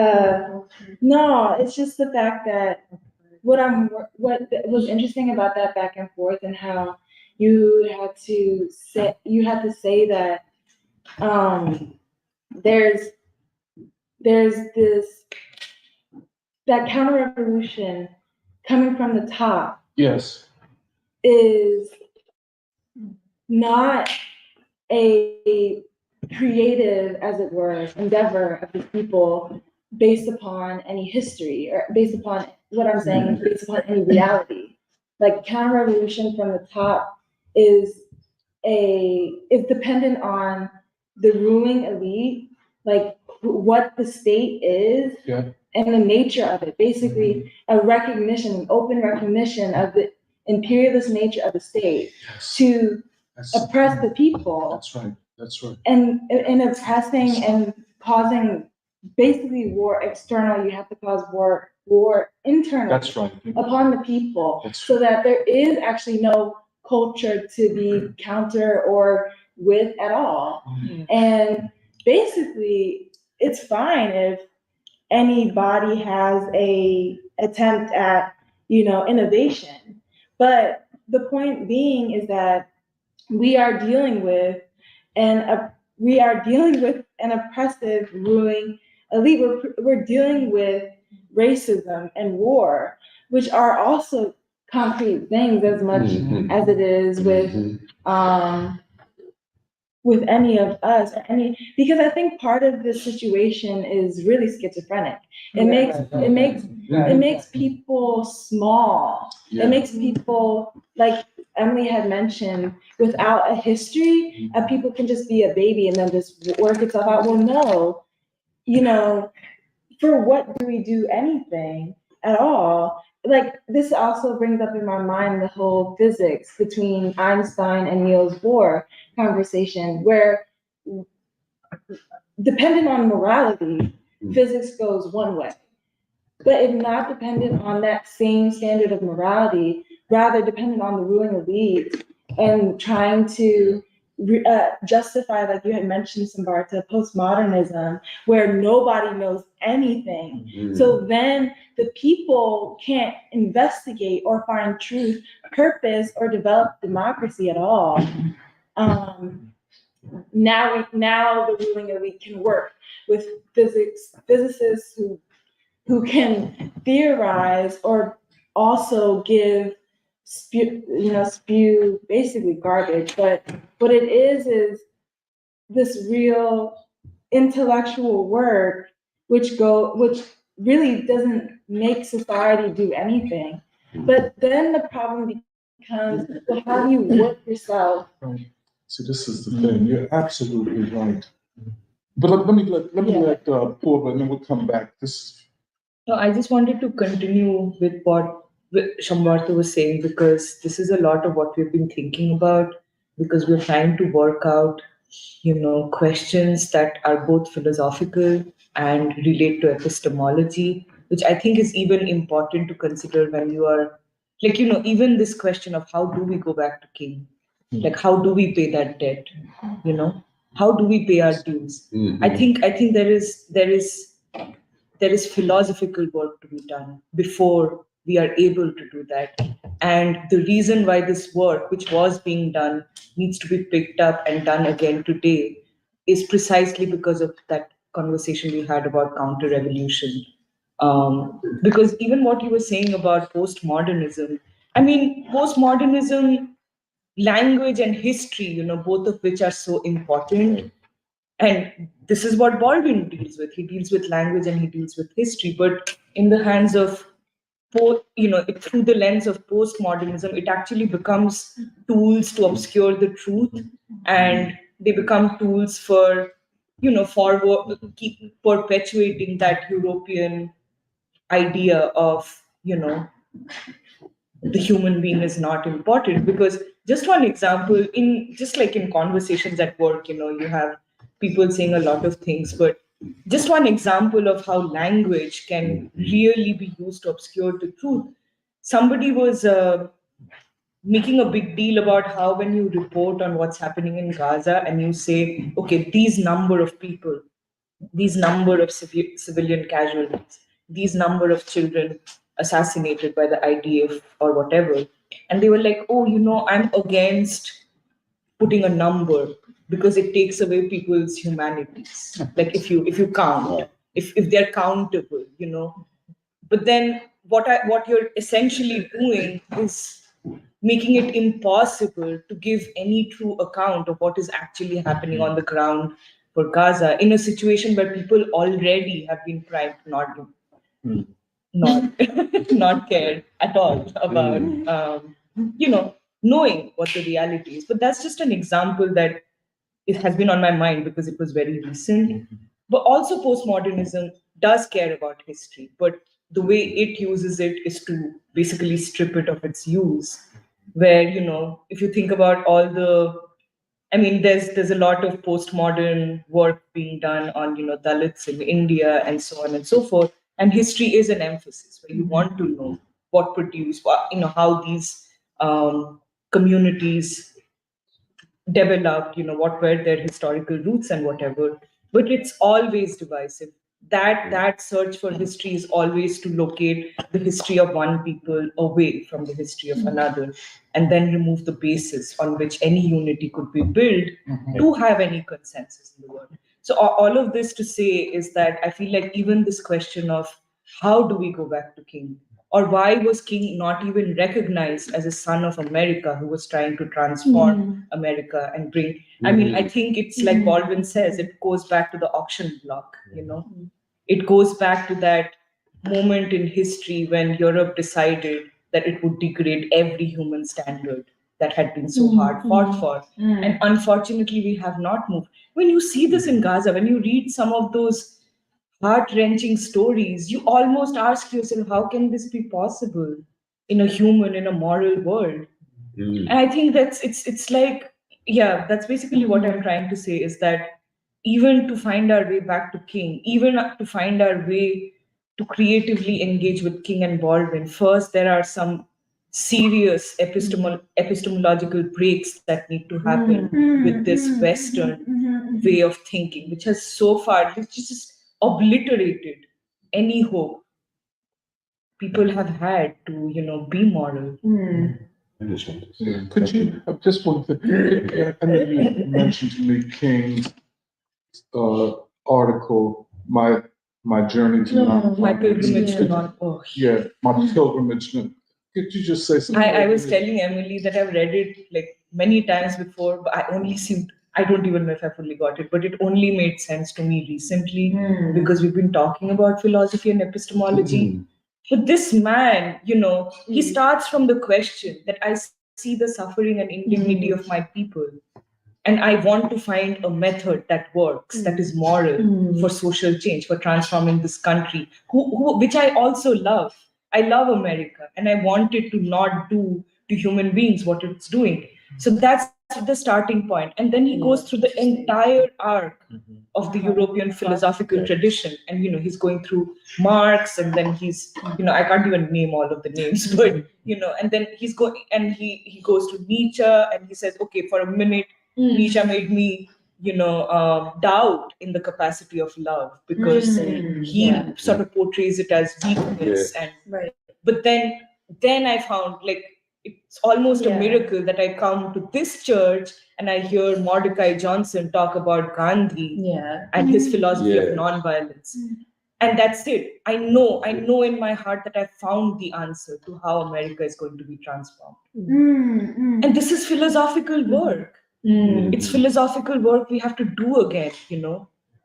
no, it's just the fact that what was interesting about that back and forth, and how you had to say that, there's this, that counter revolution coming from the top Yes. is not a creative, as it were, endeavor of the people based upon any history, or based upon what I'm saying, based upon any reality. Like, counter-revolution from the top is dependent on the ruling elite, like what the state is, Yeah. and the nature of it. Basically, a recognition, an open recognition of the imperialist nature of the state to oppress the people. That's right. That's right. And in oppressing and causing basically war external, you have to cause war internal. That's right. Upon the people, That's so that there is actually no culture to be counter or with at all. And basically, it's fine if anybody has a attempt at, innovation. But the point being is that we are dealing with an oppressive ruling elite. We're dealing with racism and war, which are also concrete things as much as it is with any of us, because I think part of this situation is really schizophrenic. It makes people small. Yeah. It makes people, like Emily had mentioned, without a history, people can just be a baby and then just work itself out. Well, no, for what do we do anything at all? Like, this also brings up in my mind the whole physics between Einstein and Niels Bohr conversation, where, dependent on morality, physics goes one way. But if not dependent on that same standard of morality, rather dependent on the ruling elite and trying to justify, like you had mentioned, Sambarta, postmodernism, where nobody knows anything. So then the people can't investigate or find truth, purpose, or develop democracy at all. Now the ruling elite can work with physicists who can theorize or also spew basically garbage. But what it is this real intellectual work which really doesn't make society do anything. But then the problem becomes, well, how do you work yourself? Right. So this is the thing. You're absolutely right. But let me let Purva, and then we'll come back. No, I just wanted to continue with what Shambartha was saying, because this is a lot of what we've been thinking about, because we're trying to work out, questions that are both philosophical and relate to epistemology, which I think is even important to consider when you are, even this question of how do we go back to King? Like, how do we pay that debt? How do we pay our dues? I think there is philosophical work to be done before we are able to do that. And the reason why this work, which was being done, needs to be picked up and done again today is precisely because of that conversation we had about counter-revolution. Because even what you were saying about postmodernism, postmodernism language and history, both of which are so important. And this is what Baldwin deals with. He deals with language and he deals with history, but in the hands of through the lens of postmodernism, it actually becomes tools to obscure the truth, and they become tools for, keep perpetuating that European idea of, the human being is not important. Because just one example, just like in conversations at work, you have people saying a lot of things, but just one example of how language can really be used to obscure the truth. Somebody was making a big deal about how when you report on what's happening in Gaza and you say, okay, these number of people, these number of civilian casualties, these number of children assassinated by the IDF or whatever. And they were like, oh, I'm against putting a number because it takes away people's humanities. Like if you count, if they're countable, But then what you're essentially doing is making it impossible to give any true account of what is actually happening on the ground for Gaza in a situation where people already have been primed not care at all about knowing what the reality is. But that's just an example that it has been on my mind because it was very recent. But also postmodernism does care about history, but the way it uses it is to basically strip it of its use. Where, if you think about there's a lot of postmodern work being done on, Dalits in India and so on and so forth. And history is an emphasis where you want to know what produced, how these communities developed, what were their historical roots and whatever. But it's always divisive. That search for history is always to locate the history of one people away from the history of another, and then remove the basis on which any unity could be built to have any consensus in the world. So all of this to say is that I feel like even this question of how do we go back to King, or why was King not even recognized as a son of America who was trying to transform America and bring, I think it's like Baldwin says, it goes back to the auction block, It goes back to that moment in history when Europe decided that it would degrade every human standard that had been so hard fought for. And unfortunately, we have not moved. When you see this in Gaza, when you read some of those heart-wrenching stories, you almost ask yourself, how can this be possible in a moral world? And I think it's like, that's basically what I'm trying to say, is that even to find our way back to King, even to find our way to creatively engage with King and Baldwin, first there are some serious epistemological breaks that need to happen with this Western way of thinking, which has so far just obliterated any hope people have had to, be moral. Could you, just one thing, I know you mentioned to me King's article, my journey to My pilgrimage to non. Yeah, my pilgrimage. Could you just say something? I was telling Emily that I've read it like many times before, but I don't even know if I fully got it, but it only made sense to me recently because we've been talking about philosophy and epistemology. But this man, he starts from the question that I see the suffering and indignity of my people, and I want to find a method that works, that is moral for social change, for transforming this country, which I also love. I love America, and I want it to not do to human beings what it's doing. So that's the starting point. And then he goes through the entire arc of the European philosophical tradition. And, he's going through Marx, and then he's, I can't even name all of the names, but, and then he's going, and he goes to Nietzsche, and he says, okay, for a minute, Nietzsche made me, doubt in the capacity of love, because he sort of portrays it as weakness. And but then I found, like, it's almost a miracle that I come to this church and I hear Mordecai Johnson talk about Gandhi and his philosophy of nonviolence. And that's it. I know in my heart that I found the answer to how America is going to be transformed. And this is philosophical work. It's philosophical work we have to do again,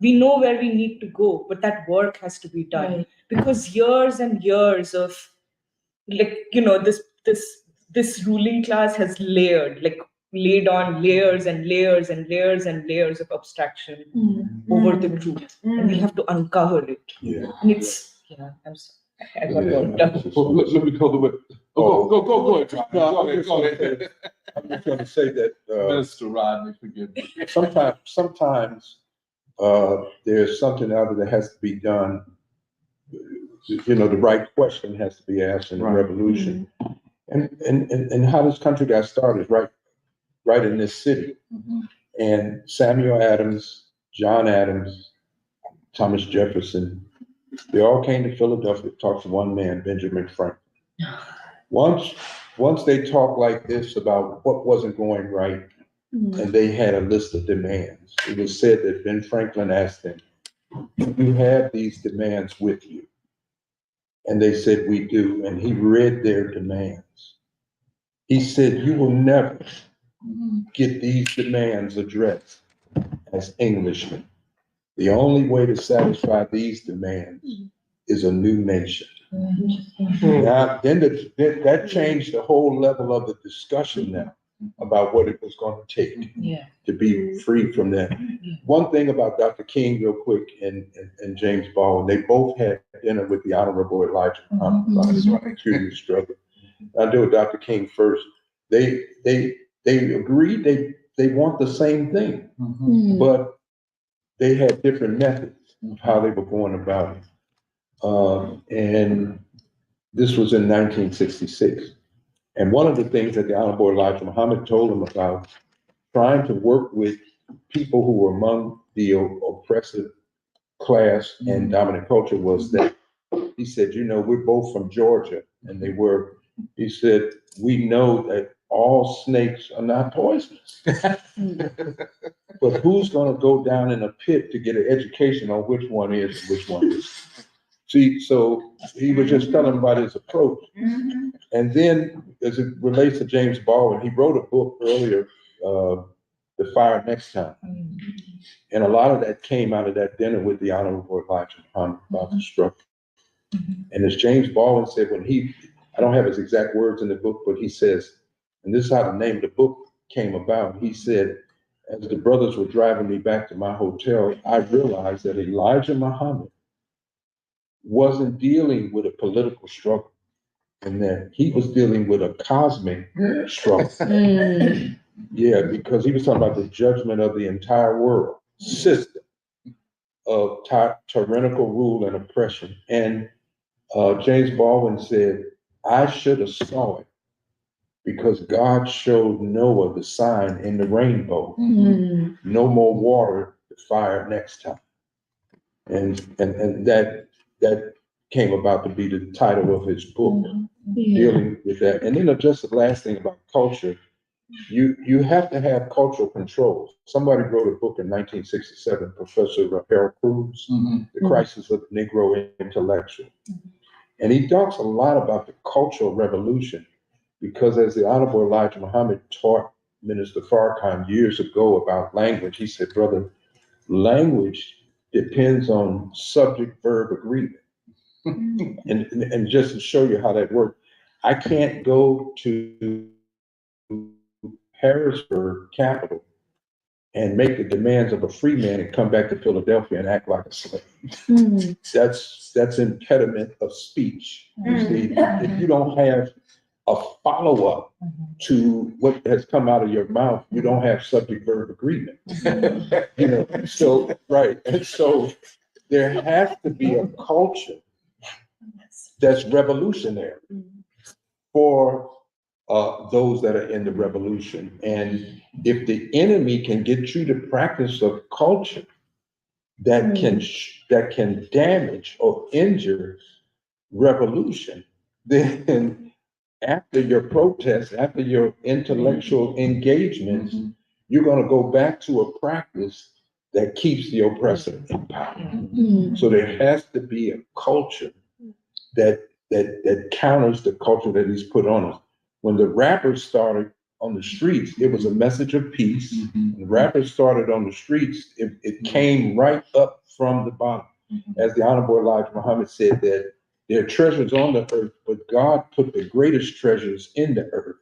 We know where we need to go, but that work has to be done. Right. Because years and years of this ruling class has laid on layers and layers and layers and layers of abstraction over the truth. And we have to uncover it. Yeah. And it's I'm sorry. I got worked up. Well, let me go the way. Go ahead, Rodney. Go ahead. I'm just going to say that Mr. Rodney, forgive me. sometimes there's something out there that has to be done. The right question has to be asked in the revolution. And how this country got started right in this city. And Samuel Adams, John Adams, Thomas Jefferson, they all came to Philadelphia to talk to one man, Benjamin Franklin. Once they talked like this about what wasn't going right, and they had a list of demands, it was said that Ben Franklin asked them, "Do you have these demands with you?" And they said, "We do." And he read their demands. He said, "You will never get these demands addressed as Englishmen. The only way to satisfy these demands is a new nation." Now, then that changed the whole level of the discussion now about what it was going to take to be free from that. One thing about Dr. King, real quick, and James Baldwin, they both had dinner with the Honorable Elijah Muhammad about the student struggle. I'll do with Dr. King first. They agreed they want the same thing, but they had different methods of how they were going about it. And this was in 1966. And one of the things that the Honorable Elijah Muhammad told him about trying to work with people who were among the oppressive class and dominant culture was that he said, we're both from Georgia, and they were. He said, "We know that all snakes are not poisonous. But who's going to go down in a pit to get an education on which one is and which one isn't?" See, so he was just telling about his approach. And then, as it relates to James Baldwin, he wrote a book earlier, The Fire Next Time. And a lot of that came out of that dinner with the Honorable Elijah Muhammad about the struggle. And as James Baldwin said, I don't have his exact words in the book, but he says, and this is how the name of the book came about. He said, "As the brothers were driving me back to my hotel, I realized that Elijah Muhammad wasn't dealing with a political struggle, and that he was dealing with a cosmic struggle." Yeah, because he was talking about the judgment of the entire world system of tyrannical rule and oppression. And James Baldwin said, "I should have saw it because God showed Noah the sign in the rainbow. No more water, the fire next time." And that came about to be the title of his book, dealing with that. And then just the last thing about culture, you have to have cultural controls. Somebody wrote a book in 1967, Professor Harold Cruz, The Crisis of the Negro Intellectual. And he talks a lot about the cultural revolution, because as the Honorable Elijah Muhammad taught Minister Farrakhan years ago about language, he said, "Brother, language depends on subject-verb agreement." And just to show you how that works, I can't go to Harrisburg, capital, and make the demands of a free man and come back to Philadelphia and act like a slave. That's impediment of speech. You see, if you don't have a follow-up to what has come out of your mouth, you don't have subject-verb agreement. So right, and so there has to be a culture that's revolutionary for those that are in the revolution. And if the enemy can get you to practice a culture that can damage or injure revolution, then after your protests, after your intellectual engagements, you're going to go back to a practice that keeps the oppressor in power. So there has to be a culture that counters the culture that he's put on us. When the rappers started on the streets, it was a message of peace. When the rappers started on the streets, it came right up from the bottom. As the Honorable Elijah Muhammad said, that there are treasures on the earth, but God put the greatest treasures in the earth.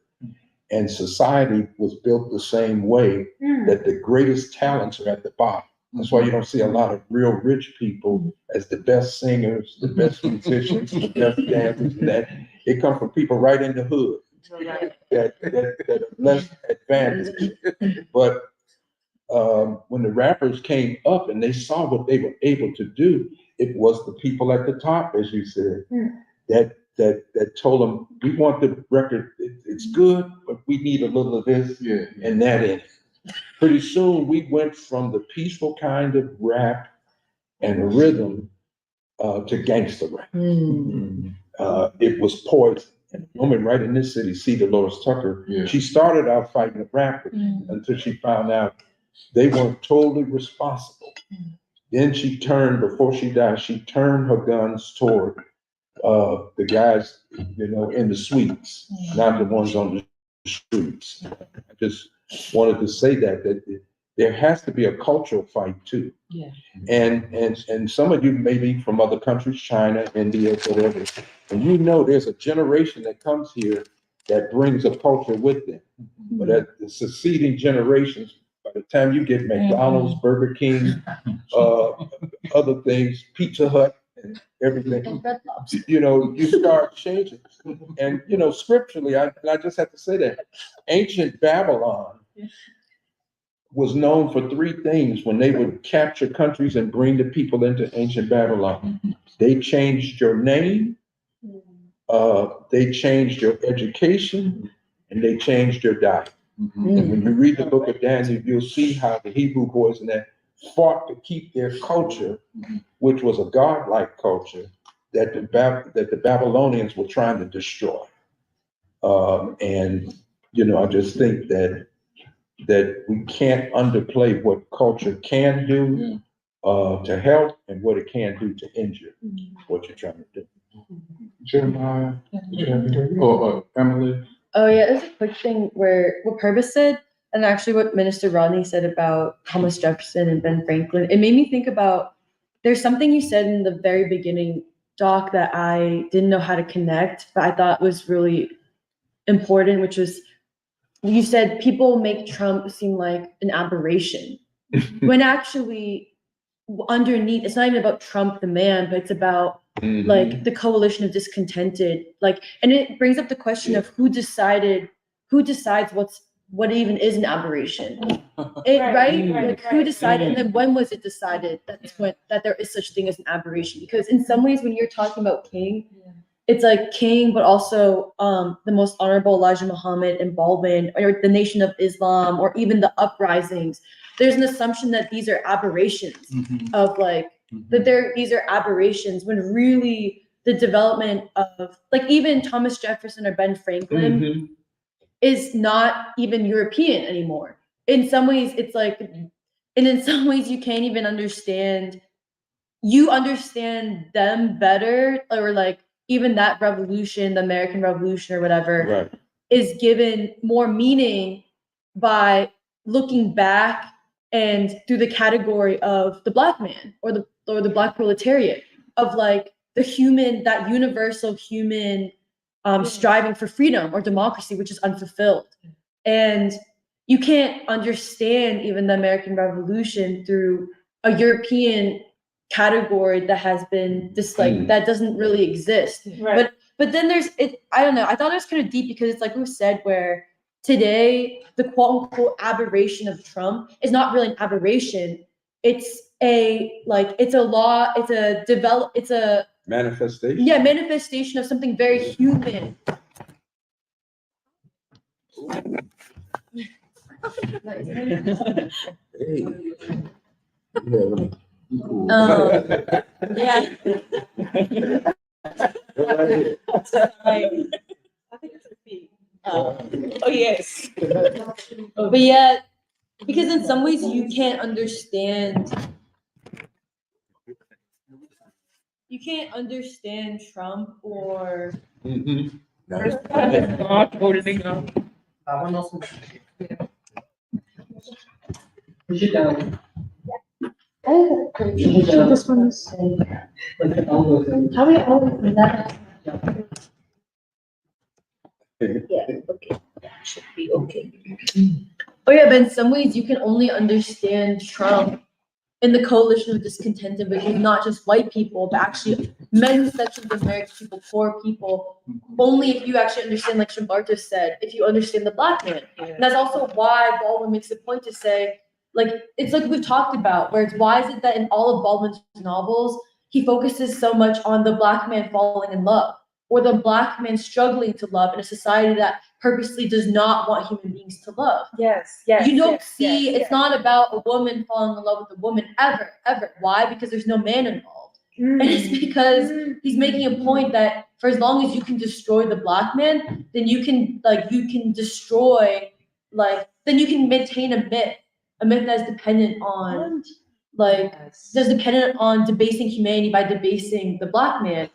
And society was built the same way, that the greatest talents are at the bottom. That's why you don't see a lot of real rich people as the best singers, the best musicians, the best dancers, and that it comes from people right in the hood that are less advantaged. But when the rappers came up and they saw what they were able to do, it was the people at the top, as you said, that told them, we want the record, it's good, but we need a little of this and that in it. Pretty soon we went from the peaceful kind of rap and rhythm to gangster rap. It was poison. And a woman right in this city, C. Dolores Tucker, she started out fighting the rappers until she found out they weren't totally responsible. Then she turned, before she died, she turned her guns toward the guys, in the suites, not the ones on the streets. I just wanted to say that there has to be a cultural fight too. And some of you may be from other countries, China, India, whatever, and there's a generation that comes here that brings a culture with them. But at the succeeding generations, by the time you get McDonald's, Burger King, other things, Pizza Hut, and everything, you start changing. And scripturally, I just have to say that ancient Babylon was known for three things when they would capture countries and bring the people into ancient Babylon. They changed your name, they changed your education, and they changed your diet. And when you read the book of Daniel, you'll see how the Hebrew boys and that fought to keep their culture, which was a godlike culture, that the Babylonians were trying to destroy. And I just think that we can't underplay what culture can do to help and what it can do to injure what you're trying to do. Jeremiah, or Emily? Oh yeah, there's a quick thing where what Purvis said, and actually what Minister Rodney said about Thomas Jefferson and Ben Franklin. It made me think about, there's something you said in the very beginning, Doc, that I didn't know how to connect, but I thought was really important, which was, you said people make Trump seem like an aberration, when actually underneath, it's not even about Trump the man, but it's about like the coalition of discontented, and it brings up the question of who decides what even is an aberration, who decided, and then when was it decided that there is such thing as an aberration? Because in some ways, when you're talking about King, it's like King, but also the most honorable Elijah Muhammad and Baldwin, or the Nation of Islam, or even the uprisings. There's an assumption that these are aberrations of these are aberrations, when really the development of even Thomas Jefferson or Ben Franklin is not even European anymore. In some ways, it's and in some ways you can't even understand. You understand them better, or even that revolution, the American Revolution or whatever, is given more meaning by looking back and through the category of the Black man or the Black proletariat, of the human, that universal human striving for freedom or democracy, which is unfulfilled. And you can't understand even the American Revolution through a European category that has been that doesn't really exist. But then there's it, I don't know, I thought it was kind of deep, because it's like we said, where today the quote unquote aberration of Trump is not really an aberration. It's a Manifestation. Manifestation of something very human. Oh yes. But yet because in some ways you can't understand Trump or Not holding up. this one is how many hours is that? Yeah, okay. Should be okay. Oh yeah, but in some ways you can only understand Trump in the coalition of discontented, which is not just white people, but actually many sections of American people, poor people. Only if you actually understand, like Shimbarto said, if you understand the Black man. And that's also why Baldwin makes the point to say, like, it's like we've talked about, where it's why is it that in all of Baldwin's novels, he focuses so much on the Black man falling in love, or the Black man struggling to love in a society that purposely does not want human beings to love. Yes. You don't see, it's not about a woman falling in love with a woman ever. Why? Because there's no man involved. And it's because he's making a point that for as long as you can destroy the Black man, then you can destroy, then you can maintain a myth that's dependent on, that's dependent on debasing humanity by debasing the Black man.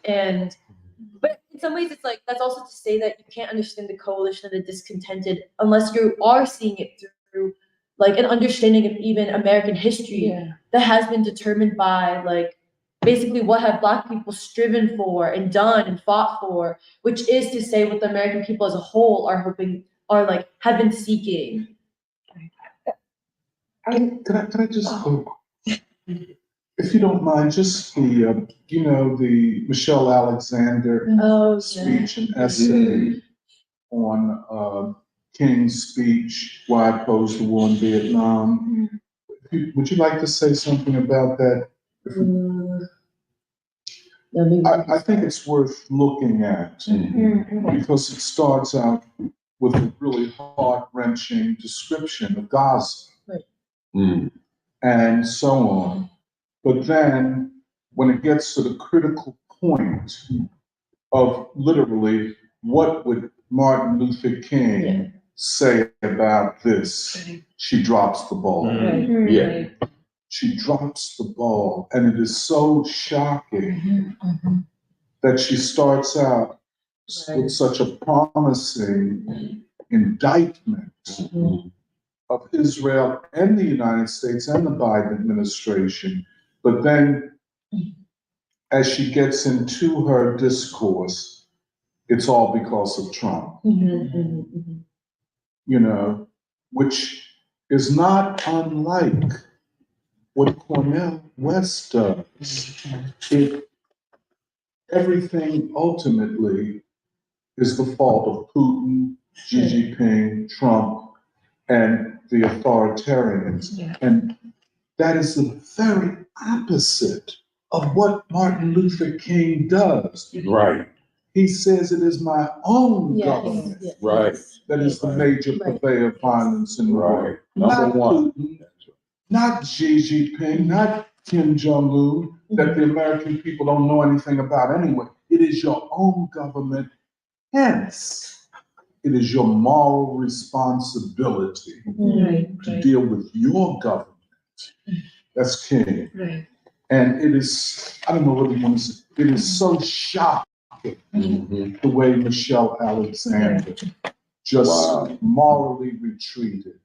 But in some ways, it's like, that's also to say that you can't understand the coalition of the discontented unless you are seeing it through, like, an understanding of even American history that has been determined by, like, basically what have Black people striven for and done and fought for, which is to say what the American people as a whole are hoping, have been seeking. Can I just, if you don't mind, just the Michelle Alexander speech and essay on King's speech, Why Oppose the War in Vietnam. Would you like to say something about that? I think it's worth looking at because it starts out with a really heart-wrenching description of Gaza and so on. But then when it gets to the critical point of literally what would Martin Luther King say about this, she drops the ball. She drops the ball, and it is so shocking that she starts out with such a promising indictment of Israel and the United States and the Biden administration. But then as she gets into her discourse, it's all because of Trump, which is not unlike what Cornell West does. Everything ultimately is the fault of Putin, Xi Jinping, Trump, and the authoritarians. And that is the very opposite of what Martin Luther King does. Right. He says it is my own government that is the major purveyor of violence in the world. Not Putin, not Xi Jinping, not Kim Jong-un, that the American people don't know anything about anyway. It is your own government. Hence, it is your moral responsibility to deal with your government. That's King. And it is, I don't know what he wants to say, it is so shocking the way Michelle Alexander just morally retreated.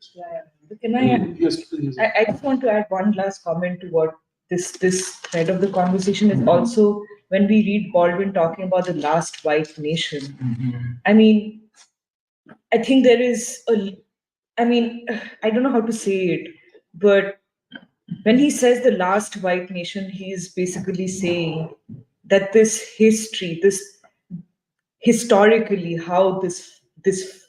Can I? Yes, please. I just want to add one last comment to what this thread of the conversation is. Also, when we read Baldwin talking about the last white nation, I mean, I think there is I don't know how to say it, but when he says the last white nation, he is basically saying that this history, this historically, how this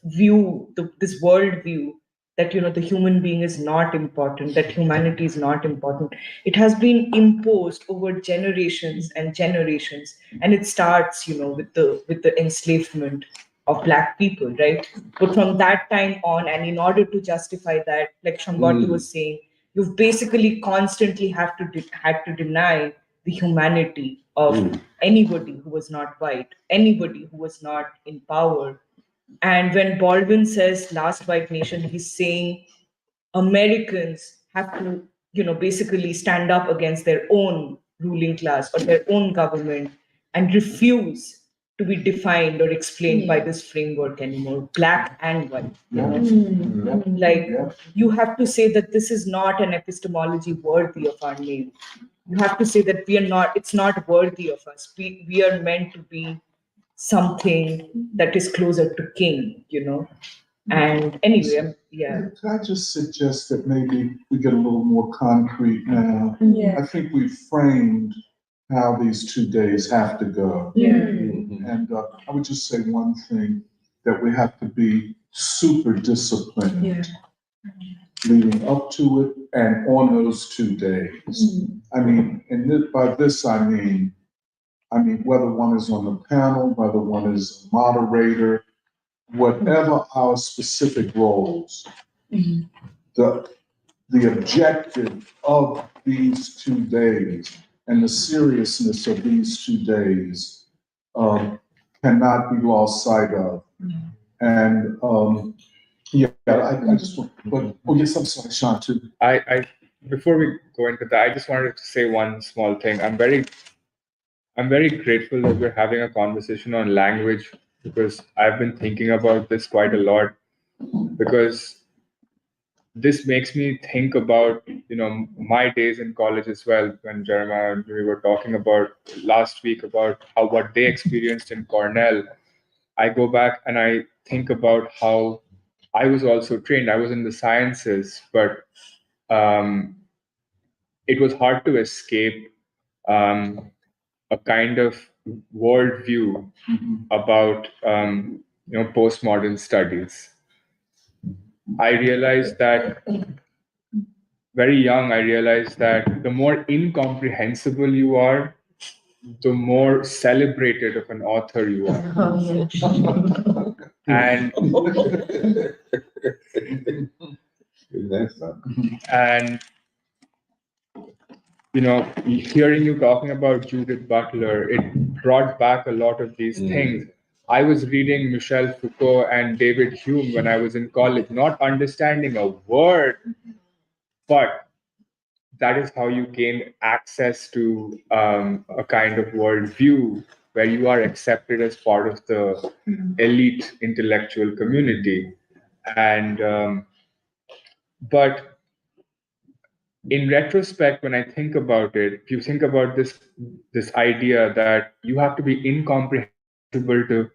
view, this world view, that the human being is not important, that humanity is not important, it has been imposed over generations and generations, and it starts with the enslavement of Black people, right? But from that time on, and in order to justify that, like Shambhati was saying, you've basically constantly had to deny the humanity of anybody who was not white, anybody who was not in power. And when Baldwin says last white nation, he's saying Americans have to, basically stand up against their own ruling class or their own government and refuse to be defined or explained by this framework anymore, black and white. Like, you have to say that this is not an epistemology worthy of our name. You have to say that it's not worthy of us. We are meant to be something that is closer to king, And anyway, yeah. Could I just suggest that maybe we get a little more concrete now? Yeah. I think we've framed how these 2 days have to go. Yeah. And I would just say one thing, that we have to be super disciplined leading up to it and on those 2 days. I mean, and by this, I mean, whether one is on the panel, whether one is a moderator, whatever our specific roles, the objective of these 2 days and the seriousness of these 2 days cannot be lost sight of. And I just want, but yes, I'm sorry, Sean, too. I before we go into that, I just wanted to say one small thing. I'm very grateful that we're having a conversation on language, because I've been thinking about this quite a lot, because this makes me think about, my days in college as well, when Jeremiah and we were talking about last week about what they experienced in Cornell. I go back and I think about how I was also trained. I was in the sciences, but it was hard to escape a kind of worldview about postmodern studies. I realized that very young, I realized that the more incomprehensible you are, the more celebrated of an author you are. And hearing you talking about Judith Butler, it brought back a lot of these things. I was reading Michel Foucault and David Hume when I was in college, not understanding a word, but that is how you gain access to a kind of worldview where you are accepted as part of the elite intellectual community. And but in retrospect, when I think about it, if you think about this idea that you have to be incomprehensible to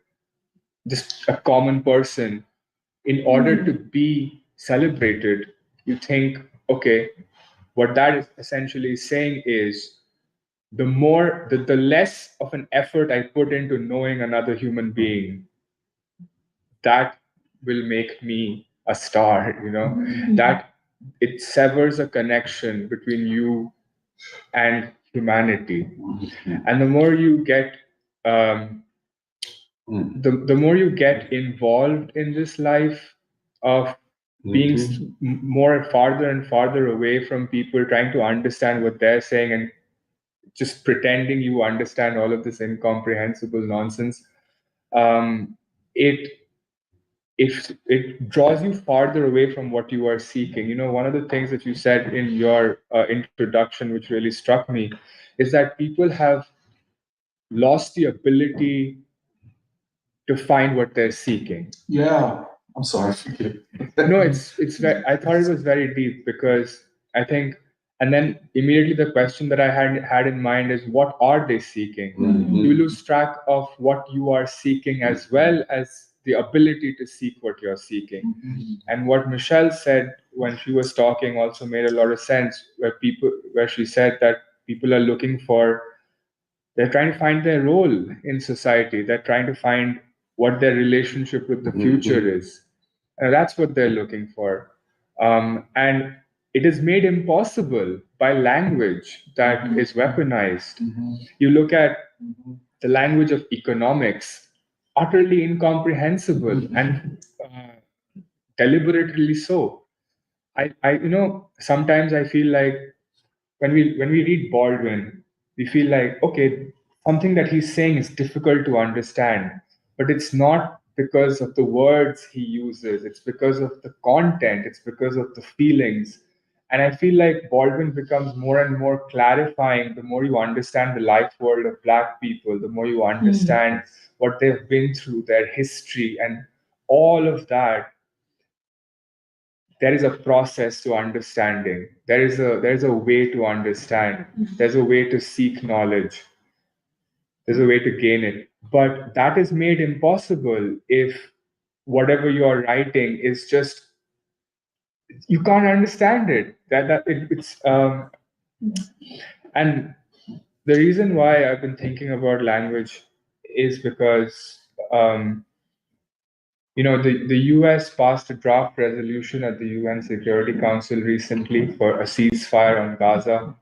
just a common person in order to be celebrated, you think, okay, what that is essentially saying is the less of an effort I put into knowing another human being, that will make me a star, that it severs a connection between you and humanity. And the more you get the more you get involved in this life of being more farther and farther away from people, trying to understand what they're saying and just pretending you understand all of this incomprehensible nonsense, it draws you farther away from what you are seeking. One of the things that you said in your introduction, which really struck me, is that people have lost the ability to find what they're seeking. Yeah, I'm sorry. No, it's very, I thought it was very deep, because I think, and then immediately the question that I had in mind is, what are they seeking? You lose track of what you are seeking, as well as the ability to seek what you're seeking. And what Michelle said when she was talking also made a lot of sense, where she said that people are they're trying to find their role in society. They're trying to find what their relationship with the future is. And that's what they're looking for. And it is made impossible by language that is weaponized. You look at the language of economics, utterly incomprehensible and deliberately so. Sometimes I feel like when we read Baldwin, we feel like, okay, something that he's saying is difficult to understand, but it's not because of the words he uses, it's because of the content, it's because of the feelings. And I feel like Baldwin becomes more and more clarifying the more you understand the life world of Black people, the more you understand what they've been through, their history, and all of that. There is a process to understanding. There's a way to understand. There's a way to seek knowledge. There's a way to gain it. But that is made impossible if whatever you're writing is just, you can't understand it. And the reason why I've been thinking about language is because the US passed a draft resolution at the UN Security Council recently for a ceasefire on Gaza.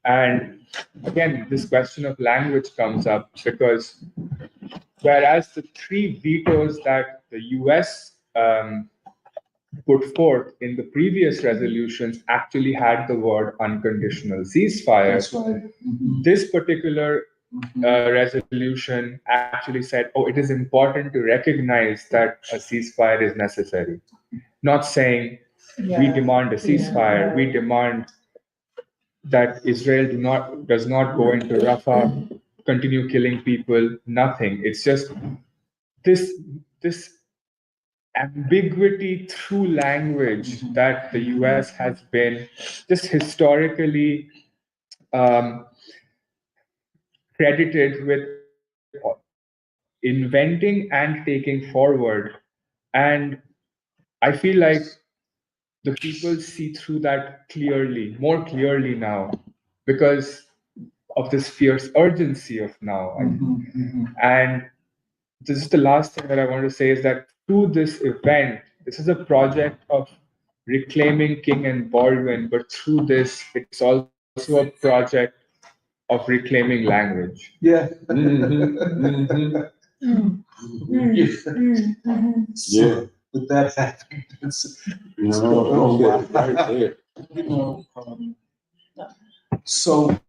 And again, this question of language comes up because whereas the 3 vetoes that the US put forth in the previous resolutions actually had the word unconditional ceasefire. That's right. This particular resolution actually said, oh, it is important to recognize that a ceasefire is necessary. Not saying we demand a ceasefire, we demand that Israel does not go into Rafah, continue killing people, nothing. It's just this ambiguity through language that the US has been just historically credited with inventing and taking forward. And I feel like the people see through that clearly, more clearly now, because of this fierce urgency of now. And this is the last thing that I want to say is that through this event, this is a project of reclaiming King and Baldwin, but through this, it's also a project of reclaiming language. Yeah. Yeah. With that happened, so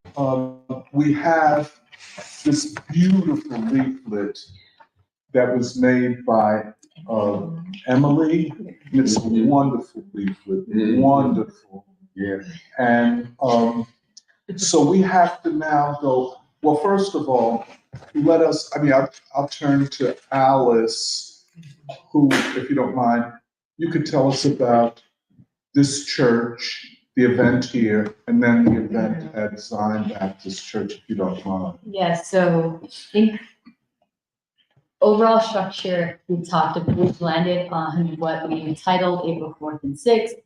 we have this beautiful leaflet that was made by Emily. It's a wonderful leaflet, wonderful. Yeah. And so we have to now go, well, first of all, I'll turn to Alice, who, if you don't mind, you could tell us about this church, the event here, and then the event at Zion Baptist Church, if you don't mind. Yes, so I think overall structure, we've landed on what we entitled April 4th and 6th.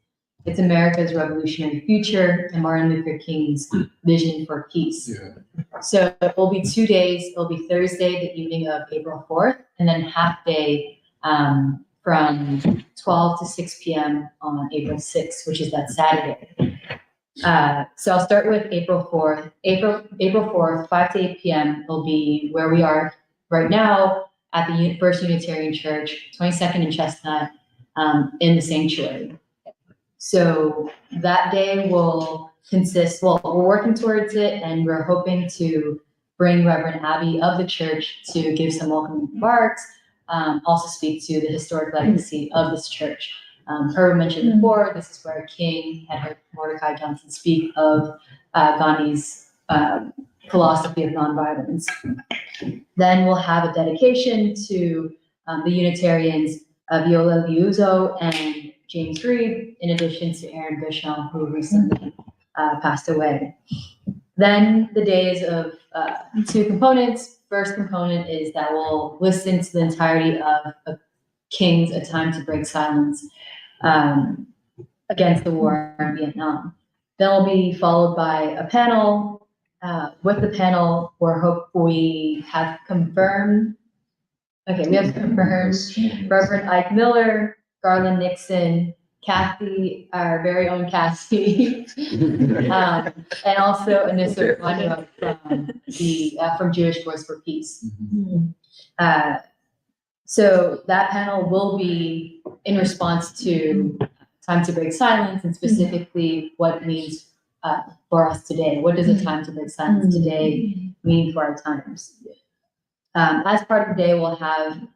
It's America's Revolutionary Future and Martin Luther King's Vision for Peace. Yeah. So it will be 2 days. It'll be Thursday, the evening of April 4th, and then half day from 12 to 6 p.m. on April 6th, which is that Saturday. So I'll start with April 4th. April 4th, 5 to 8 p.m. will be where we are right now at the First Unitarian Church, 22nd and Chestnut, in the sanctuary. So that day will consist, we're working towards it, and we're hoping to bring Reverend Abby of the church to give some welcoming remarks, also speak to the historic legacy of this church. Herb mentioned before, this is where King had heard Mordecai Johnson speak of Gandhi's philosophy of nonviolence. Then we'll have a dedication to the Unitarians Viola Liuzzo and James Reed, in addition to Aaron Bisham, who recently passed away. Then the days of 2 components. First component is that we'll listen to the entirety of King's A Time to Break Silence against the war in Vietnam. Then we'll be followed by a panel. With the panel, we have confirmed Reverend Ike Miller, Garland Nixon, Kathy, our very own Cassie, and also Anissa Rania from Jewish Voice for Peace. So that panel will be in response to Time to Break Silence, and specifically what it means for us today. What does a time to break silence today mean for our times? As part of the day, we'll have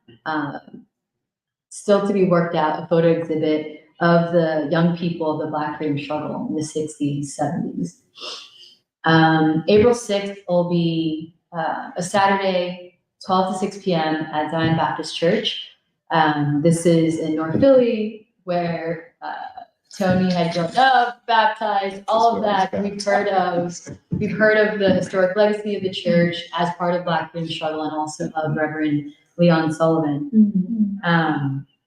still to be worked out a photo exhibit of the young people of the Black freedom struggle in the 60s, 70s. April 6th will be a Saturday, 12 to 6 p.m. at Zion Baptist Church. This is in North Philly, where Tony had grown up, baptized, all of that. We've heard of the historic legacy of the church as part of Black freedom struggle, and also of Reverend Leon Sullivan.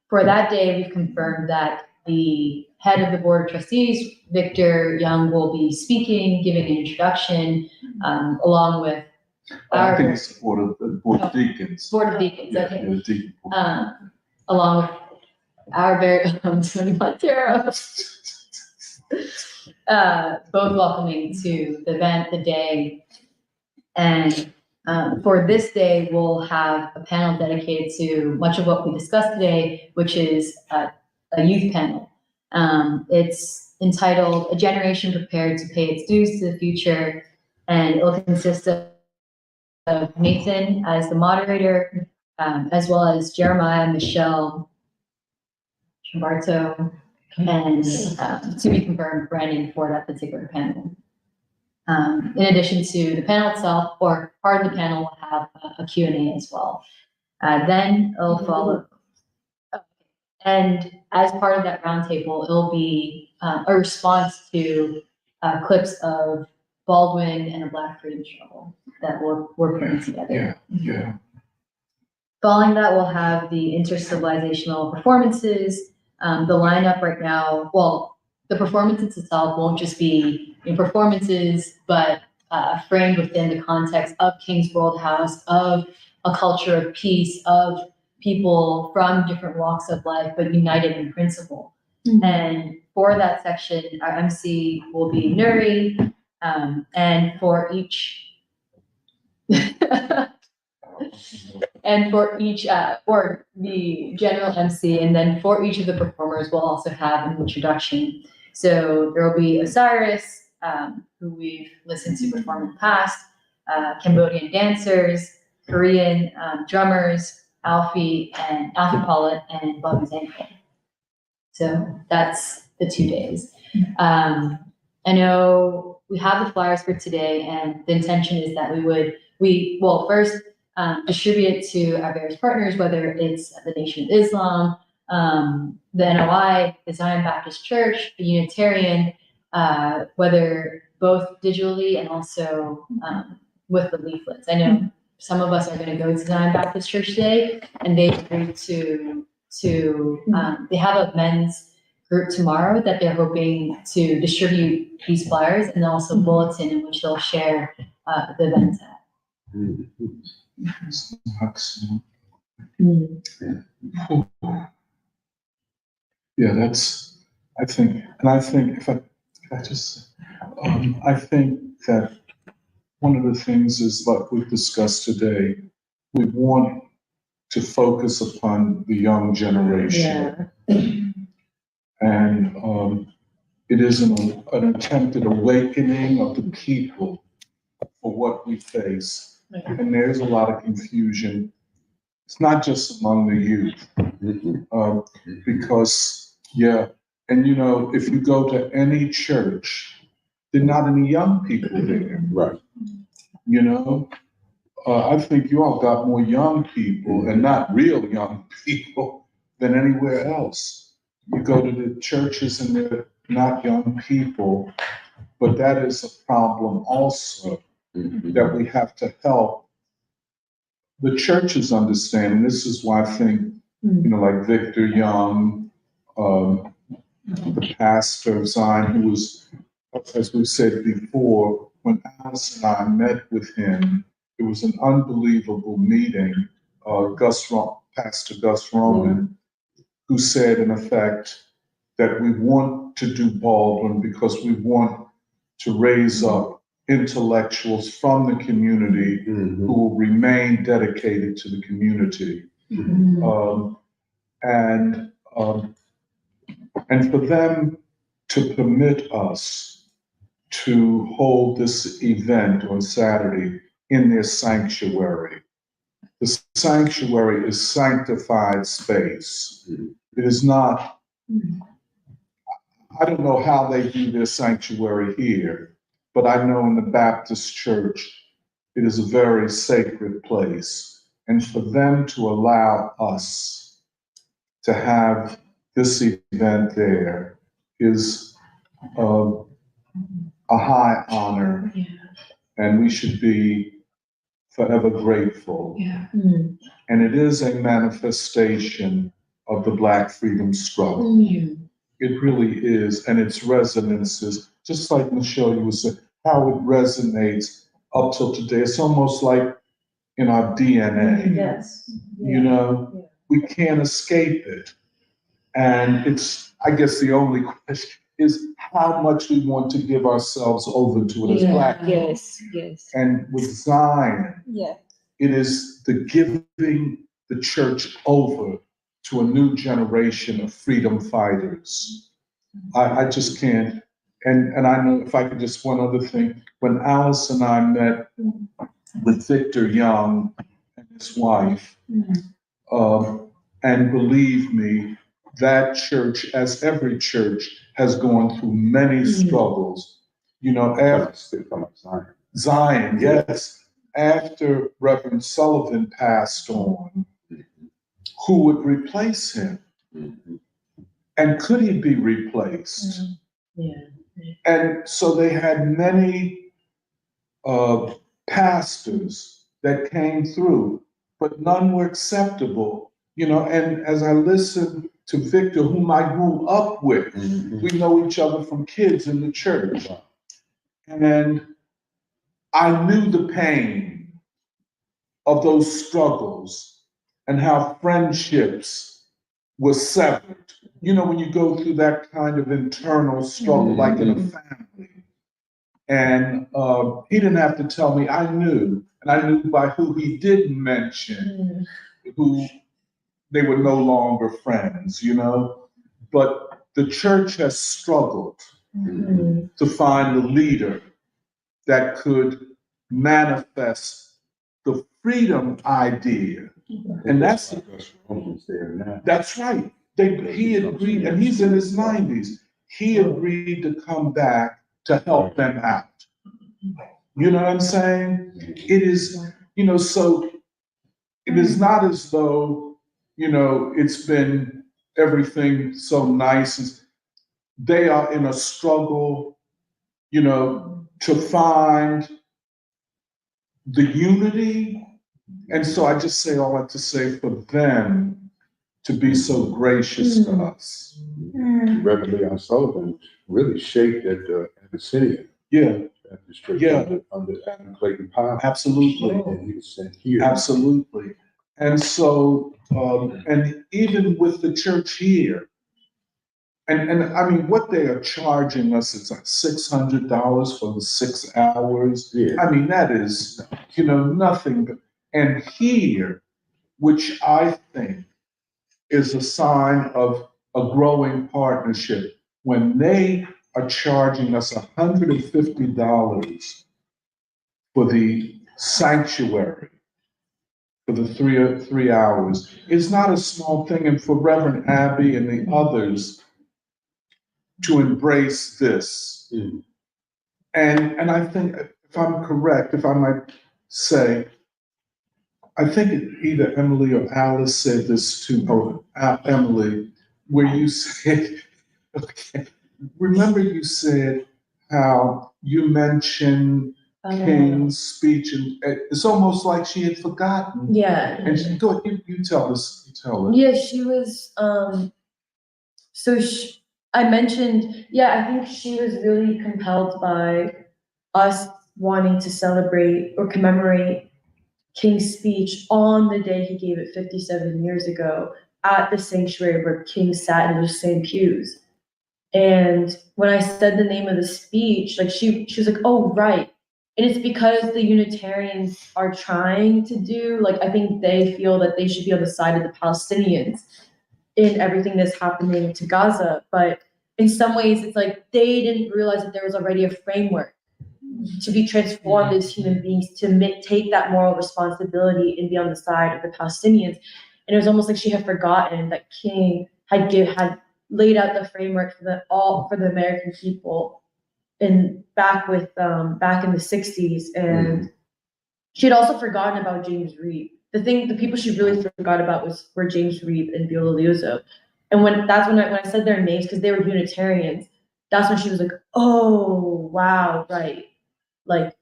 For that day, we've confirmed that the head of the Board of Trustees, Victor Young, will be speaking, giving an introduction, along with I think it's Board of Deacons. Board of Deacons, Yeah, okay. the deacon. Along with our very own Tony Montero. Both welcoming to the event, the day. And for this day, we'll have a panel dedicated to much of what we discussed today, which is a youth panel. It's entitled "A Generation Prepared to Pay Its Dues to the Future," and it will consist of Nathan as the moderator, as well as Jeremiah, Michelle, Barto, and to be confirmed, Brandon, for that particular panel. In addition to the panel itself, or part of the panel will have a Q&A as well. Then it'll follow. And as part of that roundtable, it'll be a response to clips of Baldwin and a Black freedom struggle that we're putting together. Yeah. Following that, we'll have the intercivilizational performances. The lineup right now, well, the performances itself won't just be performances, but framed within the context of King's World House, of a culture of peace, of people from different walks of life, but united in principle. And for that section, our MC will be Nuri, and for each or the general MC, and then for each of the performers, we'll also have an introduction. So there will be Osiris, who we've listened to perform in the past, Cambodian dancers, Korean drummers, Alfie Pollitt, and Bobby Zanko. So that's the 2 days. I know we have the flyers for today, and the intention is that we will first distribute it to our various partners, whether it's the Nation of Islam, the NOI, the Zion Baptist Church, the Unitarian, whether both digitally and also with the leaflets. I know some of us are going to go to Zion Baptist Church today, and they agreed to they have a men's group tomorrow that they're hoping to distribute these flyers, and also a bulletin in which they'll share the event at. Yeah, I think that one of the things is, like we've discussed today, we want to focus upon the young generation. And it is an attempted awakening of the people for what we face. And there's a lot of confusion. It's not just among the youth, because, and if you go to any church, there are not any young people there. Right. I think you all got more young people, and not real young people, than anywhere else. You go to the churches and they're not young people, but that is a problem also that we have to help the churches understand. And this is why I think, like Victor Young, the pastor of Zion, who was, as we said before, when Alice and I met with him, it was an unbelievable meeting. Pastor Gus Roman, who said, in effect, that we want to do Baldwin because we want to raise up intellectuals from the community who will remain dedicated to the community. And for them to permit us to hold this event on Saturday in their sanctuary. the sanctuary is sanctified space. It is not, I don't know how they do their sanctuary here, but I know in the Baptist church, it is a very sacred place. And for them to allow us to have this event there is a high honor, and we should be forever grateful. And it is a manifestation of the Black freedom struggle. It really is, and its resonances, just like Michelle, you were saying, how it resonates up till today. It's almost like in our DNA. Yes. You know, we can't escape it. And it's, I guess the only question is how much we want to give ourselves over to it as Black people. Yes. And with Zion, it is the giving the church over to a new generation of freedom fighters. I just can't. And I know, if I could just one other thing, when Alice and I met with Victor Young and his wife, and believe me, that church, as every church, has gone through many struggles. You know, after Zion, yes. After Reverend Sullivan passed on, who would replace him? And could he be replaced? And so they had many pastors that came through, but none were acceptable. You know, and as I listened to Victor, whom I grew up with, we know each other from kids in the church. And I knew the pain of those struggles and how friendships were severed. You know, when you go through that kind of internal struggle, like in a family. And he didn't have to tell me, I knew. And I knew by who he didn't mention, who they were no longer friends, you know. But the church has struggled to find a leader that could manifest the freedom idea. And that's right. He agreed, and he's in his 90s. He agreed to come back to help them out. You know what I'm saying? It is, you know, so it is not as though, you know, it's been everything so nice. They are in a struggle, you know, to find the unity. And so I just say all that to say for them to be so gracious to us. Reverend Leon Sullivan really shaped at the Abyssinia. Under Adam Clayton Powell. Absolutely. And he was sent here. Absolutely. And so, and even with the church here, and I mean, what they are charging us is like $600 for the 6 hours. Yeah. I mean, that is, you know, nothing. But, and here, which I think is a sign of a growing partnership, when they are charging us $150 for the sanctuary, for the three hours, is not a small thing. And for Reverend Abby and the others to embrace this. And I think, if I'm correct, if I might say, I think either Emily or Alice said this too, or Emily, where you said, okay, remember you said how you mentioned King's speech, and it's almost like she had forgotten. Yeah. And she, go ahead, you tell us, you tell it. Yeah, she was, I mentioned, I think she was really compelled by us wanting to celebrate or commemorate King's speech on the day he gave it 57 years ago at the sanctuary where King sat in those same pews. And when I said the name of the speech, like she was like, oh, right. And it's because the Unitarians are trying to do, like, I think they feel that they should be on the side of the Palestinians in everything that's happening to Gaza. But in some ways, it's like they didn't realize that there was already a framework to be transformed as human beings, to take that moral responsibility and be on the side of the Palestinians. And it was almost like she had forgotten that King had laid out the framework for the American people, and back in the 60s. And she had also forgotten about James Reeb. The people she really forgot about were James Reeb and Viola Liuzzo. And when I said their names, because they were Unitarians, that's when she was like, oh wow, right, like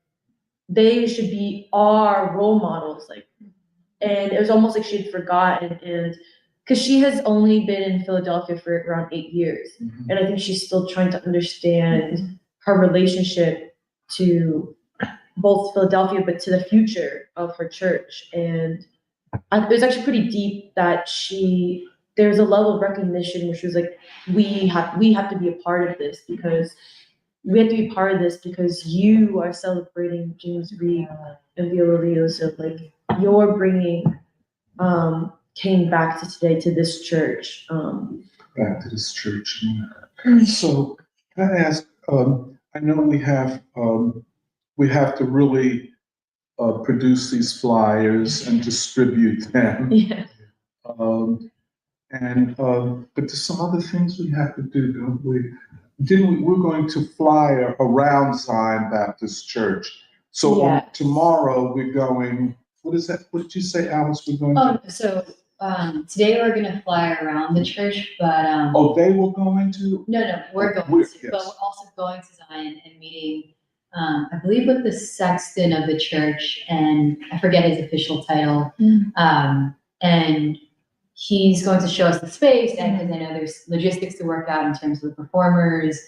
they should be our role models. Like, and it was almost like she had forgotten, and because she has only been in Philadelphia for around 8 years, and I think she's still trying to understand her relationship to both Philadelphia, but to the future of her church. And it was actually pretty deep that there's a level of recognition where she was like, we have to be a part of this, because you are celebrating James Reeb and Viola Liuzzo. So like, you're bringing King back to today, to this church. Back to this church. So can I ask, I know we have to really produce these flyers and distribute them. Yeah. But there's some other things we have to do, don't we? We're going to fly around Zion Baptist Church. So tomorrow we're going, what is that? What did you say, Alice? We're going to? So today we're gonna fly around the church, but they were going to? No, we're going to, but we're also going to Zion and meeting, I believe, with the sexton of the church, and I forget his official title. And he's going to show us the space, and because I know there's logistics to work out in terms of the performers,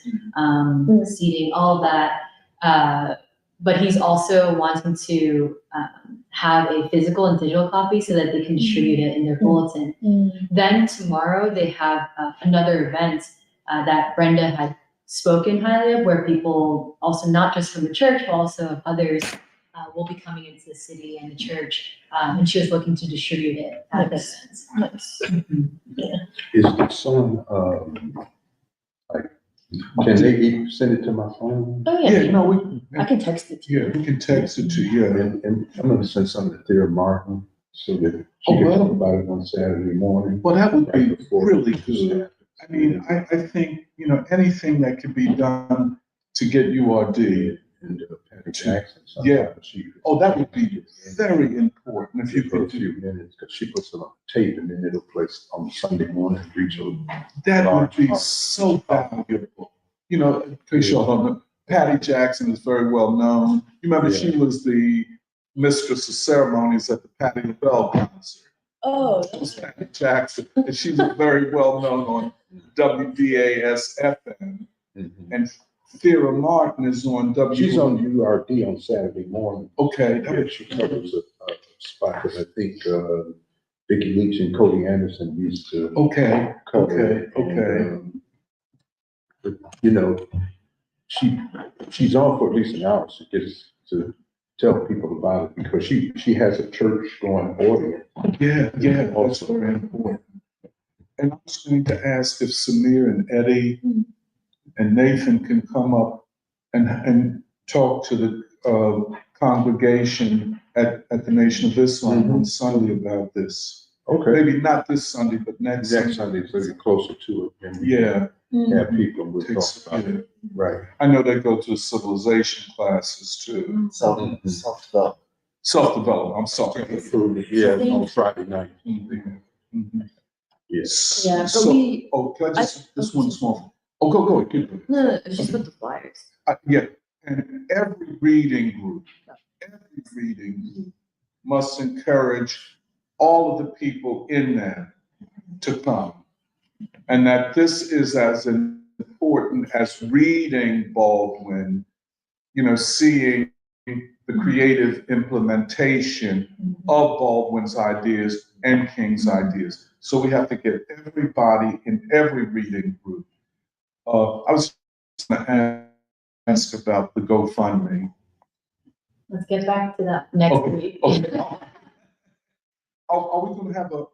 seating, all of that. But he's also wanting to have a physical and digital copy so that they can distribute it in their bulletin. Then tomorrow they have another event that Brenda had spoken highly of, where people also, not just from the church, but also of others, will be coming into the city and the church, and she was looking to distribute it at this event. Nice. Is the song, can they send it to my phone? Oh yeah. Yeah, no, I can text it to you. Yeah, we can text it to you. And I'm gonna send something to Thea Martin so that she can talk about it on Saturday morning. Well, that would be before really good. I mean, I think, anything that can be done to get URD. And Patty Jackson. Yeah. That would be very important if you for a could few minutes, because she puts it on tape and then it'll play on Sunday morning. That would be so valuable. In case y'all don't know, Patty Jackson is very well known. You remember she was the mistress of ceremonies at the Patti LaBelle concert. Oh, that was Patty Jackson, and she was very well known on WDAS FM. And Thea Martin is on She's on URD on Saturday morning. Okay. She covers a spot that I think Vicki Leach and Cody Anderson used to cover. Okay. And, she's on for at least an hour. She gets to tell people about it, because she has a church going audience. Yeah, that's very important. And I was going to ask if Samir and Eddie and Nathan can come up and talk to the congregation at the Nation of Islam on Sunday about this. Okay. Maybe not this Sunday, but next Sunday, so you're closer to it. And have people will talk about it. Right. I know they go to civilization classes too. Self-development. Self-development, I'm sorry. On Friday night. Yes. Yeah, but can I just one small. Go ahead. No, it's just with the flyers. And every reading group must encourage all of the people in them to come. And that this is as important as reading Baldwin, seeing the creative implementation of Baldwin's ideas and King's ideas. So we have to get everybody in every reading group. I was going to ask about the GoFundMe. Let's get back to that next week. Okay. Are we going to have a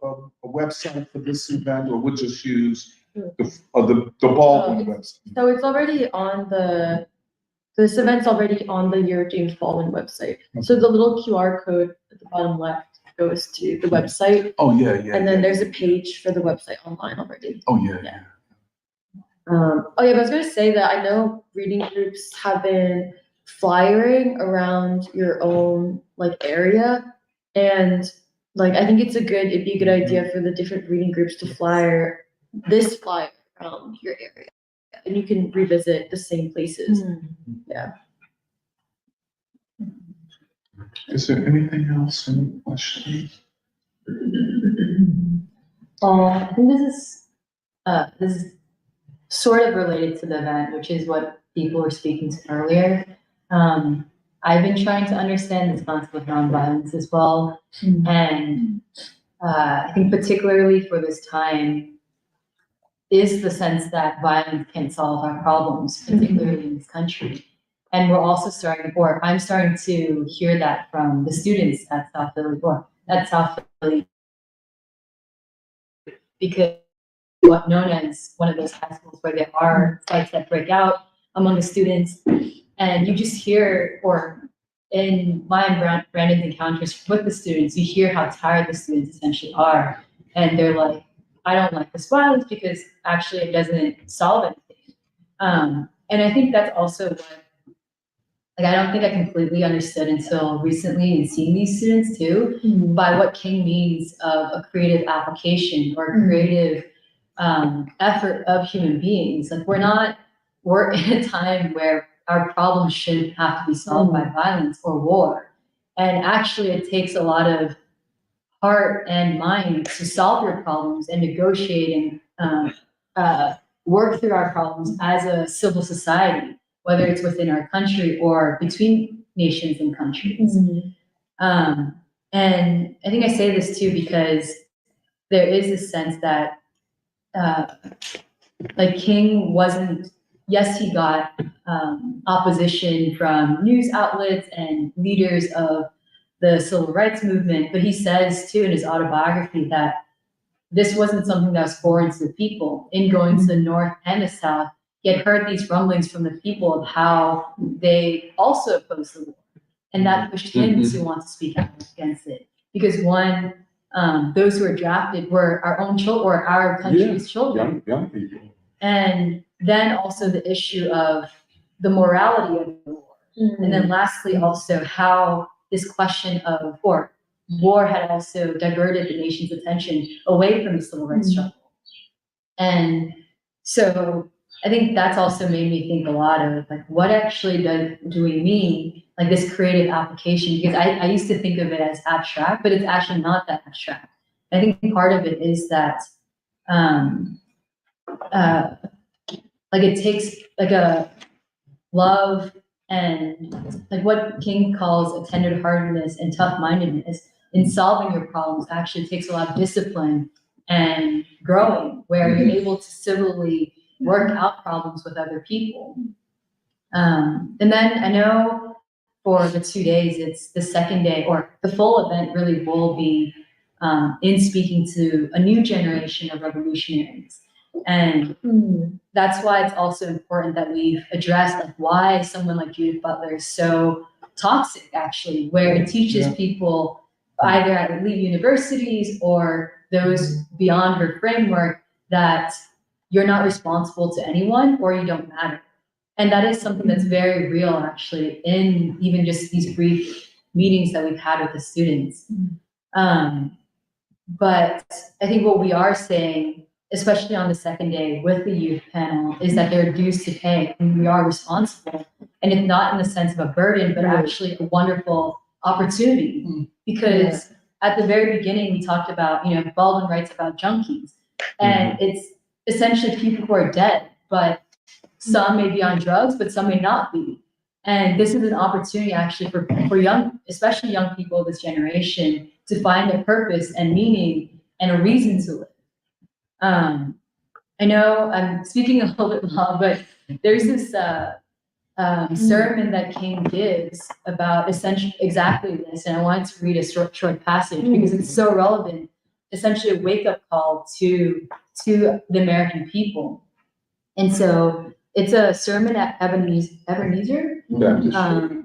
website for this event, or we'll just use the Baldwin website? So it's already on the this event's already on the Year of James Baldwin website. So the little QR code at the bottom left goes to the website, Oh, yeah, yeah. and then yeah. there's a page for the website online already. Oh, yeah, Yeah. yeah. Oh yeah, but I was gonna say that I know reading groups have been flyering around your own like area, and like I think it'd be a good idea for the different reading groups to flyer around your area, and you can revisit the same places. Yeah. Is there anything else? Any questions? I think this is sort of related to the event, which is what people were speaking to earlier. I've been trying to understand this concept of nonviolence as well, and I think particularly for this time is the sense that violence can't solve our problems, particularly in this country. And we're also I'm starting to hear that from the students at South Philly, because what's known as one of those high schools where there are fights that break out among the students. And you just hear, or in my and Brandon's encounters with the students, you hear how tired the students essentially are. And they're like, I don't like this violence because actually it doesn't solve anything. And I think that's also what, I don't think I completely understood until recently in seeing these students too, by what King means of a creative application or a creative effort of human beings. Like we're in a time where our problems shouldn't have to be solved by violence or war. And actually it takes a lot of heart and mind to solve your problems and negotiate and work through our problems as a civil society, whether it's within our country or between nations and countries. And I think I say this too because there is a sense that like King wasn't, yes, he got opposition from news outlets and leaders of the civil rights movement, but he says too in his autobiography that this wasn't something that was foreign to the people. In going to the North and the South, he had heard these rumblings from the people of how they also opposed the war. And that pushed him to want to speak out against it. Because one, those who were drafted were our own children, or our country's children. Young people. And then also the issue of the morality of the war. And then lastly, also how this question of war had also diverted the nation's attention away from the civil rights struggle. And so I think that's also made me think a lot of like, what actually do we mean, like this creative application? Because I used to think of it as abstract, but it's actually not that abstract. I think part of it is that like it takes like a love and like what King calls a tenderheartedness and tough-mindedness in solving your problems actually takes a lot of discipline and growing, where you're able to civilly work out problems with other people. And then I know for the 2 days, it's the second day, or the full event really will be in speaking to a new generation of revolutionaries. And that's why it's also important that we've addressed like why someone like Judith Butler is so toxic, actually, where it teaches people either at elite universities or those beyond her framework that you're not responsible to anyone or you don't matter. And that is something that's very real, actually, in even just these brief meetings that we've had with the students. But I think what we are saying, especially on the second day with the youth panel, is that there are dues to pay and we are responsible. And it's not in the sense of a burden, but actually a wonderful opportunity. Because at the very beginning, we talked about, Baldwin writes about junkies. And it's essentially people who are dead, but some may be on drugs, but some may not be. And this is an opportunity actually for young, especially young people of this generation, to find a purpose and meaning and a reason to live. I know I'm speaking a little bit long, but there's this sermon that King gives about essentially exactly this, and I wanted to read a short passage because it's so relevant. Essentially, a wake-up call to the American people. And so It's a sermon at Ebenezer. November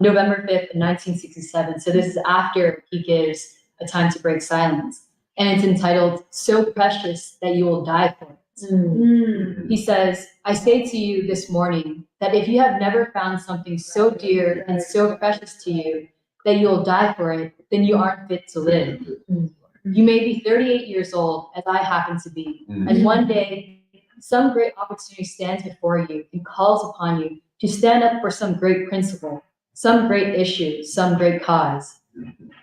5th, 1967. So this is after he gives A Time to Break Silence. And it's entitled, So Precious That You Will Die For It. He says, I say to you this morning that if you have never found something so dear and so precious to you that you will die for it, then you aren't fit to live. You may be 38 years old, as I happen to be, and one day some great opportunity stands before you and calls upon you to stand up for some great principle, some great issue, some great cause.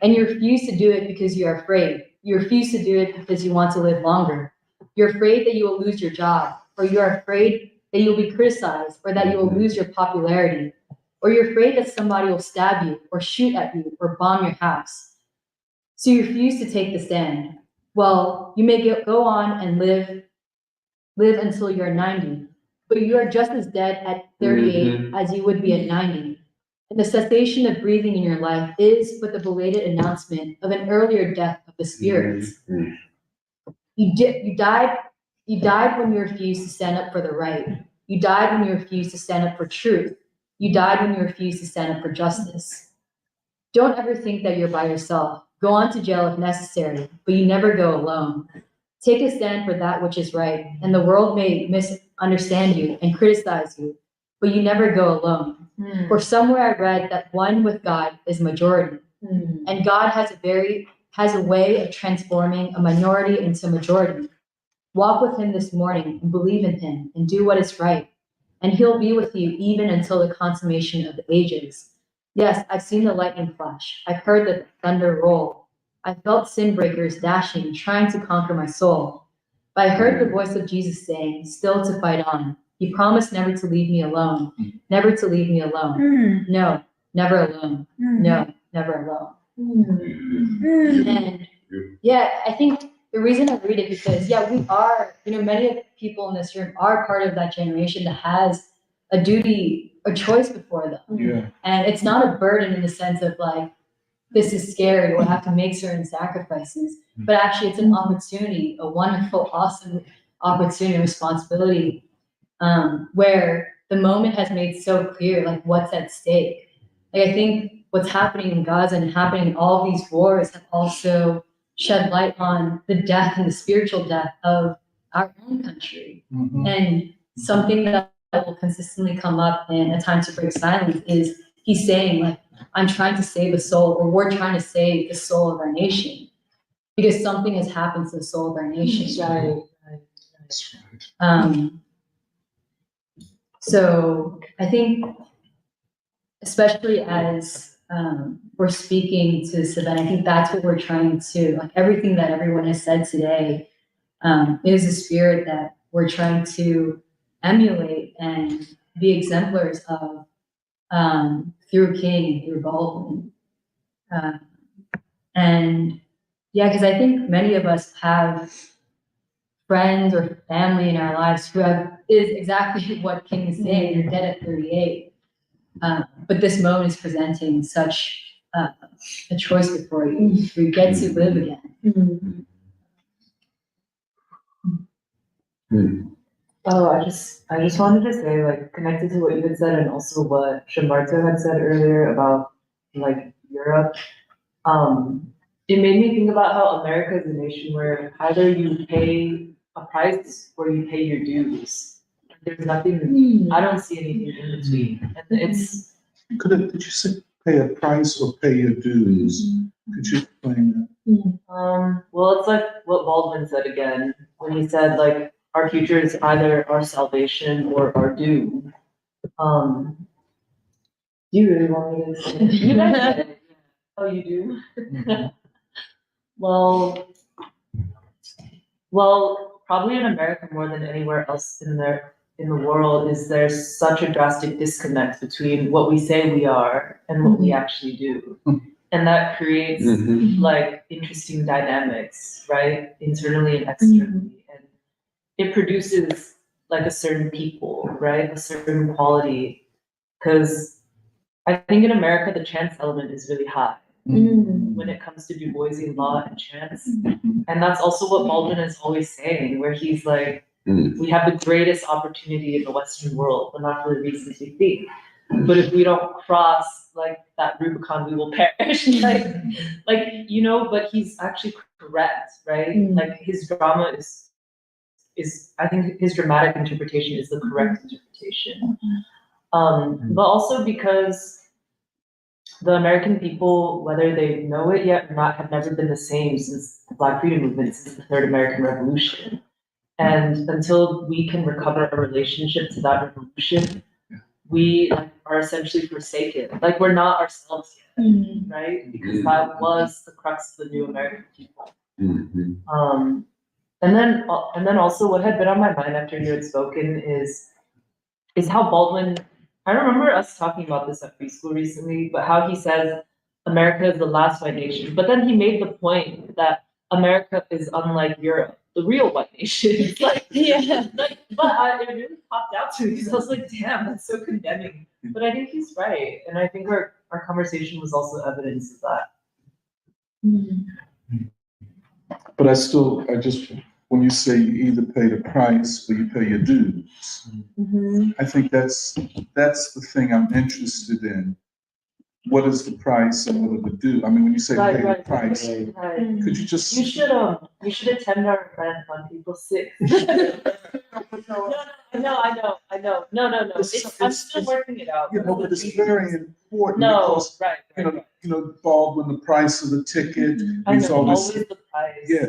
And you refuse to do it because you are afraid. You refuse to do it because you want to live longer. You're afraid that you will lose your job, or you're afraid that you'll be criticized, or that you will lose your popularity, or you're afraid that somebody will stab you, or shoot at you, or bomb your house. So you refuse to take the stand. Well, you may go on and live until you're 90, but you are just as dead at 38 as you would be at 90. And the cessation of breathing in your life is but the belated announcement of an earlier death of the spirits. You died when you refused to stand up for the right. You died when you refused to stand up for truth. You died when you refused to stand up for justice. Don't ever think that you're by yourself. Go on to jail if necessary, but you never go alone. Take a stand for that which is right, and the world may misunderstand you and criticize you, but you never go alone. For somewhere I read that one with God is majority, and God has a way of transforming a minority into a majority. Walk with him this morning and believe in him and do what is right, and he'll be with you even until the consummation of the ages. Yes, I've seen the lightning flash. I've heard the thunder roll. I felt sin breakers dashing, trying to conquer my soul. But I heard the voice of Jesus saying, still to fight on. He promised never to leave me alone, never to leave me alone. No, never alone. No, never alone. And I think the reason I read it because, we are, many of the people in this room are part of that generation that has a duty, a choice before them. And it's not a burden in the sense of like, this is scary, we'll have to make certain sacrifices, but actually it's an opportunity, a wonderful, awesome opportunity, responsibility, where the moment has made so clear, like what's at stake. Like I think what's happening in Gaza and happening in all these wars have also shed light on the death and the spiritual death of our own country. And something that will consistently come up in A Time to Break Silence is he's saying like, I'm trying to save a soul, or we're trying to save the soul of our nation because something has happened to the soul of our nation. So I think, especially as we're speaking to Savannah, I think that's what we're trying to, like everything that everyone has said today is a spirit that we're trying to emulate and be exemplars of through King and through Baldwin. Because I think many of us have friends or family in our lives who is exactly what King is saying, you're dead at 38. But this moment is presenting such a choice before you. You get to live again. Oh, I just wanted to say, like, connected to what you had said and also what Shambarto had said earlier about like Europe. It made me think about how America is a nation where either you pay a price or you pay your dues. There's nothing. I don't see anything in between. And it's. Did you say pay a price or pay your dues? Could you explain that? Well, it's like what Baldwin said again when he said like our future is either our salvation or our doom. Do you really want me to say it? You guys said it. Oh, you do? Well, probably in America more than anywhere else in the world is there's such a drastic disconnect between what we say we are and what we actually do. And that creates like interesting dynamics, right? Internally and externally. And it produces like a certain people, right? A certain quality. Because I think in America, the chance element is really high when it comes to Du Boisian law and chance. And that's also what Baldwin is always saying, where he's like, we have the greatest opportunity in the Western world, but not for the reasons we think. But if we don't cross like that Rubicon, we will perish. But he's actually correct, right? Like his drama is I think his dramatic interpretation is the correct interpretation. But also because the American people, whether they know it yet or not, have never been the same since the Black Freedom Movement, since the Third American Revolution. And until we can recover our relationship to that revolution, we are essentially forsaken. Like we're not ourselves yet, right? Because that was the crux of the new American people. And then also what had been on my mind after you had spoken is how Baldwin, I remember us talking about this at preschool recently, but how he says America is the last white nation. But then he made the point that America is unlike Europe, the real white nation. It really popped out to me because I was like, damn, that's so condemning. But I think he's right. And I think our conversation was also evidence of that. But when you say you either pay the price or you pay your dues, I think that's the thing I'm interested in. What is the price and what are the dues? I mean, when you say pay the price, could you just... You should attend our event on April 6th. No. I'm still working it out. But it's very important because, Baldwin, the price of the ticket. Always the price. Yeah.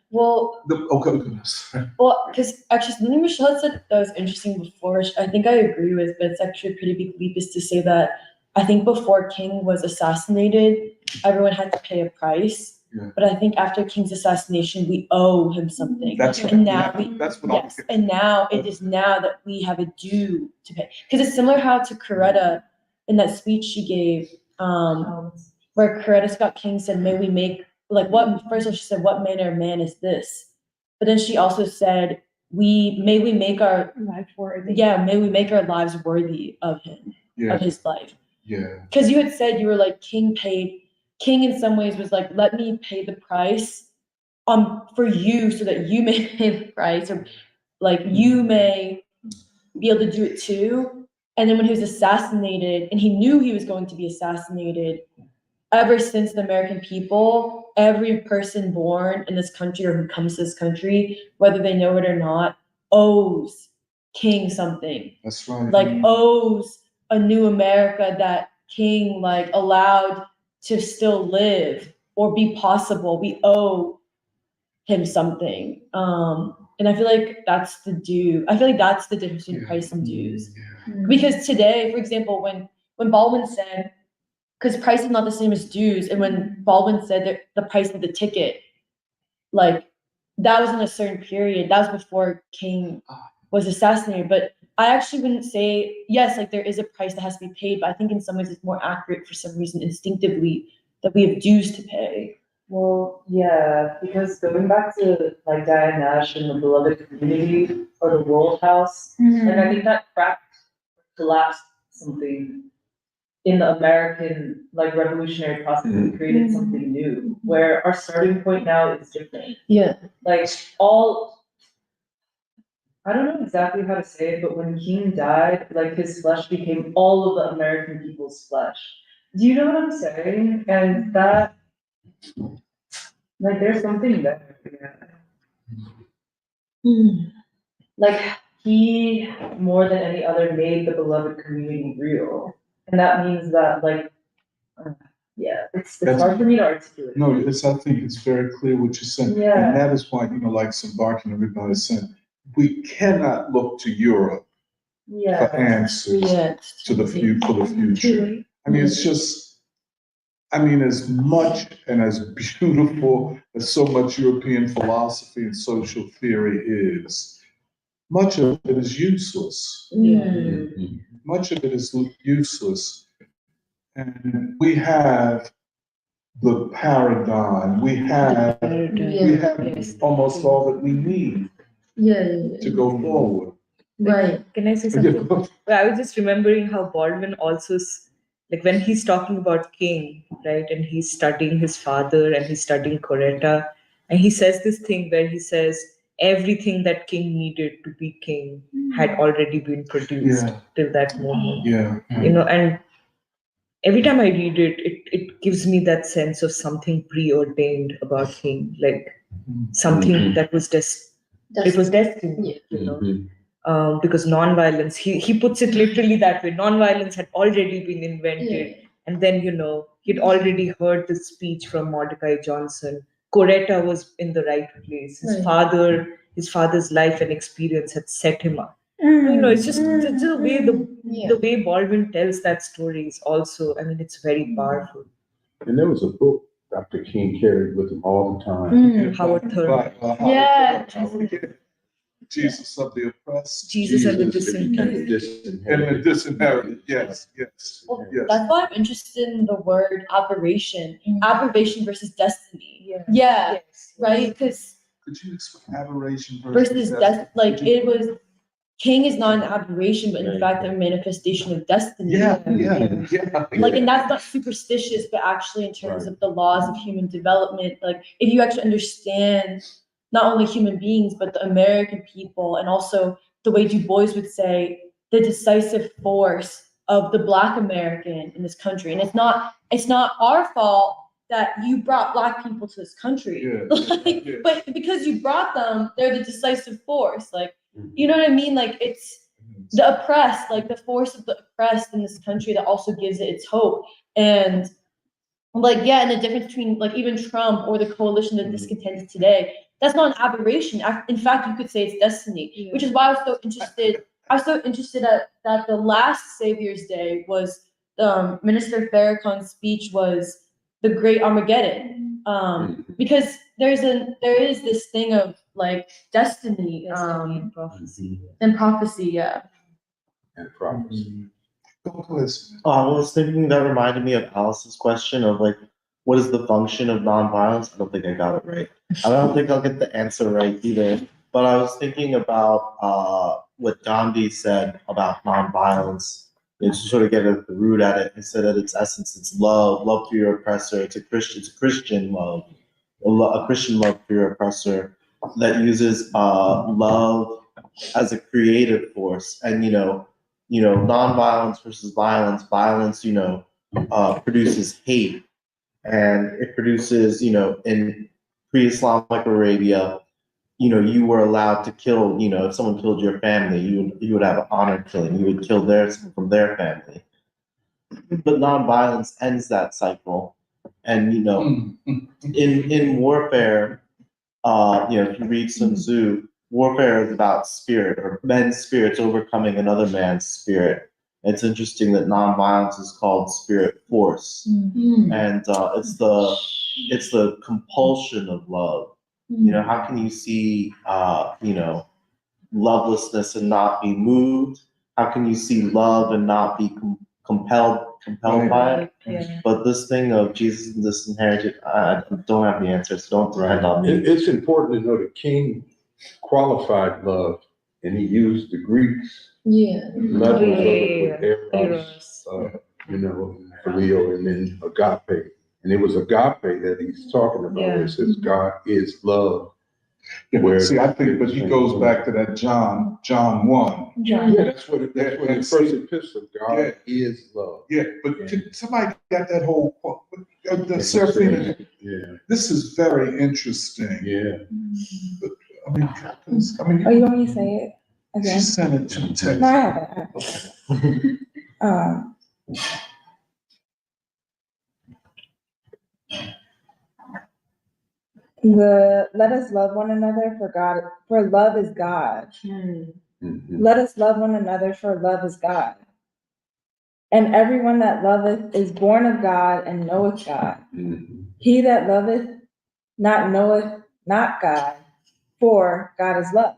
Well, because actually something Michelle said that was interesting before, which I think I agree with, but it's actually a pretty big leap, is to say that I think before King was assassinated, everyone had to pay a price. Yeah. But I think after King's assassination, we owe him something. And now it is now that we have a due to pay. Because it's similar how to Coretta in that speech she gave, where Coretta Scott King said, may we make, first of all, she said, what manner of man is this? But then she also said, may we make our lives worthy of him, of his life. Yeah. Because you had said you were like, King in some ways was like, let me pay the price for you so that you may pay the price, or like you may be able to do it too. And then when he was assassinated, and he knew he was going to be assassinated, ever since the American people, every person born in this country or who comes to this country, whether they know it or not, owes King something. That's right. Owes a new America that King allowed to still live or be possible. We owe him something. And I feel like that's the due. I feel like that's the difference between price and dues. Because today, for example, when Baldwin said, because price is not the same as dues, and when Baldwin said that the price of the ticket, that was in a certain period, that was before King was assassinated. But I actually wouldn't say, yes, there is a price that has to be paid, but I think in some ways it's more accurate for some reason instinctively that we have dues to pay. Well, yeah, because going back to Diane Nash and the beloved community or the World House, I think that collapsed something in the American revolutionary process and created something new, where our starting point now is different. Yeah. I don't know exactly how to say it, but when King died, his flesh became all of the American people's flesh. Do you know what I'm saying? And that, there's something there. He, more than any other, made the beloved community real. And that means that, it's hard for me to articulate. No, I think it's very clear what you're saying. Yeah. And that is why, Sambark and everybody is saying, we cannot look to Europe for answers for the future. I mean, it's just, as much and as beautiful as so much European philosophy and social theory is, much of it is useless. Much of it is useless. And we have the paradigm, we have almost all that we need to go forward. Right. Can I say something? Well, I was just remembering how Baldwin also, when he's talking about King, right, and he's studying his father and he's studying Coretta, and he says this thing where he says, everything that king needed to be king had already been produced Yeah. till that moment. Yeah. And every time I read it, it gives me that sense of something preordained about him, like something that was it was destiny, because nonviolence, he puts it literally that way. Nonviolence had already been invented. And then, he'd already heard the speech from Mordecai Johnson. Coretta was in the right place. His father's life and experience had set him up. It's just the way the way Baldwin tells that story is also, it's very powerful. And there was a book Dr. King carried with him all the time. Howard Thurman. Jesus of the oppressed. Jesus and the And disinherited. And the disinherited. Yes. Well, that's why I'm interested in the word aberration. Aberration versus destiny. Yeah. Right? Because Could you explain aberration versus it was king is not an aberration, but in fact a manifestation of destiny. Yeah. And that's not superstitious, but actually in terms of the laws of human development. Like, if you actually understand not only human beings, but the American people, and also the way Du Bois would say, the decisive force of the Black American in this country. And it's not our fault that you brought Black people to this country. But because you brought them, they're the decisive force. Like, you know what I mean? Like, it's the oppressed, like the force of the oppressed in this country that also gives it its hope. And and the difference between even Trump or the coalition that discontented today, that's not an aberration. In fact, you could say it's destiny, which is why I was so interested. That the last Savior's Day was Minister Farrakhan's speech was the Great Armageddon, because there is this thing of destiny, and prophecy. and prophecy, And prophecy. I was thinking that reminded me of Alice's question of what is the function of nonviolence? I don't think I got it right. I don't think I'll get the answer right either. But I was thinking about what Gandhi said about nonviolence. And to sort of get at the root at it, he said at its essence, it's love for your oppressor. It's a Christian love, a Christian love for your oppressor that uses love as a creative force. And nonviolence versus violence. Violence, produces hate, and it produces, in pre-Islamic Arabia, you were allowed to kill. If someone killed your family, you would have an honor killing. You would kill theirs from their family. But nonviolence ends that cycle, and in warfare, if you read Sun Tzu, warfare is about spirit, or men's spirits overcoming another man's spirit. It's interesting that nonviolence is called spirit force, and it's the compulsion of love. How can you see lovelessness and not be moved? How can you see love and not be compelled by it? Yeah. But this thing of Jesus and disinherited, I don't have the answer, so don't depend on me. It's important to know the King qualified love, and he used the Greeks. Love was with eros, phileo, and then agape. And it was agape that he's talking about. Where it says God is love. See, I think, but he goes back to that John 1. Yeah, that's what the first epistle, God is love. Yeah, but somebody got that whole the Seraphina. Yeah. This is very interesting. Yeah. But, you want me to say it again? She sent it to text. No, I haven't. Let us love one another for love is God. Let us love one another, for love is God. And everyone that loveth is born of God and knoweth God. He that loveth not knoweth not God, for God is love.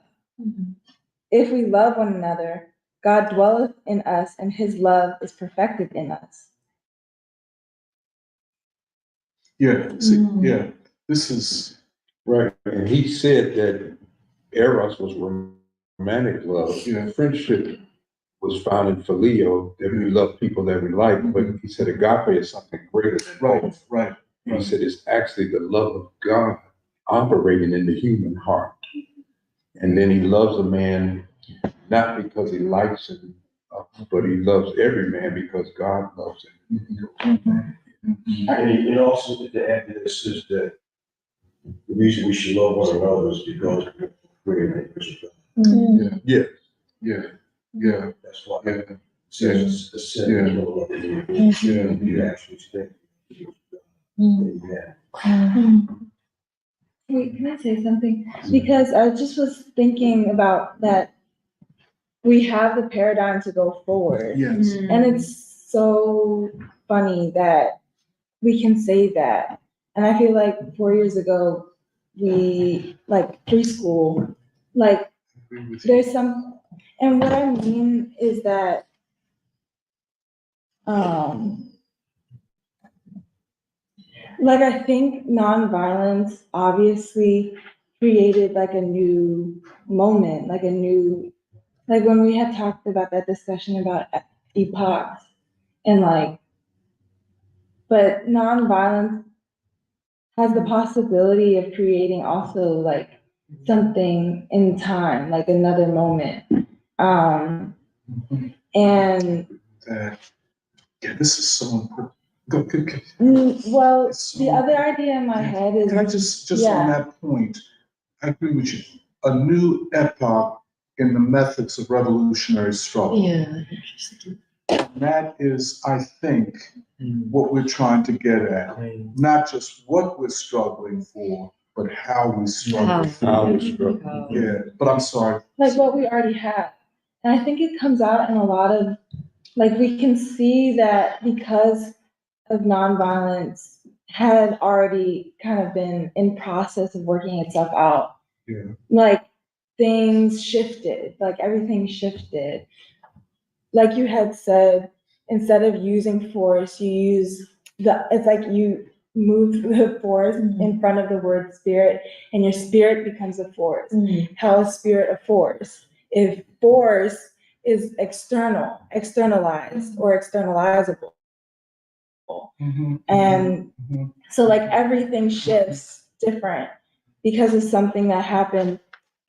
If we love one another, God dwelleth in us, and his love is perfected in us. Yeah, see, this is right. And he said that eros was romantic love. Friendship was found in phileo, that we love people that we like. But he said agape is something greater than both. Right. He said it's actually the love of God operating in the human heart. And then he loves a man, not because he likes him, but he loves every man because God loves him. And also to add to this is that the reason we should love one another is because we're in the Yeah. That's why. Yeah. It says the sin is no longer in you. You actually stay. Yeah. Wait, can I say something? Because I just was thinking about that we have the paradigm to go forward. Yes. And it's so funny that we can say that. And I feel like 4 years ago, we, like preschool, like there's some, and what I mean is that, like, I think nonviolence obviously created like a new moment, like a new, like when we had talked about that discussion about epochs and like, but nonviolence has the possibility of creating also like something in time, like another moment. And Yeah, this is so important. Go. well, It's so the other idea in my head is, Can I just yeah. on that point, I agree with you. A new epoch in the methods of revolutionary struggle. Yeah, interesting. And that is, I think, what we're trying to get at. Not just what we're struggling for, but how we struggle. Yeah, but I'm sorry. Like what we already have. And I think it comes out in a lot of, like, we can see that because of nonviolence had already kind of been in process of working itself out. Yeah. Like things shifted, like everything shifted. Like you had said, instead of using force, you use it's like you move the force in front of the word spirit, and your spirit becomes a force. How is spirit a force? If force is externalized or externalizable. And so like everything shifts different because of something that happened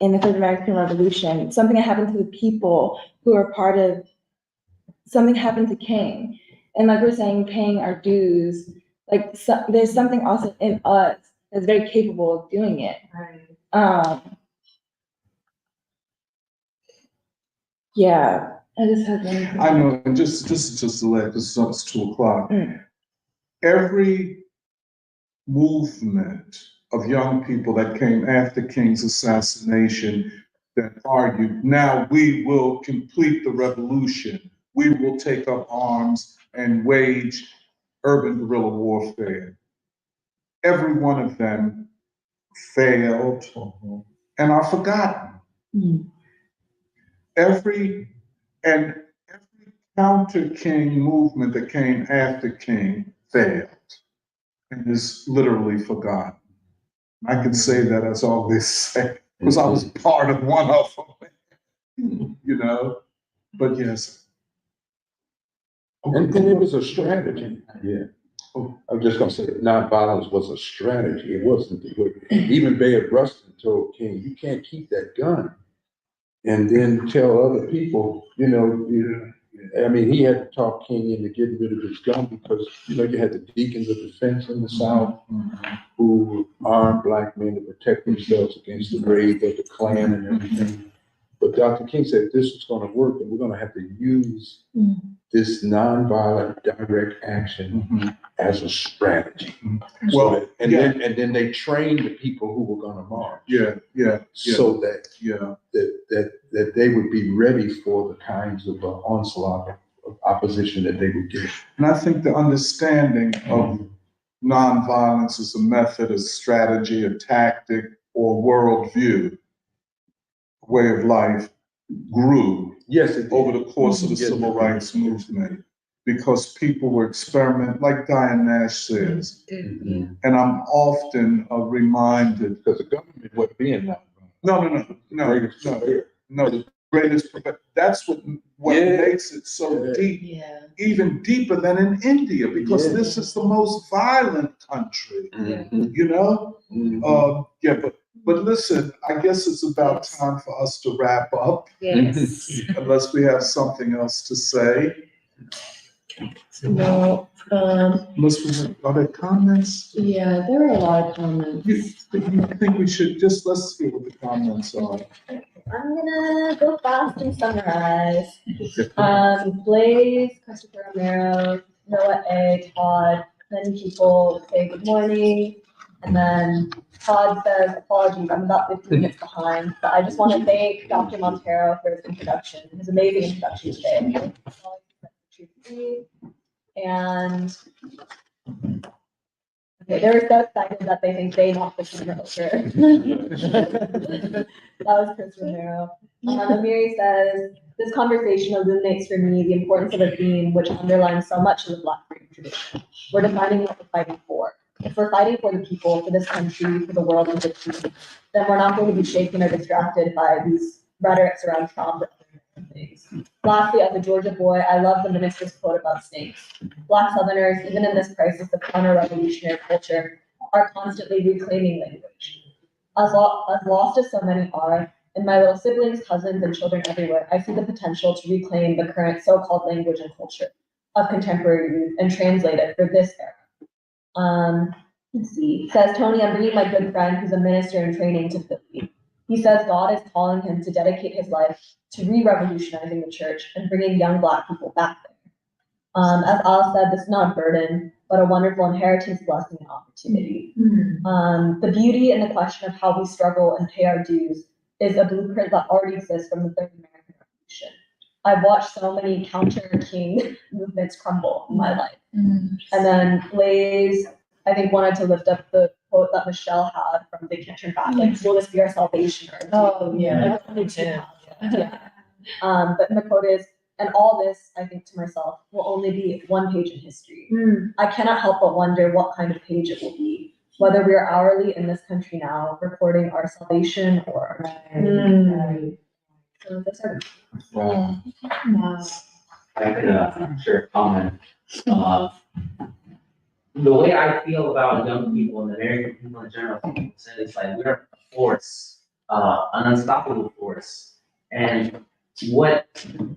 in the Third American Revolution, something that happened to the people who are part of, something happened to King. And like we're saying, paying our dues, like there's something also in us that's very capable of doing it. Yeah, I just had one. I know, and just to let this it's 2:00. Every movement of young people that came after King's assassination that argued, now we will complete the revolution. We will take up arms and wage urban guerrilla warfare. Every one of them failed and are forgotten. Every counter-King movement that came after King failed and is literally forgotten. I can say that as always say, because I was part of one of them, you know, but yes. And it was a strategy. Yeah. I'm just gonna say, nonviolence was a strategy. It wasn't, even Bayard Rustin told King, you can't keep that gun. And then tell other people, I mean, he had to talk King into getting rid of his gun because, you had the Deacons of Defense in the South who armed black men to protect themselves against the raids of the Klan and everything. But Dr. King said this was gonna work and we're gonna have to use this nonviolent direct action as a strategy. Well, and then they trained the people who were gonna march. So that that they would be ready for the kinds of onslaught of opposition that they would get. And I think the understanding of nonviolence as a method, a strategy, a tactic, or worldview, way of life, grew over the course of the civil rights movement, because people were experimenting, like Diane Nash says. And I'm often reminded, because the government wasn't being no, the greatest, that's what makes it so deep, even deeper than in India, because this is the most violent country, but But listen, I guess it's about time for us to wrap up, Yes. unless we have something else to say. No, Unless we have other comments. yeah, there were a lot of comments. I think we should just, let's see what the comments are. I'm gonna go fast and summarize. Blaze, Christopher Romero, Noah A, Todd, many people say good morning. And then Todd says, apologies, I'm about 15 minutes behind, but I just want to thank Dr. Montero for his introduction, his amazing introduction today. And okay, they were so excited that they think they knocked the camera over. That was Chris Romero. Amiri says, this conversation illuminates for me the importance of a theme which underlines so much of the Black freedom tradition. We're defining what we're fighting for. If we're fighting for the people, for this country, for the world and the team, then we're not going to be shaken or distracted by these rhetorics around Trump and things. Lastly, as a Georgia boy, I love the minister's quote about snakes. Black Southerners, even in this crisis of counter-revolutionary culture, are constantly reclaiming language. As lost as so many are, in my little siblings, cousins, and children everywhere, I see the potential to reclaim the current so-called language and culture of contemporary youth and translate it for this era. Let's see. Says Tony, I'm bringing my good friend who's a minister in training to Philly. He says God is calling him to dedicate his life to re-revolutionizing the church and bringing young Black people back there. As Al said, this is not a burden, but a wonderful inheritance, blessing, and opportunity. The beauty and the question of how we struggle and pay our dues is a blueprint that already exists from the Third American Revolution. I've watched so many counter-king movements crumble in my life. And then Blaze, I think, wanted to lift up the quote that Michelle had from They Can't Turn Back, like, will this be our salvation? Or yeah. But the quote is, and all this, I think to myself, will only be one page in history. I cannot help but wonder what kind of page it will be, whether we are hourly in this country now, recording our salvation or So that's our I could share a comment. The way I feel about young people and American people in general, people say it's like we're a force, an unstoppable force. And what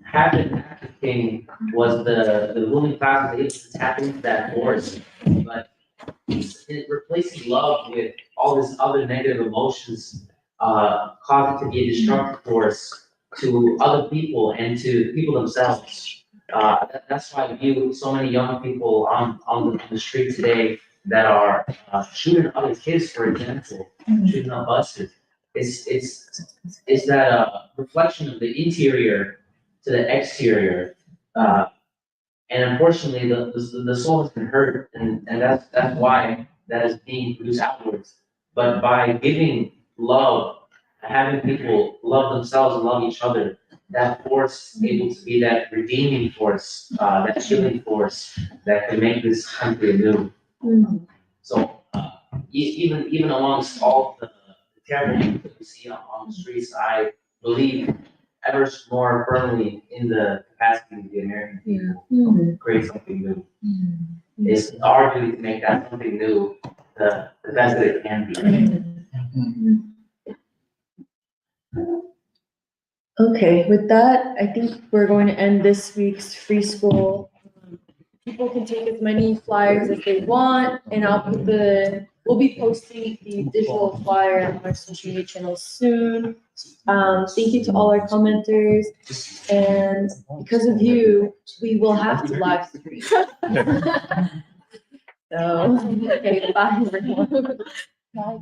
happened after King was the ruling class was able to tap into that force, but it replacing love with all this other negative emotions, caused it to be a destructive force to other people and to people themselves. That's why I view so many young people on the street today that are shooting other kids, for example, shooting up buses. It's that reflection of the interior to the exterior, and unfortunately, the soul has been hurt, and that's why that is being produced outwards. But by giving love, having people love themselves and love each other, that force is able to be that redeeming force, that healing force that can make this country anew. So even amongst all the terrible things that we see on the streets, I believe ever more firmly in the capacity of the American people to create something new. It's our duty to make that something new the best that it can be. Okay, with that, I think we're going to end this week's free school. People can take as many flyers as they want, and we'll be posting the digital flyer on our social media channels soon. Thank you to all our commenters, and because of you, we will have to live stream. So, okay, bye everyone. Bye.